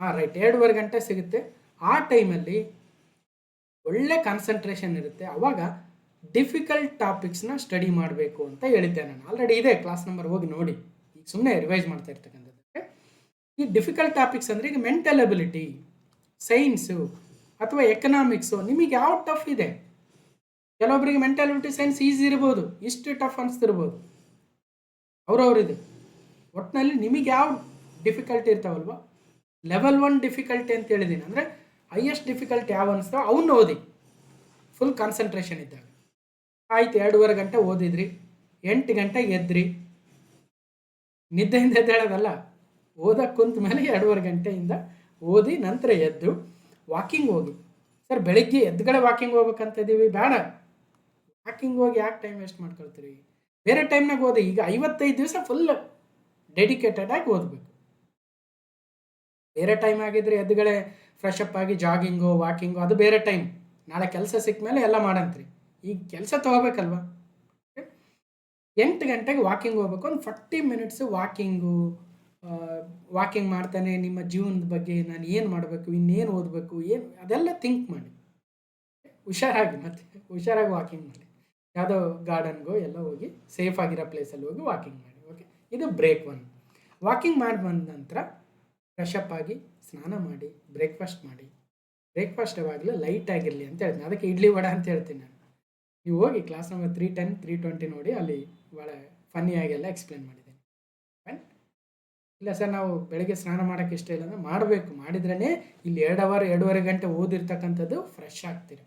Speaker 1: ರೈಟ್, 2.5 ಗಂಟೆ ಸಿಗುತ್ತೆ. ಆ ಟೈಮಲ್ಲಿ ಒಳ್ಳೆ ಕಾನ್ಸಂಟ್ರೇಷನ್ ಇರುತ್ತೆ. ಆವಾಗ ಡಿಫಿಕಲ್ಟ್ ಟಾಪಿಕ್ಸ್ನ ಸ್ಟಡಿ ಮಾಡಬೇಕು ಅಂತ ಹೇಳಿದ್ದೆ ನಾನು. ಆಲ್ರೆಡಿ ಇದೆ ಕ್ಲಾಸ್ ನಂಬರ್, ಹೋಗಿ ನೋಡಿ. ಈಗ ಸುಮ್ಮನೆ ರಿವೈಸ್ ಮಾಡ್ತಾ ಇರ್ತಕ್ಕಂಥದ್ದಕ್ಕೆ ಈ ಡಿಫಿಕಲ್ಟ್ ಟಾಪಿಕ್ಸ್ ಅಂದರೆ ಈಗ ಮೆಂಟಲ್ ಎಬಿಲಿಟಿ, ಸೈನ್ಸು ಅಥವಾ ಎಕನಾಮಿಕ್ಸು, ನಿಮಗೆ ಯಾವ ಟಫ್ ಇದೆ. ಕೆಲವೊಬ್ಬರಿಗೆ ಮೆಂಟಲ್ ಎಬಿಲಿಟಿ ಸೈನ್ಸ್ ಈಸಿ ಇರ್ಬೋದು, ಇಷ್ಟು ಟಫ್ ಅನಿಸ್ತಿರ್ಬೋದು, ಅವ್ರವ್ರಿದೆ. ಒಟ್ಟಿನಲ್ಲಿ ನಿಮಗೆ ಯಾವ ಡಿಫಿಕಲ್ಟಿ ಇರ್ತಾವಲ್ವ, ಲೆವೆಲ್ 1 ಡಿಫಿಕಲ್ಟಿ ಅಂತ ಹೇಳಿದ್ದೀನಿ. ಅಂದರೆ ಹೈಯೆಸ್ಟ್ ಡಿಫಿಕಲ್ಟಿ ಯಾವ ಅನಿಸ್ತಾವ ಅವನ್ನ ಓದಿ, ಫುಲ್ ಕಾನ್ಸಂಟ್ರೇಷನ್ ಇದ್ದಾಗ. ಆಯ್ತು, 2.5 ಗಂಟೆ ಓದಿದ್ರಿ, 8 ಗಂಟೆಗೆ ಎದ್ರಿ, ನಿದ್ದೆಯಿಂದ ಎದ್ದೇಳೋದಲ್ಲ, ಓದಕ್ಕೆ ಕುಂತ ಮೇಲೆ 2.5 ಗಂಟೆಯಿಂದ ಓದಿ ನಂತರ ಎದ್ದು ವಾಕಿಂಗ್ ಹೋಗಿ. ಸರ್ ಬೆಳಿಗ್ಗೆ ಎದ್ಗಡೆ ವಾಕಿಂಗ್ ಹೋಗ್ಬೇಕಂತ ಇದ್ದೀವಿ, ಬೇಡ, ವಾಕಿಂಗ್ ಹೋಗಿ ಯಾಕೆ ಟೈಮ್ ವೇಸ್ಟ್ ಮಾಡ್ಕೊಳ್ತೀರಿ, ಬೇರೆ ಟೈಮ್ನಾಗ ಓದಿ. ಈಗ 55 ದಿವಸ ಫುಲ್ ಡೆಡಿಕೇಟೆಡ್ ಆಗಿ ಓದಬೇಕು. ಬೇರೆ ಟೈಮ್ ಆಗಿದ್ರೆ ಎದ್ಗಡೆ ಫ್ರೆಶ್ ಅಪ್ ಆಗಿ ಜಾಗಿಂಗು, ವಾಕಿಂಗು, ಅದು ಬೇರೆ ಟೈಮ್. ನಾಳೆ ಕೆಲಸ ಸಿಕ್ಕ ಮೇಲೆ ಎಲ್ಲ ಮಾಡಂತ್ರಿ. ಈಗ ಕೆಲಸ ತೊಗೋಬೇಕಲ್ವ. 8 ಗಂಟೆಗೆ ವಾಕಿಂಗ್ ಹೋಗ್ಬೇಕು. ಒಂದು 40 ಮಿನಿಟ್ಸು ವಾಕಿಂಗ್ ಮಾಡ್ತಾನೆ ನಿಮ್ಮ ಜೀವನದ ಬಗ್ಗೆ ನಾನು ಏನು ಮಾಡಬೇಕು, ಇನ್ನೇನು ಓದಬೇಕು, ಏನು ಅದೆಲ್ಲ ಥಿಂಕ್ ಮಾಡಿ ಹುಷಾರಾಗಿ ವಾಕಿಂಗ್ ಮಾಡಿ. ಯಾವುದೋ ಗಾರ್ಡನ್ಗೋ ಎಲ್ಲ ಹೋಗಿ ಸೇಫ್ ಆಗಿರೋ ಪ್ಲೇಸಲ್ಲಿ ಹೋಗಿ ವಾಕಿಂಗ್ ಮಾಡಿ. ಓಕೆ, ಇದು ಬ್ರೇಕ್ 1. ವಾಕಿಂಗ್ ಮಾಡಿ ಬಂದ ನಂತರ ಫ್ರೆಶ್ ಅಪ್ ಆಗಿ ಸ್ನಾನ ಮಾಡಿ ಬ್ರೇಕ್ಫಾಸ್ಟ್ ಮಾಡಿ. ಬ್ರೇಕ್ಫಾಸ್ಟ್ ಯಾವಾಗಲೂ ಲೈಟ್ ಆಗಿರಲಿ ಅಂತ ಹೇಳ್ತೀನಿ. ಅದಕ್ಕೆ ಇಡ್ಲಿ ವಡೆ ಅಂತ ಹೇಳ್ತೀನಿ ನಾನು. ನೀವು ಹೋಗಿ ಕ್ಲಾಸ್ ನಂಬರ್ 310 320 ನೋಡಿ, ಅಲ್ಲಿ ಭಾಳ ಫನ್ನಿಯಾಗೆಲ್ಲ ಎಕ್ಸ್ಪ್ಲೇನ್ ಮಾಡಿದ್ದೀನಿ. ಇಲ್ಲ ಸರ್ ನಾವು ಬೆಳಗ್ಗೆ ಸ್ನಾನ ಮಾಡೋಕ್ಕೆ ಇಷ್ಟ ಇಲ್ಲ ಅಂದರೆ ಮಾಡಬೇಕು. ಮಾಡಿದ್ರೇ ಇಲ್ಲಿ 2 ಅವರ್ 2.5 ಗಂಟೆ ಓದಿರ್ತಕ್ಕಂಥದ್ದು ಫ್ರೆಶ್ ಆಗ್ತೀರ.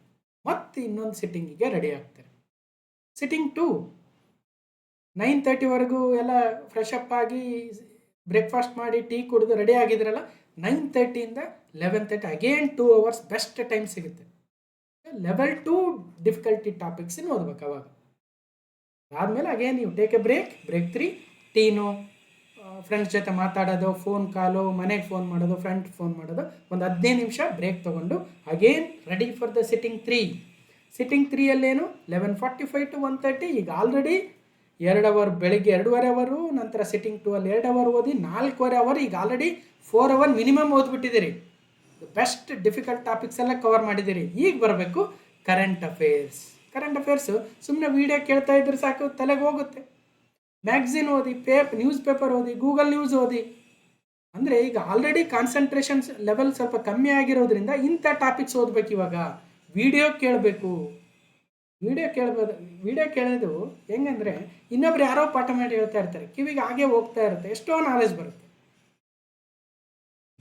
Speaker 1: ಮತ್ತು ಇನ್ನೊಂದು ಸಿಟ್ಟಿಂಗಿಗೆ ರೆಡಿ ಆಗ್ತಾರೆ. ಸಿಟ್ಟಿಂಗ್ 2 9:30ವರೆಗೂ ಎಲ್ಲ ಫ್ರೆಶ್ ಅಪ್ ಆಗಿ ಬ್ರೇಕ್ಫಾಸ್ಟ್ ಮಾಡಿ ಟೀ ಕುಡಿದು ರೆಡಿ ಆಗಿದ್ರಲ್ಲ, 9:30ಇಂದ 11:30 ಅಗೇನ್ 2 ಅವರ್ಸ್ ಬೆಸ್ಟ್ ಟೈಮ್ ಸಿಗುತ್ತೆ. ಲೆವೆಲ್ 2 ಡಿಫಿಕಲ್ಟಿ ಟಾಪಿಕ್ಸನ್ನು ಓದ್ಬೇಕು. ಅವಾಗ ಅದಾದಮೇಲೆ ಅಗೇನ್ ನೀವು ಟೇಕ್ ಎ ಬ್ರೇಕ್ 3 ಟೀನು, ಫ್ರೆಂಡ್ಸ್ ಜೊತೆ ಮಾತಾಡೋದು, ಫೋನ್ ಕಾಲು, ಮನೆಗೆ ಫೋನ್ ಮಾಡೋದು, ಫ್ರೆಂಡ್ ಫೋನ್ ಮಾಡೋದು, ಒಂದು 15 ನಿಮಿಷ ಬ್ರೇಕ್ ತೊಗೊಂಡು again ready for the sitting 3. Sitting 3ಅಲ್ಲೇನು 11:45 to 1:30. ಈಗ ಆಲ್ರೆಡಿ 2 ಅವರ್ ಬೆಳಿಗ್ಗೆ 2.5 ಅವರು, ನಂತರ ಸಿಟ್ಟಿಂಗ್ 2 ಅಲ್ಲಿ 2 ಅವರ್ ಓದಿ 4.25 ಅವರ್, ಈಗ ಆಲ್ರೆಡಿ 4 ಅವರ್ ಮಿನಿಮಮ್ ಓದ್ಬಿಟ್ಟಿದ್ದೀರಿ. ಬೆಸ್ಟ್ ಡಿಫಿಕಲ್ಟ್ ಟಾಪಿಕ್ಸ್ ಎಲ್ಲ ಕವರ್ ಮಾಡಿದ್ದೀರಿ. ಈಗ ಬರಬೇಕು ಕರೆಂಟ್ ಅಫೇರ್ಸು ಸುಮ್ಮನೆ ವೀಡಿಯೋ ಕೇಳ್ತಾ ಇದ್ರೆ ಸಾಕು, ತಲೆಗೆ ಹೋಗುತ್ತೆ. ಮ್ಯಾಗ್ಝಿನ್ ಓದಿ, ನ್ಯೂಸ್ ಪೇಪರ್ ಓದಿ, ಗೂಗಲ್ ನ್ಯೂಸ್ ಓದಿ. ಅಂದರೆ ಈಗ ಆಲ್ರೆಡಿ ಕಾನ್ಸಂಟ್ರೇಷನ್ಸ್ ಲೆವೆಲ್ ಸ್ವಲ್ಪ ಕಮ್ಮಿ ಆಗಿರೋದ್ರಿಂದ ಇಂಥ ಟಾಪಿಕ್ಸ್ ಓದಬೇಕು. ಇವಾಗ ವಿಡಿಯೋ ಕೇಳಬೇಕು. ವಿಡಿಯೋ ಕೇಳೋದು ಹೆಂಗಂದರೆ ಇನ್ನೊಬ್ರು ಯಾರೋ ಪಾಠ ಮಾಡಿ ಹೇಳ್ತಾ ಇರ್ತಾರೆ, ಕಿವಿಗೆ ಹಾಗೆ ಹೋಗ್ತಾ ಇರುತ್ತೆ, ಎಷ್ಟೋ ನಾಲೆಜ್ ಬರುತ್ತೆ.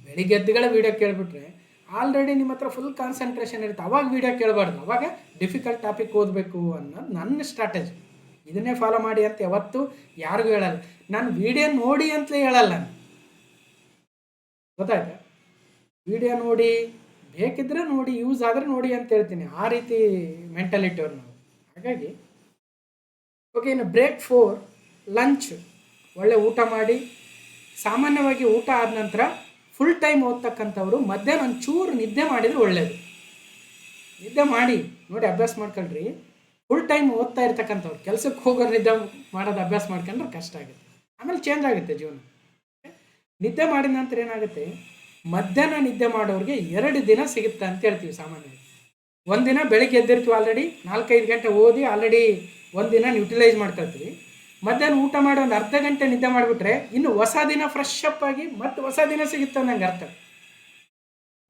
Speaker 1: ಬೆಳಿಗ್ಗೆ ಎದ್ದುಗಳ ವಿಡಿಯೋ ಕೇಳಿಬಿಟ್ರೆ ಆಲ್ರೆಡಿ ನಿಮ್ಮ ಹತ್ರ ಫುಲ್ ಕಾನ್ಸಂಟ್ರೇಷನ್ ಇರುತ್ತೆ. ಅವಾಗ ವಿಡಿಯೋ ಕೇಳಬಾರ್ದು, ಅವಾಗ ಡಿಫಿಕಲ್ಟ್ ಟಾಪಿಕ್ ಓದಬೇಕು ಅನ್ನೋದು ನನ್ನ ಸ್ಟ್ರಾಟಜಿ. ಇದನ್ನೇ ಫಾಲೋ ಮಾಡಿ ಅಂತ ಯಾವತ್ತೂ ಯಾರಿಗೂ ಹೇಳಲ್ಲ. ನಾನು ವಿಡಿಯೋ ನೋಡಿ ಅಂತಲೇ ಹೇಳಲ್ಲ. ಗೊತ್ತಾಯ್ತಾ? ವಿಡಿಯೋ ನೋಡಿ, ಬೇಕಿದ್ರೆ ನೋಡಿ, ಯೂಸ್ ಆದರೆ ನೋಡಿ ಅಂತ ಹೇಳ್ತೀನಿ. ಆ ರೀತಿ ಮೆಂಟಾಲಿಟಿ ಅವ್ರು ನಾವು. ಹಾಗಾಗಿ ಓಕೆ, ಇನ್ನು ಬ್ರೇಕ್ 4 ಲಂಚ್. ಒಳ್ಳೆ ಊಟ ಮಾಡಿ, ಸಾಮಾನ್ಯವಾಗಿ ಊಟ ಆದ ನಂತರ ಫುಲ್ ಟೈಮ್ ಓದ್ತಕ್ಕಂಥವ್ರು ಮಧ್ಯಾಹ್ನ ಒಂಚೂರು ನಿದ್ದೆ ಮಾಡಿದರೆ ಒಳ್ಳೆಯದು. ನಿದ್ದೆ ಮಾಡಿ ನೋಡಿ, ಅಭ್ಯಾಸ ಮಾಡ್ಕೊಳ್ರಿ. ಫುಲ್ ಟೈಮ್ ಓದ್ತಾ ಇರ್ತಕ್ಕಂಥವ್ರು ಕೆಲಸಕ್ಕೆ ಹೋಗೋರು ನಿದ್ದೆ ಮಾಡೋದು ಅಭ್ಯಾಸ ಮಾಡ್ಕೊಂಡ್ರೆ ಕಷ್ಟ ಆಗುತ್ತೆ. ಆಮೇಲೆ ಚೇಂಜ್ ಆಗುತ್ತೆ ಜೀವನ. ನಿದ್ದೆ ಮಾಡಿದ ನಂತರ ಏನಾಗುತ್ತೆ, ಮಧ್ಯಾಹ್ನ ನಿದ್ದೆ ಮಾಡೋರಿಗೆ 2 ದಿನ ಸಿಗುತ್ತೆ ಅಂತ ಹೇಳ್ತೀವಿ ಸಾಮಾನ್ಯವಾಗಿ. ಒಂದಿನ ಬೆಳಗ್ಗೆ ಎದ್ದಿರ್ತೀವಿ, ಆಲ್ರೆಡಿ 4-5 ಗಂಟೆ ಓದಿ ಆಲ್ರೆಡಿ ಒಂದಿನ ಯುಟಿಲೈಸ್ ಮಾಡ್ಕೊಳ್ತೀವಿ. ಮಧ್ಯಾಹ್ನ ಊಟ ಮಾಡಿ ಒಂದು ಅರ್ಧ ಗಂಟೆ ನಿದ್ದೆ ಮಾಡಿಬಿಟ್ರೆ ಇನ್ನು ಹೊಸ ದಿನ ಫ್ರೆಶ್ ಅಪ್ ಆಗಿ ಮತ್ತೆ ಹೊಸ ದಿನ ಸಿಗುತ್ತೆ ನಂಗೆ ಅರ್ಥ.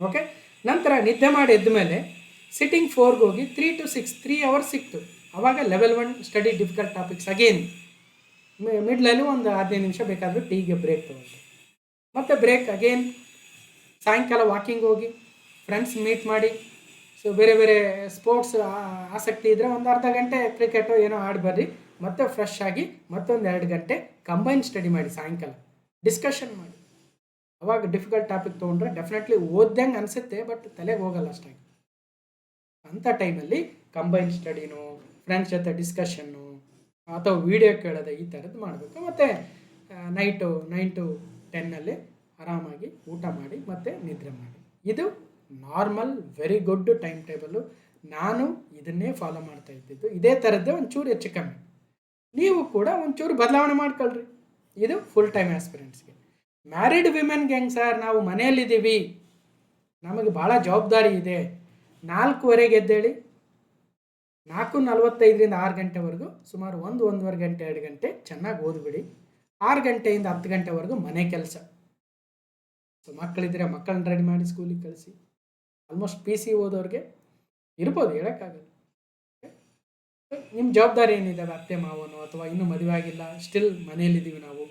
Speaker 1: ಓಕೆ, ನಂತರ ನಿದ್ದೆ ಮಾಡಿ ಎದ್ದ ಮೇಲೆ ಸಿಟ್ಟಿಂಗ್ 4ಗೆ ಹೋಗಿ 3 to 6 3 ಅವರ್ಸ್ ಸಿಕ್ತು. ಆವಾಗ level 1 study difficult topics again. ಮಿಡ್ಲಲ್ಲಿ ಒಂದು 15 ನಿಮಿಷ ಬೇಕಾದರೂ ಟೀಗೆ ಬ್ರೇಕ್ ತೊಗೊಂಡು ಮತ್ತೆ ಬ್ರೇಕ್ ಅಗೇನ್. ಸಾಯಂಕಾಲ ವಾಕಿಂಗ್ ಹೋಗಿ ಫ್ರೆಂಡ್ಸ್ ಮೀಟ್ ಮಾಡಿ, ಸೊ ಬೇರೆ ಬೇರೆ ಸ್ಪೋರ್ಟ್ಸ್ ಆಸಕ್ತಿ ಇದ್ದರೆ ಒಂದು ಅರ್ಧ ಗಂಟೆ ಕ್ರಿಕೆಟು ಏನೋ ಆಡಿ ಬರ್ರಿ. ಮತ್ತೆ ಫ್ರೆಶ್ ಆಗಿ ಮತ್ತೊಂದು 2 ಗಂಟೆ ಕಂಬೈನ್ ಸ್ಟಡಿ ಮಾಡಿ. ಸಾಯಂಕಾಲ ಡಿಸ್ಕಷನ್ ಮಾಡಿ. ಅವಾಗ ಡಿಫಿಕಲ್ಟ್ ಟಾಪಿಕ್ ತೊಗೊಂಡ್ರೆ ಡೆಫಿನೆಟ್ಲಿ ಓದ್ದಂಗೆ ಅನಿಸುತ್ತೆ, ಬಟ್ ತಲೆಗೆ ಹೋಗಲ್ಲ ಅಷ್ಟಾಗಿ. ಅಂಥ ಟೈಮಲ್ಲಿ ಕಂಬೈನ್ ಸ್ಟಡಿನೋ, ಫ್ರೆಂಡ್ಸ್ ಜೊತೆ ಡಿಸ್ಕಷನ್ನು ಅಥವಾ ವಿಡಿಯೋ ಕೇಳೋದು ಈ ಥರದ್ದು ಮಾಡಬೇಕು. ಮತ್ತು ನೈಟು 9 to 10 ಆರಾಮಾಗಿ ಊಟ ಮಾಡಿ ಮತ್ತು ನಿದ್ರೆ ಮಾಡಿ. ಇದು normal very good time table. ನಾನು ಇದನ್ನೇ ಫಾಲೋ ಮಾಡ್ತಾ ಇದ್ದಿದ್ದು. ಇದೇ ಥರದ್ದೇ ಒಂಚೂರು ಹೆಚ್ಚು ಕಮ್ಮಿ ನೀವು ಕೂಡ ಒಂಚೂರು ಬದಲಾವಣೆ ಮಾಡ್ಕೊಳ್ರಿ. ಇದು ಫುಲ್ ಟೈಮ್ ಆಸ್ಪಿರೆಂಟ್ಸ್ಗೆ. ಮ್ಯಾರಿಡ್ ವಿಮೆನ್ಗೆ ಹೆಂಗೆ ಸರ್, ನಾವು ಮನೆಯಲ್ಲಿದ್ದೀವಿ, ನಮಗೆ ಭಾಳ ಜವಾಬ್ದಾರಿ ಇದೆ. 4:15 ಎದ್ದೇಳಿ 4:45ರಿಂದ 6 ಗಂಟೆವರೆಗೂ ಸುಮಾರು 1-1.5 ಗಂಟೆ 2 ಗಂಟೆ ಚೆನ್ನಾಗಿ ಓದ್ಬಿಡಿ. 6 ಗಂಟೆಯಿಂದ 10 ಗಂಟೆವರೆಗೂ ಮನೆ ಕೆಲಸ. ಸೊ ಮಕ್ಕಳಿದ್ರೆ ಮಕ್ಕಳನ್ನ ರೆಡಿ ಮಾಡಿ ಸ್ಕೂಲಿಗೆ ಕಳಿಸಿ. ಆಲ್ಮೋಸ್ಟ್ PC ಓದೋರಿಗೆ ಇರ್ಬೋದು, ಹೇಳೋಕ್ಕಾಗಲ್ಲ. ನಿಮ್ಮ ಜವಾಬ್ದಾರಿ ಏನಿದೆ, ಅತ್ತೆ ಮಾವನೋ ಅಥವಾ ಇನ್ನೂ ಮದುವೆ ಆಗಿಲ್ಲ, ಸ್ಟಿಲ್ ಮನೆಯಲ್ಲಿದ್ದೀವಿ ನಾವು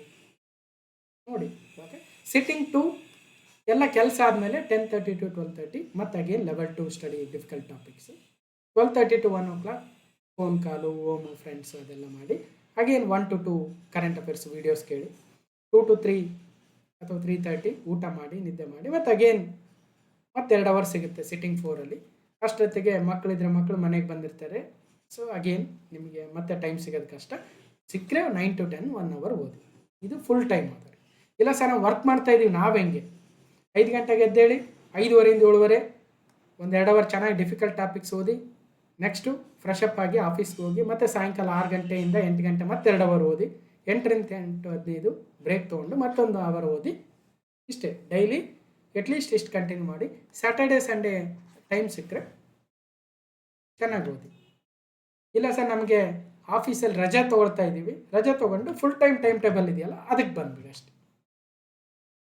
Speaker 1: ನೋಡಿ. ಓಕೆ, ಸಿಟ್ಟಿಂಗ್ 2 ಎಲ್ಲ ಕೆಲಸ ಆದಮೇಲೆ 10:30 to 12:30 ಮತ್ತು again level 2 study difficult topics. 12:30 to 1 o'clock phone call, home, friends ಅದೆಲ್ಲ ಮಾಡಿ. Again 1 to 2 current affairs videos ಕೇಳಿ. 2 to 3 ಅಥವಾ 3:30 ಊಟ ಮಾಡಿ ನಿದ್ದೆ ಮಾಡಿ. ಮತ್ತು ಅಗೇನ್ ಮತ್ತೆ 2 ಅವರ್ ಸಿಗುತ್ತೆ ಸಿಟ್ಟಿಂಗ್ 4ಅಲ್ಲಿ. ಅಷ್ಟೊತ್ತಿಗೆ ಮಕ್ಕಳಿದ್ರೆ ಮಕ್ಕಳು ಮನೆಗೆ ಬಂದಿರ್ತಾರೆ. ಸೊ ಅಗೇನ್ ನಿಮಗೆ ಮತ್ತೆ ಟೈಮ್ ಸಿಗೋದು ಕಷ್ಟ. ಸಿಕ್ಕರೆ 9 to 10 1 ಅವರ್ ಓದಿ. ಇದು ಫುಲ್ ಟೈಮ್ ಓದಿರಿ. ಇಲ್ಲ ಸರ್ ನಾವು ವರ್ಕ್ ಮಾಡ್ತಾಯಿದ್ದೀವಿ, ನಾವು ಹೆಂಗೆ 5 ಗಂಟೆಗೆ ಎದ್ದೇಳಿ 5:15 7:15 ಒಂದು 2 ಅವರ್ ಚೆನ್ನಾಗಿ ಡಿಫಿಕಲ್ಟ್ ಟಾಪಿಕ್ಸ್ ಓದಿ ನೆಕ್ಸ್ಟು ಫ್ರೆಶ್ ಅಪ್ ಆಗಿ ಆಫೀಸ್ಗೆ ಹೋಗಿ ಮತ್ತೆ ಸಾಯಂಕಾಲ 6 ಗಂಟೆಯಿಂದ 8 ಗಂಟೆ ಮತ್ತೆ 2 ಅವರ್ ಓದಿ 8ರಿಂದ 8:15 ಬ್ರೇಕ್ ತೊಗೊಂಡು ಮತ್ತೊಂದು ಅವರ್ ಓದಿ. ಇಷ್ಟೇ ಡೈಲಿ ಅಟ್ಲೀಸ್ಟ್ ಇಷ್ಟು ಕಂಟಿನ್ಯೂ ಮಾಡಿ. ಸ್ಯಾಟರ್ಡೆ ಸಂಡೇ ಟೈಮ್ ಸಿಕ್ಕರೆ ಚೆನ್ನಾಗಿ ಓದಿ. ಇಲ್ಲ ಸರ್ ನಮಗೆ ಆಫೀಸಲ್ಲಿ ರಜೆ ತೊಗೊಳ್ತಾ ಇದ್ದೀವಿ, ರಜೆ ತೊಗೊಂಡು ಫುಲ್ ಟೈಮ್ ಟೇಬಲ್ ಇದೆಯಲ್ಲ ಅದಕ್ಕೆ ಬಂದ್ಬಿಡಿ ಅಷ್ಟೇ.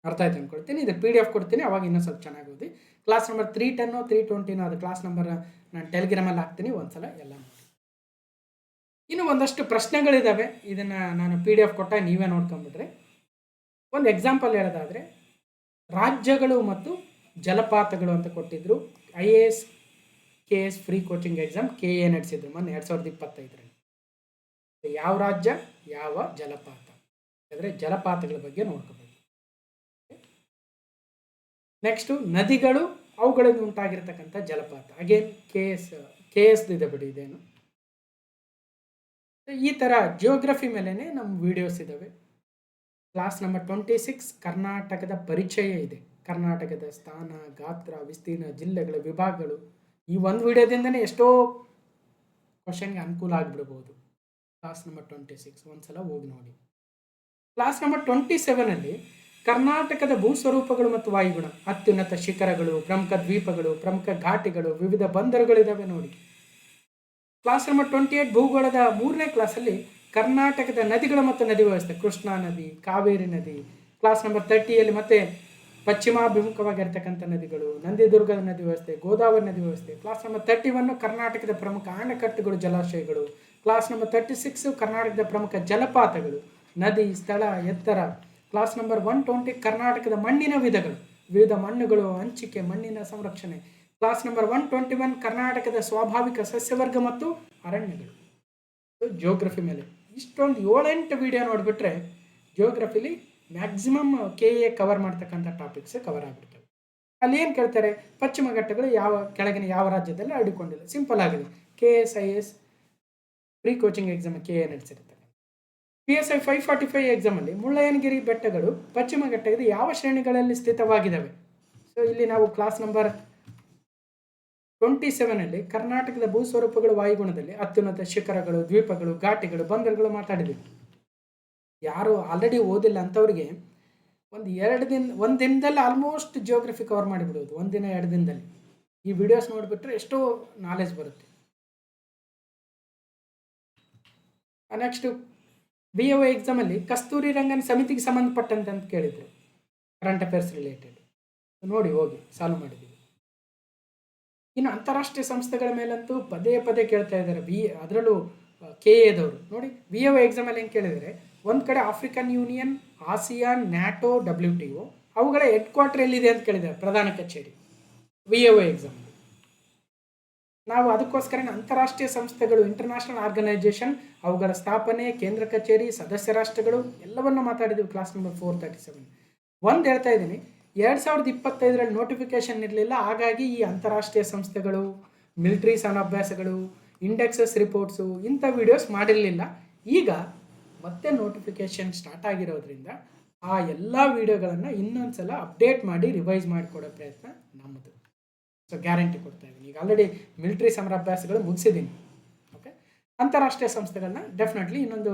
Speaker 1: ಅರ್ಥ ಆಯ್ತು ಅಂದ್ಕೊಳ್ತೀನಿ. ಇದು PDF ಕೊಡ್ತೀನಿ, ಅವಾಗ ಇನ್ನೂ ಸ್ವಲ್ಪ ಚೆನ್ನಾಗಿ ಓದಿ. ಕ್ಲಾಸ್ ನಂಬರ್ 310 320 ಅದು ಕ್ಲಾಸ್ ನಂಬರ್ ನಾನು ಟೆಲಿಗ್ರಾಮಲ್ಲಿ ಹಾಕ್ತೀನಿ, ಒಂದ್ಸಲ ಎಲ್ಲ ನೋಡಿ. ಇನ್ನು ಒಂದಷ್ಟು ಪ್ರಶ್ನೆಗಳಿದ್ದಾವೆ, ಇದನ್ನು ನಾನು PDF ಕೊಟ್ಟಾಗ ನೀವೇ ನೋಡ್ಕೊಂಬಿಡ್ರಿ. ಒಂದು ಎಕ್ಸಾಂಪಲ್ ಹೇಳೋದಾದರೆ ರಾಜ್ಯಗಳು ಮತ್ತು ಜಲಪಾತಗಳು ಅಂತ ಕೊಟ್ಟಿದ್ರು. IAS KS free coaching exam KA ನಡೆಸಿದ್ರು ಮೊನ್ನೆ 2025ರಲ್ಲಿ. ಯಾವ ರಾಜ್ಯ ಯಾವ ಜಲಪಾತ ಅಂದರೆ ಜಲಪಾತಗಳ ಬಗ್ಗೆ ನೋಡ್ಕೋಬೇಕು. ನೆಕ್ಸ್ಟು ನದಿಗಳು ಅವುಗಳಿಂದ ಉಂಟಾಗಿರ್ತಕ್ಕಂಥ ಜಲಪಾತ. ಅಗೇನ್ KS ಇದೆ ಬಿಡಿ ಇದೇನು. ಈ ಥರ ಜಿಯೋಗ್ರಫಿ ಮೇಲೇ ನಮ್ಮ ವಿಡಿಯೋಸ್ ಇದ್ದಾವೆ. ಕ್ಲಾಸ್ ನಂಬರ್ 26 ಕರ್ನಾಟಕದ ಪರಿಚಯ ಇದೆ. ಕರ್ನಾಟಕದ ಸ್ಥಾನ, ಗಾತ್ರ, ವಿಸ್ತೀರ್ಣ, ಜಿಲ್ಲೆಗಳ ವಿಭಾಗಗಳು. ಈ ಒಂದು ವಿಡಿಯೋದಿಂದನೇ ಎಷ್ಟೋ ಕ್ವಶನ್ಗೆ ಅನುಕೂಲ ಆಗಿಬಿಡ್ಬೋದು. ಕ್ಲಾಸ್ ನಂಬರ್ 26 ಒಂದ್ಸಲ ಹೋಗಿ ನೋಡಿ. ಕ್ಲಾಸ್ ನಂಬರ್ 27ನಲ್ಲಿ ಕರ್ನಾಟಕದ ಭೂಸ್ವರೂಪಗಳು ಮತ್ತು ವಾಯುಗುಣ, ಅತ್ಯುನ್ನತ ಶಿಖರಗಳು, ಪ್ರಮುಖ ದ್ವೀಪಗಳು, ಪ್ರಮುಖ ಘಾಟಿಗಳು, ವಿವಿಧ ಬಂದರುಗಳಿದ್ದಾವೆ ನೋಡಿ. ಕ್ಲಾಸ್ ನಂಬರ್ 28 ಭೂಗೋಳದ 3ನೇ ಕ್ಲಾಸಲ್ಲಿ ಕರ್ನಾಟಕದ ನದಿಗಳು ಮತ್ತು ನದಿ ವ್ಯವಸ್ಥೆ, ಕೃಷ್ಣಾ ನದಿ, ಕಾವೇರಿ ನದಿ. ಕ್ಲಾಸ್ ನಂಬರ್ 30ಯಲ್ಲಿ ಮತ್ತೆ ಪಶ್ಚಿಮಾಭಿಮುಖವಾಗಿರ್ತಕ್ಕಂಥ ನದಿಗಳು, ನಂದಿದುರ್ಗದ ನದಿ ವ್ಯವಸ್ಥೆ, ಗೋದಾವರಿ ನದಿ ವ್ಯವಸ್ಥೆ. ಕ್ಲಾಸ್ ನಂಬರ್ 31 ಕರ್ನಾಟಕದ ಪ್ರಮುಖ ಅಣೆಕಟ್ಟುಗಳು, ಜಲಾಶಯಗಳು. ಕ್ಲಾಸ್ ನಂಬರ್ 36 ಕರ್ನಾಟಕದ ಪ್ರಮುಖ ಜಲಪಾತಗಳು, ನದಿ, ಸ್ಥಳ, ಎತ್ತರ. ಕ್ಲಾಸ್ ನಂಬರ್ 120 ಕರ್ನಾಟಕದ ಮಣ್ಣಿನ ವಿಧಗಳು, ವಿವಿಧ ಮಣ್ಣುಗಳು, ಹಂಚಿಕೆ, ಮಣ್ಣಿನ ಸಂರಕ್ಷಣೆ. ಕ್ಲಾಸ್ ನಂಬರ್ 121 ಕರ್ನಾಟಕದ ಸ್ವಾಭಾವಿಕ ಸಸ್ಯವರ್ಗ ಮತ್ತು ಅರಣ್ಯಗಳು. ಜಿಯೋಗ್ರಫಿ ಮೇಲೆ ಇಷ್ಟೊಂದು 7-8 ವಿಡಿಯೋ ನೋಡಿಬಿಟ್ರೆ ಜಿಯೋಗ್ರಫಿಲಿ ಮ್ಯಾಕ್ಸಿಮಮ್ KA ಕವರ್ ಮಾಡ್ತಕ್ಕಂಥ ಟಾಪಿಕ್ಸ್ ಕವರ್ ಆಗಿಬಿಡ್ತವೆ. ಅಲ್ಲಿ ಏನು ಕೇಳ್ತಾರೆ, ಪಶ್ಚಿಮ ಘಟ್ಟಗಳು ಕೆಳಗಿನ ಯಾವ ರಾಜ್ಯದಲ್ಲಿ ಹರಡಿಕೊಂಡಿಲ್ಲ. ಸಿಂಪಲ್ ಆಗಿದೆ. KS IAS free coaching exam KA ನಡೆಸಿರ್ತಾರೆ. PSI 545 ಎಕ್ಸಾಮಲ್ಲಿ ಮುಳ್ಳಯ್ಯನಗಿರಿ ಬೆಟ್ಟಗಳು ಪಶ್ಚಿಮ ಘಟ್ಟದ ಯಾವ ಶ್ರೇಣಿಗಳಲ್ಲಿ ಸ್ಥಿತವಾಗಿದ್ದಾವೆ. ಸೊ ಇಲ್ಲಿ ನಾವು ಕ್ಲಾಸ್ ನಂಬರ್ 27ನಲ್ಲಿ ಕರ್ನಾಟಕದ ಭೂಸ್ವರೂಪಗಳು ವಾಯುಗುಣದಲ್ಲಿ ಅತ್ಯುನ್ನತ ಶಿಖರಗಳು, ದ್ವೀಪಗಳು, ಘಾಟಿಗಳು, ಬಂದರುಗಳು ಮಾತಾಡಿದ್ದೀವಿ. ಯಾರು ಆಲ್ರೆಡಿ ಓದಿಲ್ಲ ಅಂಥವ್ರಿಗೆ ಒಂದು ದಿನದಲ್ಲಿ ಆಲ್ಮೋಸ್ಟ್ ಜಿಯೋಗ್ರಫಿ ಕವರ್ ಮಾಡಿಬಿಡೋದು. 1 ದಿನ 2 ದಿನದಲ್ಲಿ ಈ ವಿಡಿಯೋಸ್ ನೋಡಿಬಿಟ್ರೆ ಎಷ್ಟೋ ನಾಲೆಜ್ ಬರುತ್ತೆ. ನೆಕ್ಸ್ಟು BO ಎಕ್ಸಾಮಲ್ಲಿ ಕಸ್ತೂರಿ ರಂಗನ್ ಸಮಿತಿಗೆ ಸಂಬಂಧಪಟ್ಟಂತೆ ಅಂತ ಕೇಳಿದರು, ಕರೆಂಟ್ ಅಫೇರ್ಸ್ ರಿಲೇಟೆಡ್. ನೋಡಿ ಹೋಗಿ ಸಾಲ್ವ್ ಮಾಡಿದ್ದೀವಿ. ಇನ್ನು ಅಂತಾರಾಷ್ಟ್ರೀಯ ಸಂಸ್ಥೆಗಳ ಮೇಲಂತೂ ಪದೇ ಕೇಳ್ತಾ ಇದ್ದಾರೆ. ಅದರಲ್ಲೂ KAದವರು ನೋಡಿ. BO ಎಕ್ಸಾಮಲ್ಲಿ ಹೆಂಗೆ ಕೇಳಿದರೆ, ಒಂದು ಕಡೆ African union, ASEAN, NATO, WTO ಅವುಗಳ ಹೆಡ್ ಕ್ವಾರ್ಟರ್ ಎಲ್ಲಿದೆ ಅಂತ ಕೇಳಿದ್ದಾರೆ, ಪ್ರಧಾನ ಕಚೇರಿ. BO ಎಕ್ಸಾಮಲ್ಲಿ ನಾವು ಅದಕ್ಕೋಸ್ಕರ ಅಂತಾರಾಷ್ಟ್ರೀಯ ಸಂಸ್ಥೆಗಳು, ಇಂಟರ್ನ್ಯಾಷನಲ್ ಆರ್ಗನೈಜೇಷನ್, ಅವುಗಳ ಸ್ಥಾಪನೆ, ಕೇಂದ್ರ ಕಚೇರಿ, ಸದಸ್ಯ ರಾಷ್ಟ್ರಗಳು ಎಲ್ಲವನ್ನ ಮಾತಾಡಿದ್ದೀವಿ ಕ್ಲಾಸ್ ನಂಬರ್ 437. ಒಂದು ಹೇಳ್ತಾ ಇದ್ದೀನಿ, 2025ರಲ್ಲಿ ನೋಟಿಫಿಕೇಶನ್ ಇರಲಿಲ್ಲ. ಹಾಗಾಗಿ ಈ ಅಂತಾರಾಷ್ಟ್ರೀಯ ಸಂಸ್ಥೆಗಳು, ಮಿಲಿಟರಿ ಸಮಾಭ್ಯಾಸಗಳು, ಇಂಡೆಕ್ಸಸ್ ರಿಪೋರ್ಟ್ಸು ಇಂಥ ವಿಡಿಯೋಸ್ ಮಾಡಿರಲಿಲ್ಲ. ಈಗ ಮತ್ತೆ ನೋಟಿಫಿಕೇಶನ್ ಸ್ಟಾರ್ಟ್ ಆಗಿರೋದ್ರಿಂದ ಆ ಎಲ್ಲ ವಿಡಿಯೋಗಳನ್ನು ಇನ್ನೊಂದು ಸಲ ಅಪ್ಡೇಟ್ ಮಾಡಿ ರಿವೈಸ್ ಮಾಡಿಕೊಡೋ ಪ್ರಯತ್ನ ನಮ್ಮದು. ಸೊ ಗ್ಯಾರಂಟಿ ಕೊಡ್ತಾ ಇದ್ದೀನಿ. ಈಗ ಆಲ್ರೆಡಿ ಮಿಲಿಟರಿ ಸಮರಾಭ್ಯಾಸಗಳು ಮುಗಿಸಿದ್ದೀನಿ. ಓಕೆ, ಅಂತಾರಾಷ್ಟ್ರೀಯ ಸಂಸ್ಥೆಗಳನ್ನ ಡೆಫಿನೆಟ್ಲಿ ಇನ್ನೊಂದು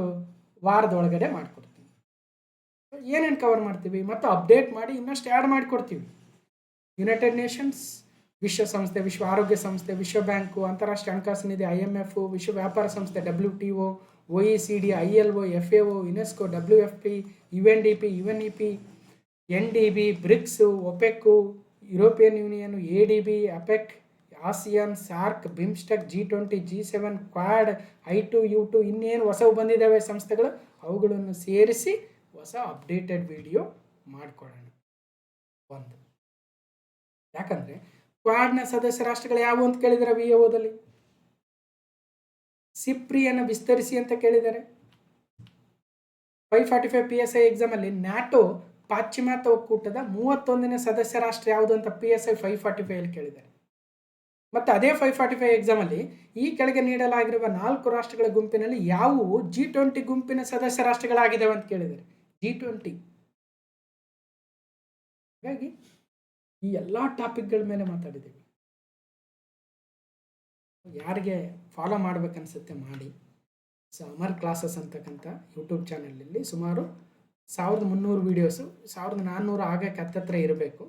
Speaker 1: ವಾರದೊಳಗಡೆ ಮಾಡಿಕೊಡ್ತೀನಿ. ಏನೇನು ಕವರ್ ಮಾಡ್ತೀವಿ ಮತ್ತು ಅಪ್ಡೇಟ್ ಮಾಡಿ ಇನ್ನಷ್ಟು ಆ್ಯಡ್ ಮಾಡಿಕೊಡ್ತೀವಿ. ಯುನೈಟೆಡ್ ನೇಷನ್ಸ್, ವಿಶ್ವಸಂಸ್ಥೆ, ವಿಶ್ವ ಆರೋಗ್ಯ ಸಂಸ್ಥೆ, ವಿಶ್ವ ಬ್ಯಾಂಕು, ಅಂತಾರಾಷ್ಟ್ರೀಯ ಹಣಕಾಸು ನಿಧಿ, IMF, ವಿಶ್ವ ವ್ಯಾಪಾರ ಸಂಸ್ಥೆ WTO, OECD, ILO, FAO, UNESCO, WFP, UNDP, UNEP, NDB, BRICS, OPEC, European union, ADB, APEC, ASEAN, SAARC, BIMSTEC, G20, G7, Quad, I2, U2 ಇನ್ನೇನು ಹೊಸವು ಬಂದಿದ್ದಾವೆ ಸಂಸ್ಥೆಗಳು, ಅವುಗಳನ್ನು ಸೇರಿಸಿ ಹೊಸ ಅಪ್ಡೇಟೆಡ್ ವಿಡಿಯೋ ಮಾಡಿಕೊಡೋಣ. ಒಂದು ಯಾಕಂದರೆ ಕ್ವಾಡ್ನ ಸದಸ್ಯ ರಾಷ್ಟ್ರಗಳು ಯಾವುವು ಅಂತ ಕೇಳಿದ್ದಾರೆ. VOದಲ್ಲಿ ಸಿಪ್ರಿಯನ್ನು ವಿಸ್ತರಿಸಿ ಅಂತ ಕೇಳಿದ್ದಾರೆ. 545 PSI ಎಕ್ಸಾಮಲ್ಲಿ ನ್ಯಾಟೋ ಪಾಶ್ಚಿಮಾತ್ಯ ಒಕ್ಕೂಟದ 31ನೇ ಸದಸ್ಯ ರಾಷ್ಟ್ರ ಯಾವುದು ಅಂತ PSI 545 ಕೇಳಿದ್ದಾರೆ. ಮತ್ತು ಅದೇ 545 ಎಕ್ಸಾಮಲ್ಲಿ ಈ ಕೆಳಗೆ ನೀಡಲಾಗಿರುವ 4 ರಾಷ್ಟ್ರಗಳ ಗುಂಪಿನಲ್ಲಿ ಯಾವುವು G20 ಗುಂಪಿನ ಸದಸ್ಯ ರಾಷ್ಟ್ರಗಳಾಗಿದ್ದಾವೆ ಅಂತ ಕೇಳಿದ್ದಾರೆ. G20. ಹಾಗಾಗಿ ಈ ಎಲ್ಲ ಟಾಪಿಕ್ಗಳ ಮೇಲೆ ಮಾತಾಡಿದ್ದೀವಿ. ಯಾರಿಗೆ ಫಾಲೋ ಮಾಡ್ಬೇಕನ್ಸುತ್ತೆ ಮಾಡಿ. ಸಮರ್ ಕ್ಲಾಸಸ್ ಅಂತಕ್ಕಂಥ ಯೂಟ್ಯೂಬ್ ಚಾನಲಲ್ಲಿ ಸುಮಾರು 1300 ವೀಡಿಯೋಸು, 1400 ಆಗಕ್ಕೆ ಹತ್ತತ್ರ ಇರಬೇಕು.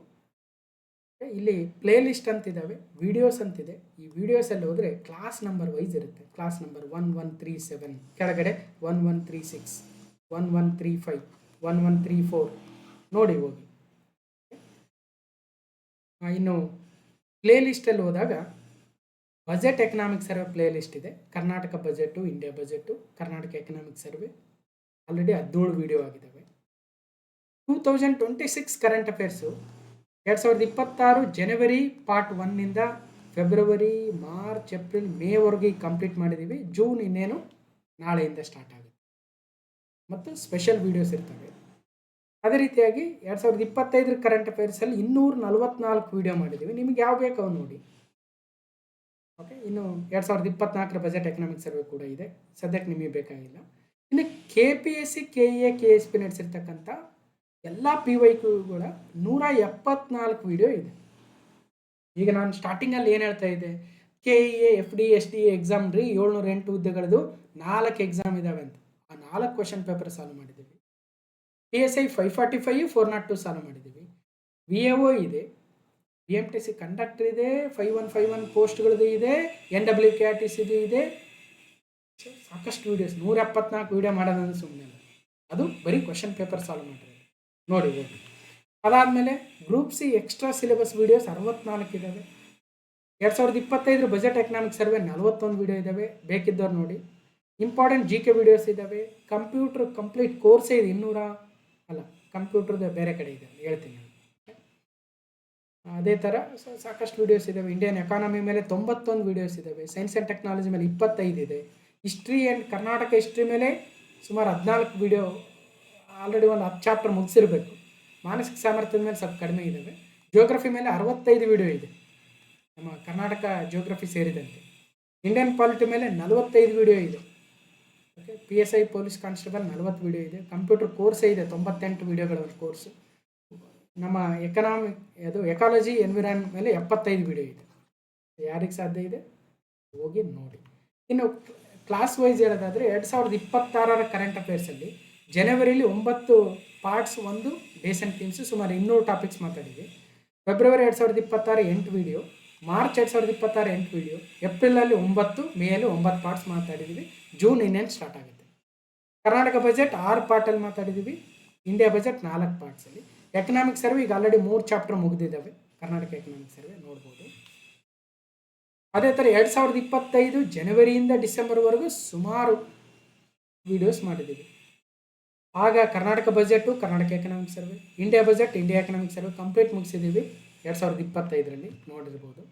Speaker 1: ಇಲ್ಲಿ ಪ್ಲೇ ಲಿಸ್ಟ್ ಅಂತಿದ್ದಾವೆ, ವೀಡಿಯೋಸ್ ಅಂತಿದೆ. ಈ ವೀಡಿಯೋಸಲ್ಲಿ ಹೋದರೆ ಕ್ಲಾಸ್ ನಂಬರ್ ವೈಸ್ ಇರುತ್ತೆ. ಕ್ಲಾಸ್ ನಂಬರ್ 1137 ಕೆಳಗಡೆ 1136, 1135, 1134 ನೋಡಿ ಹೋಗಿ. ಇನ್ನು ಪ್ಲೇ ಲಿಸ್ಟಲ್ಲಿ ಹೋದಾಗ budget economic survey play list ಇದೆ. Karnataka budget, India budget, Karnataka economic survey already 17 video ಆಗಿದ್ದಾವೆ. 2026 ಕರೆಂಟ್ ಅಫೇರ್ಸು 2026 ಜನವರಿ ಪಾರ್ಟ್ 1ನಿಂದ ಫೆಬ್ರವರಿ, ಮಾರ್ಚ್, ಏಪ್ರಿಲ್, ಮೇವರೆಗೆ ಕಂಪ್ಲೀಟ್ ಮಾಡಿದ್ದೀವಿ. ಜೂನ್ ಇನ್ನೇನು ನಾಳೆಯಿಂದ ಸ್ಟಾರ್ಟ್ ಆಗುತ್ತೆ ಮತ್ತು ಸ್ಪೆಷಲ್ ವೀಡಿಯೋಸ್ ಇರ್ತವೆ. ಅದೇ ರೀತಿಯಾಗಿ 2025 ಕರೆಂಟ್ ಅಫೇರ್ಸಲ್ಲಿ 244 ವೀಡಿಯೋ ಮಾಡಿದ್ದೀವಿ. ನಿಮಗೆ ಯಾವ ಬೇಕೋ ನೋಡಿ. ಓಕೆ, ಇನ್ನು 2024 ಬಜೆಟ್ ಎಕನಾಮಿಕ್ ಸರ್ವೆ ಕೂಡ ಇದೆ, ಸದ್ಯಕ್ಕೆ ನಿಮಗೆ ಬೇಕಾಗಿಲ್ಲ. ಇನ್ನು KPSC, KEA, KSP ನಡೆಸಿರ್ತಕ್ಕಂಥ ಎಲ್ಲ PYQಗಳ 174 ವೀಡಿಯೋ ಇದೆ. ಈಗ ನಾನು ಸ್ಟಾರ್ಟಿಂಗಲ್ಲಿ ಏನು ಹೇಳ್ತಾ ಇದ್ದೆ, KEA, FD, SDA ಎಕ್ಸಾಮ್ ರೀ 708 ಹುದ್ದೆಗಳದು 4 ಎಕ್ಸಾಮ್ ಇದ್ದಾವೆ ಅಂತ. ಆ 4 ಕ್ವಶನ್ ಪೇಪರ್ ಸಾಲ್ವ್ ಮಾಡಿದ್ದೀವಿ. PSI 545, 402 ಸಾಲ್ವ್ ಮಾಡಿದ್ದೀವಿ. VAO ಇದೆ, BMTC ಕಂಡಕ್ಟರ್ ಇದೆ, 5151 ಪೋಸ್ಟ್ಗಳದ್ದು ಇದೆ, NWKRTCದು ಇದೆ. ಸಾಕಷ್ಟು ವೀಡಿಯೋಸ್, 174 ವೀಡಿಯೋ ಮಾಡೋದಂದ್ರೆ ಸುಮ್ಮನೆ ಅಲ್ಲ, ಅದು ಬರೀ ಕ್ವಶನ್ ಪೇಪರ್ ಸಾಲ್ವ್ ಮಾಡಿರೋದು ನೋಡಿ ಹೋಗಿ. ಅದಾದಮೇಲೆ group C extra syllabus videos 64 ಇದ್ದಾವೆ. 2025 ಬಜೆಟ್ ಎಕನಾಮಿಕ್ ಸರ್ವೆ 41 ವೀಡಿಯೋ ಇದ್ದಾವೆ, ಬೇಕಿದ್ದವ್ರು ನೋಡಿ. ಇಂಪಾರ್ಟೆಂಟ್ GK ವೀಡಿಯೋಸ್ ಇದ್ದಾವೆ. ಕಂಪ್ಯೂಟರ್ ಕಂಪ್ಲೀಟ್ ಕೋರ್ಸೇ ಇದೆ, 200 ಅಲ್ಲ, ಕಂಪ್ಯೂಟರ್ದು ಬೇರೆ ಕಡೆ ಇದೆ, ಹೇಳ್ತೀನಿ. ಅದೇ ಥರ ಸಾಕಷ್ಟು ವೀಡಿಯೋಸ್ ಇದ್ದಾವೆ. ಇಂಡಿಯನ್ ಎಕಾನಮಿ ಮೇಲೆ 91 ವೀಡಿಯೋಸ್ ಇದ್ದಾವೆ. ಸೈನ್ಸ್ ಆ್ಯಂಡ್ ಟೆಕ್ನಾಲಜಿ ಮೇಲೆ 25 ಇದೆ. ಹಿಸ್ಟ್ರಿ ಆ್ಯಂಡ್ ಕರ್ನಾಟಕ ಹಿಸ್ಟ್ರಿ ಮೇಲೆ ಸುಮಾರು 14 ವೀಡಿಯೋ, ಆಲ್ರೆಡಿ ಒಂದು 10 ಚಾಪ್ಟರ್ ಮುಗಿಸಿರಬೇಕು. ಮಾನಸಿಕ ಸಾಮರ್ಥ್ಯದ ಮೇಲೆ ಸ್ವಲ್ಪ ಕಡಿಮೆ ಇದ್ದಾವೆ. ಜಿಯೋಗ್ರಫಿ ಮೇಲೆ 65 ವೀಡಿಯೋ ಇದೆ, ನಮ್ಮ ಕರ್ನಾಟಕ ಜಿಯೋಗ್ರಫಿ ಸೇರಿದಂತೆ. ಇಂಡಿಯನ್ ಪಾಲಿಟಿ ಮೇಲೆ 45 ವೀಡಿಯೋ ಇದೆ. Okay, PSI police constable 40 video ಇದೆ. ಕಂಪ್ಯೂಟರ್ ಕೋರ್ಸೇ ಇದೆ, 98 ವೀಡಿಯೋಗಳ ಒಂದು ಕೋರ್ಸು. ನಮ್ಮ ಎಕಾಲಜಿ ಎನ್ವಿರಾನ್ ಮೇಲೆ 75 ವೀಡಿಯೋ ಇದೆ. ಯಾರಿಗೆ ಸಾಧ್ಯ ಇದೆ ಹೋಗಿ ನೋಡಿ. ಇನ್ನು ಕ್ಲಾಸ್ ವೈಸ್ ಹೇಳೋದಾದರೆ 2026 ಕರೆಂಟ್ ಅಫೇರ್ಸಲ್ಲಿ ಜನವರಿಲಿ 9 ಪಾರ್ಟ್ಸ್, 1 ಡೇಸ್ ಆ್ಯಂಡ್ ಥೀಮ್ಸು, ಸುಮಾರು 200 ಟಾಪಿಕ್ಸ್ ಮಾತಾಡಿದ್ವಿ. ಫೆಬ್ರವರಿ 2026 8 ವೀಡಿಯೋ, ಮಾರ್ಚ್ 2026 8 ವೀಡಿಯೋ, ಏಪ್ರಿಲಲ್ಲಿ 9, ಮೇಯಲ್ಲಿ 9 ಪಾರ್ಟ್ಸ್ ಮಾತಾಡಿದ್ದೀವಿ. ಜೂನ್ ಇನ್ನೇನು ಸ್ಟಾರ್ಟ್ ಆಗುತ್ತೆ. ಕರ್ನಾಟಕ ಬಜೆಟ್ 6 ಪಾರ್ಟಲ್ಲಿ ಮಾತಾಡಿದ್ದೀವಿ. ಇಂಡಿಯಾ ಬಜೆಟ್ 4 ಪಾರ್ಟ್ಸಲ್ಲಿ. ಎಕನಾಮಿಕ್ ಸರ್ವೆ ಈಗ ಆಲ್ರೆಡಿ 3 ಚಾಪ್ಟರ್ ಮುಗಿದಿದ್ದಾವೆ. ಕರ್ನಾಟಕ ಎಕನಾಮಿಕ್ ಸರ್ವೆ ನೋಡ್ಬೋದು. ಅದೇ ಥರ 2025 ಜನವರಿಯಿಂದ ಡಿಸೆಂಬರ್ವರೆಗೂ ಸುಮಾರು ವೀಡಿಯೋಸ್ ಮಾಡಿದ್ದೀವಿ. ಆಗ Karnataka budget, Karnataka economic survey, India budget, India economic survey complete ಮುಗಿಸಿದ್ದೀವಿ 2025ರಲ್ಲಿ ನೋಡಿರ್ಬೋದು.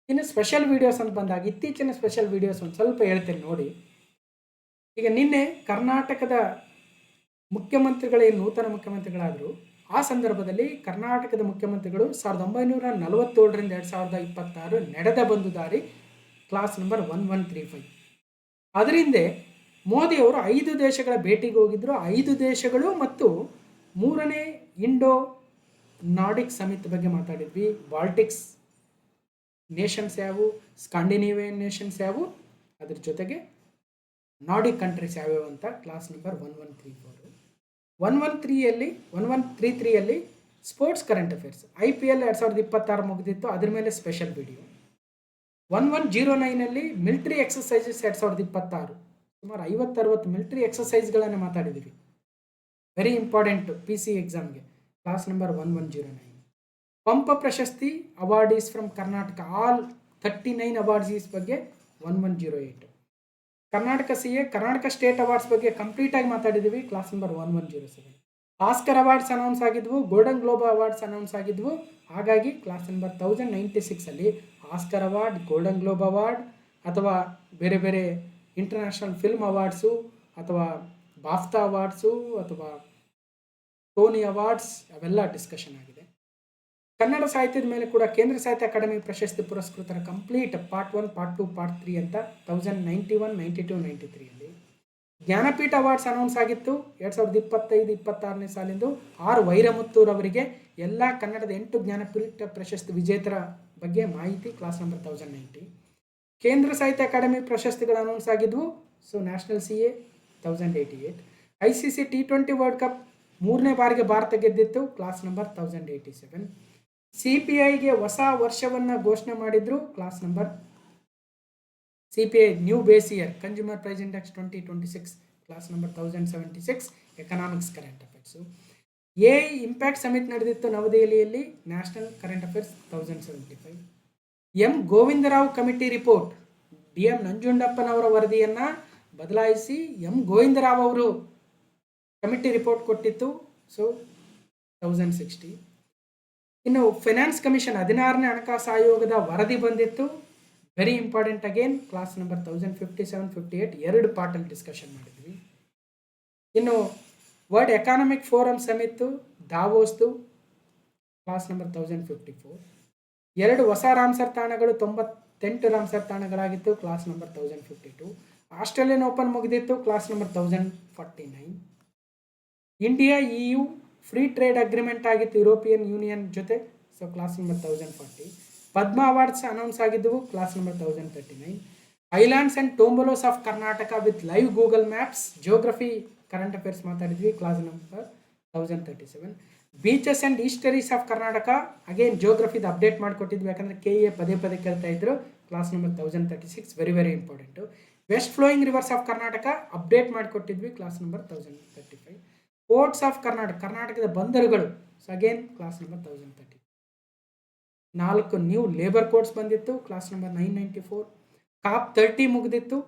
Speaker 1: ಇನ್ನು ಸ್ಪೆಷಲ್ ವೀಡಿಯೋಸ್ ಅಂತ ಬಂದಾಗ ಇತ್ತೀಚಿನ ಸ್ಪೆಷಲ್ ವೀಡಿಯೋಸ್ ಒಂದು ಸ್ವಲ್ಪ ಹೇಳ್ತೇನೆ ನೋಡಿ. ಈಗ ನಿನ್ನೆ ಕರ್ನಾಟಕದ ಮುಖ್ಯಮಂತ್ರಿಗಳೇನು ನೂತನ ಮುಖ್ಯಮಂತ್ರಿಗಳಾದರು, ಆ ಸಂದರ್ಭದಲ್ಲಿ ಕರ್ನಾಟಕದ ಮುಖ್ಯಮಂತ್ರಿಗಳು 1947ರಿಂದ 2026 ನಡೆದ ಬಂದು ದಾರಿ ಕ್ಲಾಸ್ ನಂಬರ್ 1135. ಅದರಿಂದ ಮೋದಿಯವರು 5 ದೇಶಗಳ ಭೇಟಿಗೆ ಹೋಗಿದ್ದರು. 5 ದೇಶಗಳು ಮತ್ತು 3ನೇ ಇಂಡೋ ನಾರ್ಡಿಕ್ ಸಮಿಟ್ ಬಗ್ಗೆ ಮಾತಾಡಿದ್ವಿ. ಬಾಲ್ಟಿಕ್ಸ್ ನೇಷನ್ಸ್ ಯಾವುವು, ಸ್ಕಾಂಡಿನೇವಿಯನ್ ನೇಷನ್ಸ್ ಯಾವುವು, ಅದ್ರ ಜೊತೆಗೆ ನಾರ್ಡಿಕ್ ಕಂಟ್ರೀಸ್ ಯಾವ್ಯಾವು ಅಂತ ಕ್ಲಾಸ್ ನಂಬರ್ 1134. 1133ಯಲ್ಲಿ ಸ್ಪೋರ್ಟ್ಸ್ ಕರೆಂಟ್ ಅಫೇರ್ಸ್, IPL 2026 ಮುಗಿದಿತ್ತು, ಅದ್ರ ಮೇಲೆ ಸ್ಪೆಷಲ್ ವಿಡಿಯೋ. 1109ನಲ್ಲಿ ಮಿಲಿಟರಿ ಎಕ್ಸಸೈಸಸ್ 2026, ಸುಮಾರು 50-60 ಮಿಲಿಟರಿ ಎಕ್ಸಸೈಸ್ಗಳನ್ನು ಮಾತಾಡಿದ್ದೀವಿ. ವೆರಿ ಇಂಪಾರ್ಟೆಂಟ್ PC ಎಕ್ಸಾಮ್ಗೆ. Class number 1109. Pampa Prashasti awardees from Karnataka, all 39 awards ಬಗ್ಗೆ 1108. Karnataka CA, Karnataka state awards ಬಗ್ಗೆ ಕಂಪ್ಲೀಟಾಗಿ ಮಾತಾಡಿದ್ದೀವಿ. Class number 1107. Oscar awards announce ಆಗಿದ್ವು, ಗೋಲ್ಡನ್ ಗ್ಲೋಬ್ ಅವಾರ್ಡ್ಸ್ ಅನೌನ್ಸ್ ಆಗಿದ್ವು. ಹಾಗಾಗಿ ಕ್ಲಾಸ್ ನಂಬರ್ 1096ಅಲ್ಲಿ Oscar award, golden globe award ಅಥವಾ ಬೇರೆ ಬೇರೆ ಇಂಟರ್ನ್ಯಾಷನಲ್ ಫಿಲ್ಮ್ ಅವಾರ್ಡ್ಸು ಅಥವಾ ಬಾಫ್ತಾ ಅವಾರ್ಡ್ಸು ಅಥವಾ ಟೋನಿ ಅವಾರ್ಡ್ಸ್ ಅವೆಲ್ಲ ಡಿಸ್ಕಷನ್ ಆಗಿದೆ. ಕನ್ನಡ ಸಾಹಿತ್ಯದ ಮೇಲೆ ಕೂಡ ಕೇಂದ್ರ ಸಾಹಿತ್ಯ ಅಕಾಡೆಮಿ ಪ್ರಶಸ್ತಿ ಪುರಸ್ಕೃತರ ಕಂಪ್ಲೀಟ್ ಪಾರ್ಟ್ 1, ಪಾರ್ಟ್ 2, ಪಾರ್ಟ್ 3 ಅಂತ 1091, 92, 93ಯಲ್ಲಿ. ಜ್ಞಾನಪೀಠ ಅವಾರ್ಡ್ಸ್ ಅನೌನ್ಸ್ ಆಗಿತ್ತು 2025-26ನೇ ಸಾಲಿಂದು. R ವೈರಮುತ್ತೂರವರಿಗೆ ಎಲ್ಲ ಕನ್ನಡದ 8 ಜ್ಞಾನಪೀಠ ಪ್ರಶಸ್ತಿ ವಿಜೇತರ ಬಗ್ಗೆ ಮಾಹಿತಿ ಕ್ಲಾಸ್ ನಂಬರ್ 1090. ಕೇಂದ್ರ ಸಾಹಿತ್ಯ ಅಕಾಡೆಮಿ ಪ್ರಶಸ್ತಿಗಳು ಅನೌನ್ಸ್ ಆಗಿದ್ವು. So national CA 1088, ICC T20 world cup 3ನೇ ಬಾರಿಗೆ ಭಾರತ ಗೆದ್ದಿತ್ತು, ಕ್ಲಾಸ್ ನಂಬರ್ 1087. CPIಗೆ ಹೊಸ ವರ್ಷವನ್ನು ಘೋಷಣೆ ಮಾಡಿದ್ರು, class number CPI new base year consumer price index 2026, class number 1076, economics current affairs. Impact summit ನಡೆದಿತ್ತು ನವದೆಹಲಿಯಲ್ಲಿ, national current affairs 1075. Govindarao committee report, DM ನಂಜುಂಡಪ್ಪನವರ ವರದಿಯನ್ನು ಬದಲಾಯಿಸಿ ಗೋವಿಂದರಾವ್ ಅವರು ಕಮಿಟಿ ರಿಪೋರ್ಟ್ ಕೊಟ್ಟಿತ್ತು. ಸೊ 1060. ಇನ್ನು ಫೈನಾನ್ಸ್ ಕಮಿಷನ್ 16ನೇ ಹಣಕಾಸು ಆಯೋಗದ ವರದಿ ಬಂದಿತ್ತು, very important again, class number 1057, 58 2 ಪಾರ್ಟಲ್ಲಿ ಡಿಸ್ಕಷನ್ ಮಾಡಿದ್ವಿ. ಇನ್ನು ವರ್ಲ್ಡ್ ಎಕಾನಮಿಕ್ ಫೋರಮ್ ಸಮಿತ್ತು ದಾವೋಸ್ದು, ಕ್ಲಾಸ್ ನಂಬರ್ 1054. 2 ಹೊಸ ರಾಮ್ಸರ್ ತಾಣಗಳು 98 ರಾಮ್ಸರ್ ತಾಣಗಳಾಗಿತ್ತು, ಕ್ಲಾಸ್ ನಂಬರ್ 1052. ಆಸ್ಟ್ರೇಲಿಯನ್ ಓಪನ್ ಮುಗಿದಿತ್ತು, class number 1049. India EU free trade agreement ಆಗಿತ್ತು ಯುರೋಪಿಯನ್ ಯೂನಿಯನ್ ಜೊತೆ, so class number 1040. Padma awards announce ಆಗಿದ್ದವು, class number 1039. Islands and tombolos of Karnataka with live Google maps, geography current affairs ಮಾತಾಡಿದ್ವಿ, class number 1037. Beaches and estuaries of Karnataka, again ಜಿಯೋಗ್ರಫಿದು update ಮಾಡಿಕೊಟ್ಟಿದ್ವಿ, ಯಾಕಂದರೆ KA ಪದೇ ಕೇಳ್ತಾ ಇದ್ರು, class number 1036, very important. West flowing rivers of Karnataka update ಮಾಡಿಕೊಟ್ಟಿದ್ವಿ, class number 1035. Ports of ಕರ್ನಾಟಕದ ಬಂದರುಗಳು, so again class number 1030. 4 new labour codes ಬಂದಿತ್ತು, ಕ್ಲಾಸ್ ನಂಬರ್ 994. COP 30 ಮುಗಿದಿತ್ತು,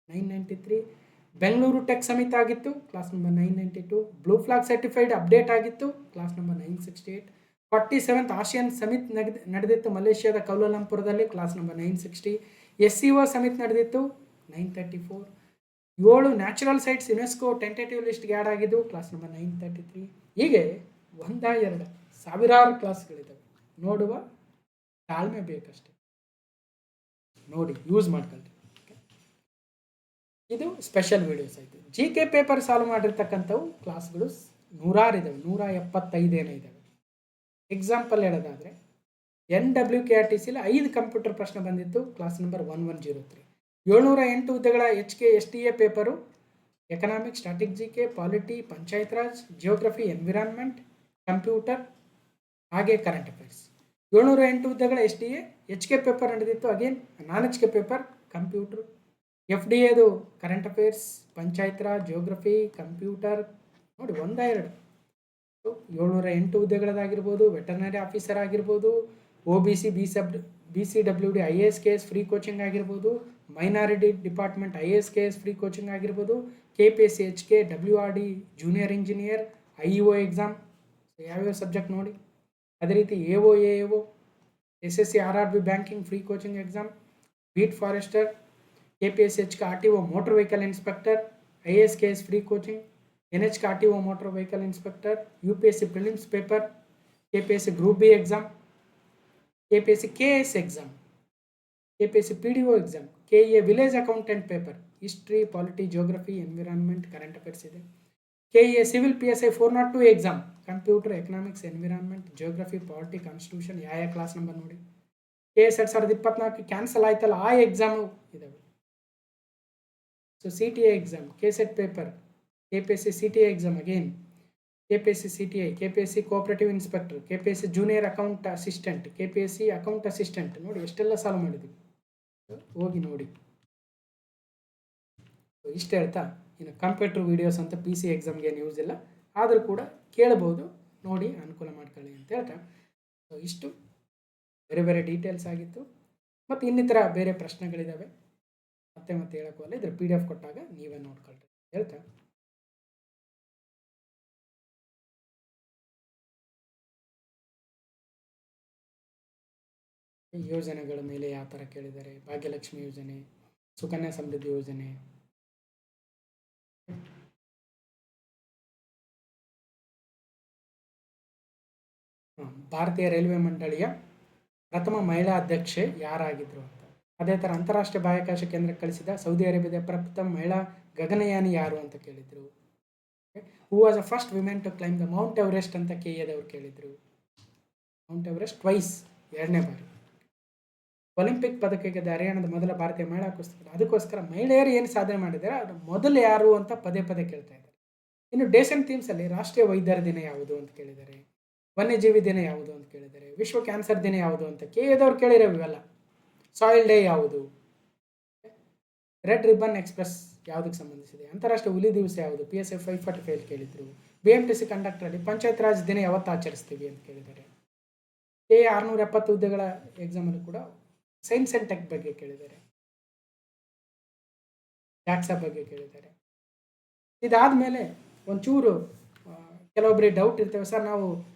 Speaker 1: 993. ಬೆಂಗಳೂರು ಟೆಕ್ ಸಮಿಟ್ ಆಗಿತ್ತು, class number 992. Blue flag certified update ಆಗಿತ್ತು, class number 968. 47th ASEAN summit ನಡೆದಿತ್ತು ಮಲೇಷ್ಯಾದ ಕೌಲಾಲಂಪುರದಲ್ಲಿ, ಕ್ಲಾಸ್ ನಂಬರ್ 960. SCO ಸಮಿಟ್ ನಡೆದಿತ್ತು, 934. 7 ನ್ಯಾಚುರಲ್ ಸೈಟ್ಸ್ ಯುನೆಸ್ಕೋ ಟೆಂಟೇಟಿವ್ ಲಿಸ್ಟ್ಗೆ add ಆಗಿದ್ದು, ಕ್ಲಾಸ್ ನಂಬರ್ 933. ಹೀಗೆ 1-2 ಸಾವಿರಾರು ಕ್ಲಾಸ್ಗಳಿದ್ದಾವೆ, ನೋಡುವ ತಾಳ್ಮೆ ಬೇಕಷ್ಟೆ, ನೋಡಿ ಯೂಸ್ ಮಾಡ್ಕೊಳ್ರಿ. ಇದು ಸ್ಪೆಷಲ್ ವಿಡಿಯೋಸ್ ಆಯಿತು. GK ಪೇಪರ್ ಸಾಲ್ವ್ ಮಾಡಿರ್ತಕ್ಕಂಥವು ಕ್ಲಾಸ್ಗಳು 100 ಇದ್ದಾವೆ, 175 ಏನೋ ಇದ್ದಾವೆ. ಎಕ್ಸಾಂಪಲ್ ಹೇಳೋದಾದರೆ NWKRTCಲಿ 5 ಕಂಪ್ಯೂಟರ್ ಪ್ರಶ್ನೆ ಬಂದಿತ್ತು, ಕ್ಲಾಸ್ ನಂಬರ್ 1103. 708 ಹುದ್ದೆಗಳ HK STA paper economic, static GK, polity, Panchayat Raj, geography, environment, computer, ಹಾಗೆ ಕರೆಂಟ್ ಅಫೇರ್ಸ್. 708 ಹುದ್ದೆಗಳ STA HK ಪೇಪರ್ ನಡೆದಿತ್ತು, ಅಗೇನ್ ನಾನ್ HK ಪೇಪರ್ ಕಂಪ್ಯೂಟರ್. FDAದು current affairs, Panchayat Raj, geography, computer, ನೋಡಿ 1-2. 708 ಹುದ್ದೆಗಳದಾಗಿರ್ಬೋದು, ವೆಟರ್ನರಿ ಆಫೀಸರ್ ಆಗಿರ್ಬೋದು, OBC BCWD IAS KS free coaching ಆಗಿರ್ಬೋದು, minority department IAS KS free coaching ಆಗಿರ್ಬೋದು, KPSC HK WRD junior engineer, IEO exam, ಯಾವ್ಯಾವ subject ನೋಡಿ. ಅದೇ ರೀತಿ AO AAO, SSC RRB banking free coaching exam, beet forester, KPSC HK RTO motor vehicle inspector, IAS KS free coaching, NHK RTO motor vehicle inspector, UPSC prelims paper, KPSC group B exam, KPSC KS exam, KPSC PDO exam, KEA village accountant paper, history, polity, geography, environment, current affairs ಇದೆ. KEA civil PSI 402 exam, computer, economics, environment, geography, polity, constitution, ಯಾವ class number ನೋಡಿ. KS 2024 cancel ಆಯ್ತಲ್ಲ, ಆ exam ಇದಾವೆ. So CTA exam, KSET paper, KPSC CTA exam, again KPSC CTA, KPSC cooperative inspector, KPSC junior account assistant, KPSC account assistant, ನೋಡಿ ಎಷ್ಟೆಲ್ಲ solve ಮಾಡಿದ್ವಿ, ಹೋಗಿ ನೋಡಿ. ಇಷ್ಟು ಹೇಳ್ತಾ, ಇನ್ನು ಕಂಪ್ಯೂಟರ್ ವೀಡಿಯೋಸ್ ಅಂತ PC ಎಕ್ಸಾಮ್ಗೆ ನ್ಯೂಸ್ ಇಲ್ಲ, ಆದರೂ ಕೂಡ ಕೇಳ್ಬೋದು, ನೋಡಿ ಅನುಕೂಲ ಮಾಡ್ಕೊಳ್ಳಿ ಅಂತ ಹೇಳ್ತಾ, ಇಷ್ಟು ಬೇರೆ ಡೀಟೇಲ್ಸ್ ಆಗಿತ್ತು. ಮತ್ತು ಇನ್ನಿತರ ಬೇರೆ ಪ್ರಶ್ನೆಗಳಿದ್ದಾವೆ, ಮತ್ತೆ ಹೇಳೋಕ್ಕಲ್ಲ, ಇದ್ರ PDF ಕೊಟ್ಟಾಗ ನೀವೇ ನೋಡ್ಕೊಳ್ರಿ ಹೇಳ್ತಾ, ಯೋಜನೆಗಳ ಮೇಲೆ ಯಾವ ಥರ ಕೇಳಿದ್ದಾರೆ, ಭಾಗ್ಯಲಕ್ಷ್ಮಿ ಯೋಜನೆ, ಸುಕನ್ಯಾ ಸಮೃದ್ಧಿ ಯೋಜನೆ, ಭಾರತೀಯ ರೈಲ್ವೆ ಮಂಡಳಿಯ ಪ್ರಥಮ ಮಹಿಳಾ ಅಧ್ಯಕ್ಷೆ ಯಾರಾಗಿದ್ರು ಅಂತ. ಅದೇ ಥರ ಅಂತಾರಾಷ್ಟ್ರೀಯ ಬಾಹ್ಯಾಕಾಶ ಕೇಂದ್ರಕ್ಕೆ ಕಳಿಸಿದ ಸೌದಿ ಅರೇಬಿಯಾದ ಪ್ರಥಮ ಮಹಿಳಾ ಗಗನಯಾನಿ ಯಾರು ಅಂತ ಕೇಳಿದರು. Who was a first women to climb the mount Everest ಅಂತ KEAದವ್ರು ಕೇಳಿದರು. ಮೌಂಟ್ ಎವರೆಸ್ಟ್ ಟ್ವೈಸ್, 2ನೇ ಬಾರಿ. ಒಲಿಂಪಿಕ್ ಪದಕ ಗೆದ್ದ ಹರಿಯಾಣದ ಮೊದಲ ಭಾರತೀಯ ಮಹಿಳಾ ಕುಸ್ತಿ. ಅದಕ್ಕೋಸ್ಕರ ಮಹಿಳೆಯರು ಏನು ಸಾಧನೆ ಮಾಡಿದ್ದಾರೆ ಅದು ಮೊದಲು ಯಾರು ಅಂತ ಪದೇ ಪದೇ ಕೇಳ್ತಾ ಇದ್ದಾರೆ. ಇನ್ನು ಡೇಸ್ ಅಂಡ್ ಥೀಮ್ಸಲ್ಲಿ ರಾಷ್ಟ್ರೀಯ ವೈದ್ಯರ ದಿನ ಯಾವುದು ಅಂತ ಕೇಳಿದ್ದಾರೆ, ವನ್ಯಜೀವಿ ದಿನ ಯಾವುದು ಅಂತ ಕೇಳಿದ್ದಾರೆ, ವಿಶ್ವ ಕ್ಯಾನ್ಸರ್ ದಿನ ಯಾವುದು ಅಂತ ಕೇಳಿದವ್ರು ಕೇಳಿರೋ ಇವೆಲ್ಲ. ಸಾಯಿಲ್ ಡೇ ಯಾವುದು, ರೆಡ್ ರಿಬ್ಬನ್ ಎಕ್ಸ್ಪ್ರೆಸ್ ಯಾವುದಕ್ಕೆ ಸಂಬಂಧಿಸಿದೆ, ಅಂತಾರಾಷ್ಟ್ರೀಯ ಹುಲಿ ದಿವಸ ಯಾವುದು, PSI 545 ಕೇಳಿದ್ರು, BMTC ಕಂಡಕ್ಟರಲ್ಲಿ ಪಂಚಾಯತ್ ರಾಜ್ ದಿನ ಯಾವತ್ತು ಆಚರಿಸ್ತೀವಿ ಅಂತ ಕೇಳಿದ್ದಾರೆ. 670 ಹುದ್ದೆಗಳ ಎಕ್ಸಾಮಲ್ಲಿ ಕೂಡ ಸೈನ್ಸ್ ಆ್ಯಂಡ್ ಟೆಕ್ ಬಗ್ಗೆ ಕೇಳಿದ್ದಾರೆ, ಟ್ಯಾಕ್ಸ ಬಗ್ಗೆ ಕೇಳಿದ್ದಾರೆ. ಇದಾದಮೇಲೆ ಒಂಚೂರು ಕೆಲವೊಬ್ಬರಿಗೆ ಡೌಟ್ ಇರ್ತೇವೆ, ಸರ್ ನಾವು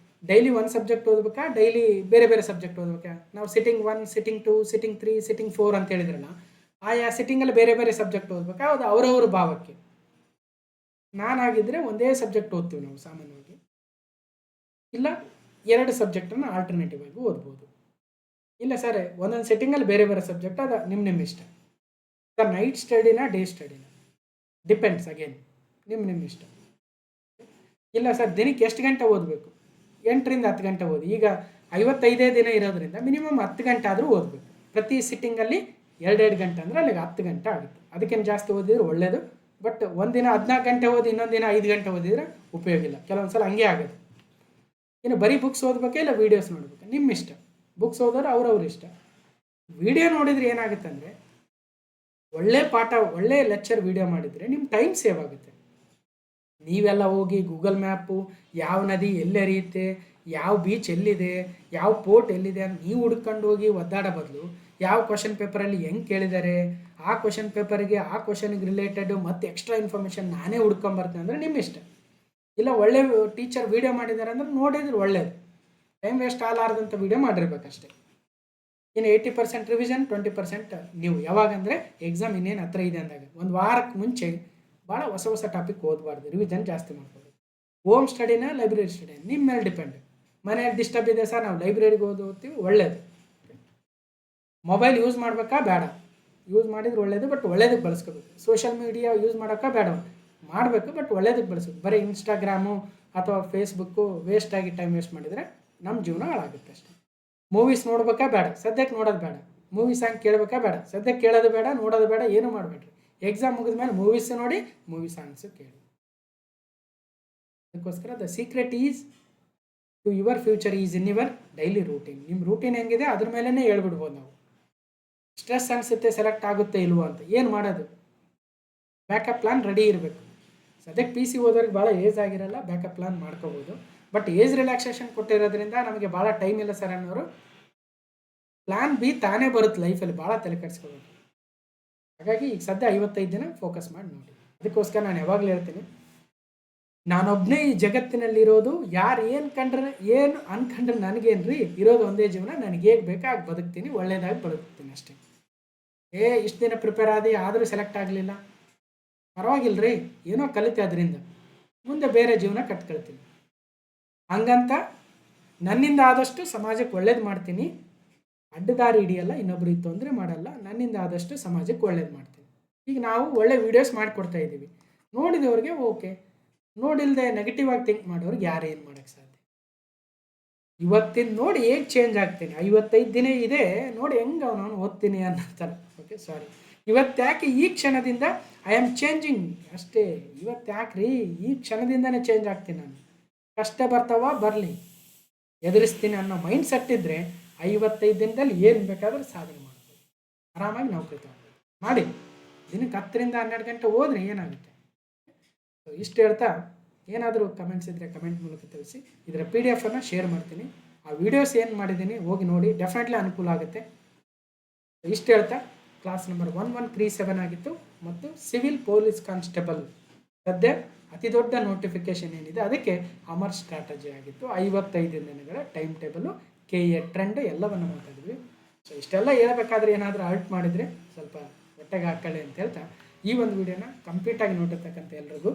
Speaker 1: ಡೈಲಿ ಒಂದು ಸಬ್ಜೆಕ್ಟ್ ಓದಬೇಕಾ, ಡೈಲಿ ಬೇರೆ ಬೇರೆ ಸಬ್ಜೆಕ್ಟ್ ಓದಬೇಕಾ, ನಾವು ಸಿಟ್ಟಿಂಗ್ 1, ಸಿಟ್ಟಿಂಗ್ 2, ಸಿಟ್ಟಿಂಗ್ 3, ಸಿಟ್ಟಿಂಗ್ 4 ಅಂತ ಹೇಳಿದ್ರಲ್ಲ, ಆಯಾ ಸಿಟ್ಟಿಂಗಲ್ಲಿ ಬೇರೆ ಬೇರೆ ಸಬ್ಜೆಕ್ಟ್ ಓದಬೇಕಾ, ಅದು ಅವರವ್ರ ಭಾವಕ್ಕೆ. ನಾನಾಗಿದ್ದರೆ ಒಂದೇ ಸಬ್ಜೆಕ್ಟ್ ಓದ್ತೀವಿ ನಾವು ಸಾಮಾನ್ಯವಾಗಿ, ಇಲ್ಲ 2 ಸಬ್ಜೆಕ್ಟನ್ನು ಆಲ್ಟರ್ನೇಟಿವ್ ಆಗಿ ಓದ್ಬೋದು. ಇಲ್ಲ ಸರ್ ಒಂದೊಂದು ಸೆಟ್ಟಿಂಗಲ್ಲಿ ಬೇರೆ ಬೇರೆ ಸಬ್ಜೆಕ್ಟ್, ಅದು ನಿಮ್ಮ ಇಷ್ಟ. ಸರ್ ನೈಟ್ ಸ್ಟಡಿನಾ ಡೇ ಸ್ಟಡಿನಾ ಡಿಪೆಂಡ್ಸ್, ಅಗೇನ್ ನಿಮ್ಮ ಇಷ್ಟ. ಇಲ್ಲ ಸರ್ ದಿನಕ್ಕೆ ಎಷ್ಟು ಗಂಟೆ ಓದಬೇಕು, 8ರಿಂದ 10 ಗಂಟೆ ಓದಿ. ಈಗ 55 ದಿನ ಇರೋದ್ರಿಂದ ಮಿನಿಮಮ್ 10 ಗಂಟೆ ಆದರೂ ಓದಬೇಕು. ಪ್ರತಿ ಸಿಟ್ಟಿಂಗಲ್ಲಿ 2 ಗಂಟೆ ಅಂದರೆ ಅಲ್ಲಿಗೆ 10 ಗಂಟೆ ಆಗುತ್ತೆ. ಅದಕ್ಕೇನು ಜಾಸ್ತಿ ಓದಿದ್ರೆ ಒಳ್ಳೆಯದು. ಬಟ್ ಒಂದಿನ 14 ಗಂಟೆ ಓದಿ ಇನ್ನೊಂದು ದಿನ 5 ಗಂಟೆ ಓದಿದ್ರೆ ಉಪಯೋಗ ಇಲ್ಲ. ಕೆಲವೊಂದು ಸಲ ಹಂಗೆ ಆಗೋದು. ಇನ್ನು ಬರೀ ಬುಕ್ಸ್ ಓದಬೇಕೆ ಇಲ್ಲ ವೀಡಿಯೋಸ್ ನೋಡ್ಬೇಕು, ನಿಮ್ಮ ಇಷ್ಟ. ಬುಕ್ಸ್ ಓದೋರು ಅವ್ರವ್ರ ಇಷ್ಟ. ವಿಡಿಯೋ ನೋಡಿದರೆ ಏನಾಗುತ್ತೆ ಅಂದರೆ, ಒಳ್ಳೆ ಪಾಠ ಒಳ್ಳೆ ಲೆಕ್ಚರ್ ವಿಡಿಯೋ ಮಾಡಿದರೆ ನಿಮ್ಮ ಟೈಮ್ ಸೇವ್ ಆಗುತ್ತೆ. ನೀವೆಲ್ಲ ಹೋಗಿ ಗೂಗಲ್ ಮ್ಯಾಪು ಯಾವ ನದಿ ಎಲ್ಲಿ ಹರಿಯುತ್ತೆ, ಯಾವ ಬೀಚ್ ಎಲ್ಲಿದೆ, ಯಾವ ಪೋರ್ಟ್ ಎಲ್ಲಿದೆ ಅಂತ ನೀವು ಹುಡ್ಕೊಂಡು ಹೋಗಿ ಒದ್ದಾಡೋ ಬದಲು, ಯಾವ ಕ್ವಶನ್ ಪೇಪರಲ್ಲಿ ಹೆಂಗೆ ಕೇಳಿದ್ದಾರೆ, ಆ ಕ್ವಶನ್ ಪೇಪರ್ಗೆ ಆ ಕ್ವಶನ್ಗೆ ರಿಲೇಟೆಡು ಮತ್ತು ಎಕ್ಸ್ಟ್ರಾ ಇನ್ಫಾರ್ಮೇಷನ್ ನಾನೇ ಹುಡ್ಕೊಂಬರ್ತೀನಿ ಅಂದರೆ ನಿಮ್ಮ ಇಷ್ಟ. ಇಲ್ಲ ಒಳ್ಳೆ ಟೀಚರ್ ವೀಡಿಯೋ ಮಾಡಿದ್ದಾರೆ ಅಂದ್ರೆ ನೋಡಿದ್ರೆ ಒಳ್ಳೇದು. ಟೈಮ್ ವೇಸ್ಟ್ ಆಗಲಾರ್ದಂಥ ವೀಡಿಯೋ ಮಾಡಿರ್ಬೇಕಷ್ಟೇ. ಇನ್ನು 80% ರಿವಿಷನ್, 20% ನೀವು. ಯಾವಾಗಂದರೆ ಎಕ್ಸಾಮ್ ಇನ್ನೇನು ಹತ್ರ ಇದೆ ಅಂದಾಗ ಒಂದು ವಾರಕ್ಕೆ ಮುಂಚೆ ಭಾಳ ಹೊಸ ಹೊಸ ಟಾಪಿಕ್ ಓದಬಾರ್ದು, ರಿವಿಷನ್ ಜಾಸ್ತಿ ಮಾಡ್ಕೋಬೇಕು. ಹೋಮ್ ಸ್ಟಡಿನ ಲೈಬ್ರರಿ ಸ್ಟಡಿ ನಿಮ್ಮ ಮೇಲೆ ಡಿಪೆಂಡ್. ಮನೆಯಲ್ಲಿ ಡಿಸ್ಟರ್ಬ್ ಇದೆ ಸರ್, ನಾವು ಲೈಬ್ರರಿಗೆ ಓದ್ತೀವಿ, ಒಳ್ಳೇದು. ಮೊಬೈಲ್ ಯೂಸ್ ಮಾಡಬೇಕಾ ಬೇಡ, ಯೂಸ್ ಮಾಡಿದ್ರೆ ಒಳ್ಳೇದು, ಬಟ್ ಒಳ್ಳೇದಕ್ಕೆ ಬಳಸ್ಕೋಬೇಕು. ಸೋಷಿಯಲ್ ಮೀಡಿಯಾ ಯೂಸ್ ಮಾಡೋಕ್ಕಾ ಬೇಡ, ಮಾಡಬೇಕು, ಬಟ್ ಒಳ್ಳೇದಕ್ಕೆ ಬಳಸಬೇಕು. ಬರೀ ಇನ್ಸ್ಟಾಗ್ರಾಮು ಅಥವಾ ಫೇಸ್ಬುಕ್ಕು ವೇಸ್ಟಾಗಿ ಟೈಮ್ ವೇಸ್ಟ್ ಮಾಡಿದರೆ ನಮ್ಮ ಜೀವನ ಹಾಳಾಗುತ್ತೆ ಅಷ್ಟೇ. ಮೂವೀಸ್ ನೋಡ್ಬೇಕಾ ಬೇಡ, ಸದ್ಯಕ್ಕೆ ನೋಡೋದು ಬೇಡ. ಮೂವಿ ಸಾಂಗ್ ಕೇಳಬೇಕಾ ಬೇಡ, ಸದ್ಯಕ್ಕೆ ಕೇಳೋದು ಬೇಡ, ನೋಡೋದು ಬೇಡ, ಏನೂ ಮಾಡಬೇಡ್ರಿ. ಎಕ್ಸಾಮ್ ಮುಗಿದ ಮೇಲೆ ಮೂವೀಸ್ ನೋಡಿ, ಮೂವಿ ಸಾಂಗ್ಸು ಕೇಳಿ. ಅದಕ್ಕೋಸ್ಕರ the secret is to your future is in your daily routine. ನಿಮ್ಮ ರೂಟೀನ್ ಹೆಂಗಿದೆ ಅದ್ರ ಮೇಲೇ ಹೇಳ್ಬಿಡ್ಬೋದು ನಾವು. ಸ್ಟ್ರೆಸ್ ಅನಿಸುತ್ತೆ, ಸೆಲೆಕ್ಟ್ ಆಗುತ್ತೆ ಇಲ್ವೋ ಅಂತ, ಏನು ಮಾಡೋದು? ಬ್ಯಾಕಪ್ ಪ್ಲಾನ್ ರೆಡಿ ಇರಬೇಕು. ಸದ್ಯಕ್ಕೆ PC ಓದೋರಿಗೆ ಭಾಳ ಏಜ್ ಆಗಿರಲ್ಲ, ಬ್ಯಾಕಪ್ ಪ್ಲಾನ್ ಮಾಡ್ಕೋಬೋದು. ಬಟ್ ಏಜ್ ರಿಲ್ಯಾಕ್ಸೇಷನ್ ಕೊಟ್ಟಿರೋದ್ರಿಂದ ನಮಗೆ ಭಾಳ ಟೈಮ್ ಇಲ್ಲ ಸರ್ ಅನ್ನೋರು ಪ್ಲಾನ್ B ತಾನೇ ಬರುತ್ತೆ ಲೈಫಲ್ಲಿ, ಭಾಳ ತಲೆ ಕೆಡಿಸ್ಕೋಬೇಕು. ಹಾಗಾಗಿ ಈಗ ಸದ್ಯ 55 ದಿನ ಫೋಕಸ್ ಮಾಡಿ ನೋಡಿ. ಅದಕ್ಕೋಸ್ಕರ ನಾನು ಯಾವಾಗಲೂ ಹೇಳ್ತೀನಿ, ನಾನೊಬ್ಬನೇ ಈ ಜಗತ್ತಿನಲ್ಲಿರೋದು, ಯಾರು ಏನು ಅನ್ಕೊಂಡ್ರೆ ನನಗೇನ್ರಿ, ಇರೋದು ಒಂದೇ ಜೀವನ, ನನಗೆ ಹೇಗೆ ಬೇಕಾಗಿ ಬದುಕ್ತೀನಿ, ಒಳ್ಳೇದಾಗಿ ಬದುಕ್ತೀನಿ ಅಷ್ಟೇ. ಇಷ್ಟು ದಿನ ಪ್ರಿಪೇರ್ ಆದರೂ ಸೆಲೆಕ್ಟ್ ಆಗಲಿಲ್ಲ, ಪರವಾಗಿಲ್ಲ ರೀ, ಏನೋ ಕಲಿತೆ, ಅದರಿಂದ ಮುಂದೆ ಬೇರೆ ಜೀವನ ಕಟ್ಕೊಳ್ತೀನಿ. ಹಂಗಂತ ನನ್ನಿಂದ ಆದಷ್ಟು ಸಮಾಜಕ್ಕೆ ಒಳ್ಳೇದು ಮಾಡ್ತೀನಿ, ಅಡ್ಡದಾರಿ ಹಿಡಿಯಲ್ಲ, ಇನ್ನೊಬ್ರಿಗೆ ತೊಂದರೆ ಮಾಡಲ್ಲ, ನನ್ನಿಂದ ಆದಷ್ಟು ಸಮಾಜಕ್ಕೆ ಒಳ್ಳೇದು ಮಾಡ್ತೀನಿ. ಈಗ ನಾವು ಒಳ್ಳೆ ವೀಡಿಯೋಸ್ ಮಾಡಿಕೊಡ್ತಾ ಇದ್ದೀವಿ, ನೋಡಿದವ್ರಿಗೆ ಓಕೆ, ನೋಡಿಲ್ಲದೆ ನೆಗೆಟಿವ್ ಆಗಿ ಥಿಂಕ್ ಮಾಡೋರಿಗೆ ಯಾರು ಏನು ಮಾಡೋಕ್ಕೆ ಸಾಧ್ಯ? ಇವತ್ತಿನ ನೋಡಿ ಹೇಗೆ ಚೇಂಜ್ ಆಗ್ತೀನಿ, 55 ದಿನ ಇದೆ ನೋಡಿ ಹೆಂಗೆ ನಾನು ಓದ್ತೀನಿ ಅನ್ನೋ ಥರ. ಓಕೆ, ಸಾರಿ, ಇವತ್ತ್ಯಾಕೆ ಈ ಕ್ಷಣದಿಂದ ಐ ಆಮ್ ಚೇಂಜಿಂಗ್ ಅಷ್ಟೇ. ಇವತ್ತ್ಯಾಕೆ ರೀ, ಈ ಕ್ಷಣದಿಂದನೇ ಚೇಂಜ್ ಆಗ್ತೀನಿ ನಾನು. ಕಷ್ಟ ಬರ್ತಾವ ಬರಲಿ, ಎದುರಿಸ್ತೀನಿ ಅನ್ನೋ ಮೈಂಡ್ ಸೆಟ್ ಇದ್ದರೆ 55 ದಿನದಲ್ಲಿ ಏನು ಬೇಕಾದರೂ ಸಾಧನೆ ಮಾಡ್ಬೋದು, ಆರಾಮಾಗಿ ನೌಕರಿ ತಗೋಬೋದು. ಮಾಡಿ ದಿನಕ್ಕೆ 10ರಿಂದ 12 ಗಂಟೆ ಹೋದ್ರೆ ಏನಾಗುತ್ತೆ? ಇಷ್ಟು ಹೇಳ್ತಾ, ಏನಾದರೂ ಕಮೆಂಟ್ಸ್ ಇದ್ದರೆ ಕಮೆಂಟ್ ಮೂಲಕ ತಿಳಿಸಿ. ಇದರ PDF ಶೇರ್ ಮಾಡ್ತೀನಿ. ಆ ವಿಡಿಯೋಸ್ ಏನು ಮಾಡಿದ್ದೀನಿ ಹೋಗಿ ನೋಡಿ, ಡೆಫಿನೆಟ್ಲಿ ಅನುಕೂಲ ಆಗುತ್ತೆ. ಇಷ್ಟು ಹೇಳ್ತಾ, ಕ್ಲಾಸ್ ನಂಬರ್ 1137 ಆಗಿತ್ತು. ಮತ್ತು ಸಿವಿಲ್ ಪೊಲೀಸ್ ಕಾನ್ಸ್ಟೇಬಲ್ ಸದ್ಯ ಅತಿ ದೊಡ್ಡ ನೋಟಿಫಿಕೇಶನ್ ಏನಿದೆ ಅದಕ್ಕೆ ಅಮರ್ ಸ್ಟ್ರಾಟಜಿ ಆಗಿತ್ತು. 55 ದಿನಗಳ ಟೈಮ್ ಟೇಬಲು, KA ಟ್ರೆಂಡ್ ಎಲ್ಲವನ್ನು ಮಾತಾಡಿದ್ವಿ. ಸೊ ಇಷ್ಟೆಲ್ಲ ಹೇಳ್ಬೇಕಾದ್ರೆ ಏನಾದರೂ ಅರ್ಟ್ ಮಾಡಿದರೆ ಸ್ವಲ್ಪ ಹೊಟ್ಟೆಗೆ ಹಾಕೊಳ್ಳಿ ಅಂತ ಹೇಳ್ತಾ, ಈ ಒಂದು ವಿಡಿಯೋನ ಕಂಪ್ಲೀಟಾಗಿ ನೋಡಿರ್ತಕ್ಕಂಥ ಎಲ್ರಿಗೂ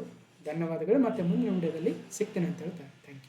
Speaker 1: ಧನ್ಯವಾದಗಳು. ಮತ್ತು ಮುಂದಿನ ವಿಡಿಯೋದಲ್ಲಿ ಸಿಗ್ತೀನಿ ಅಂತ ಹೇಳ್ತಾ, ಥ್ಯಾಂಕ್ ಯು.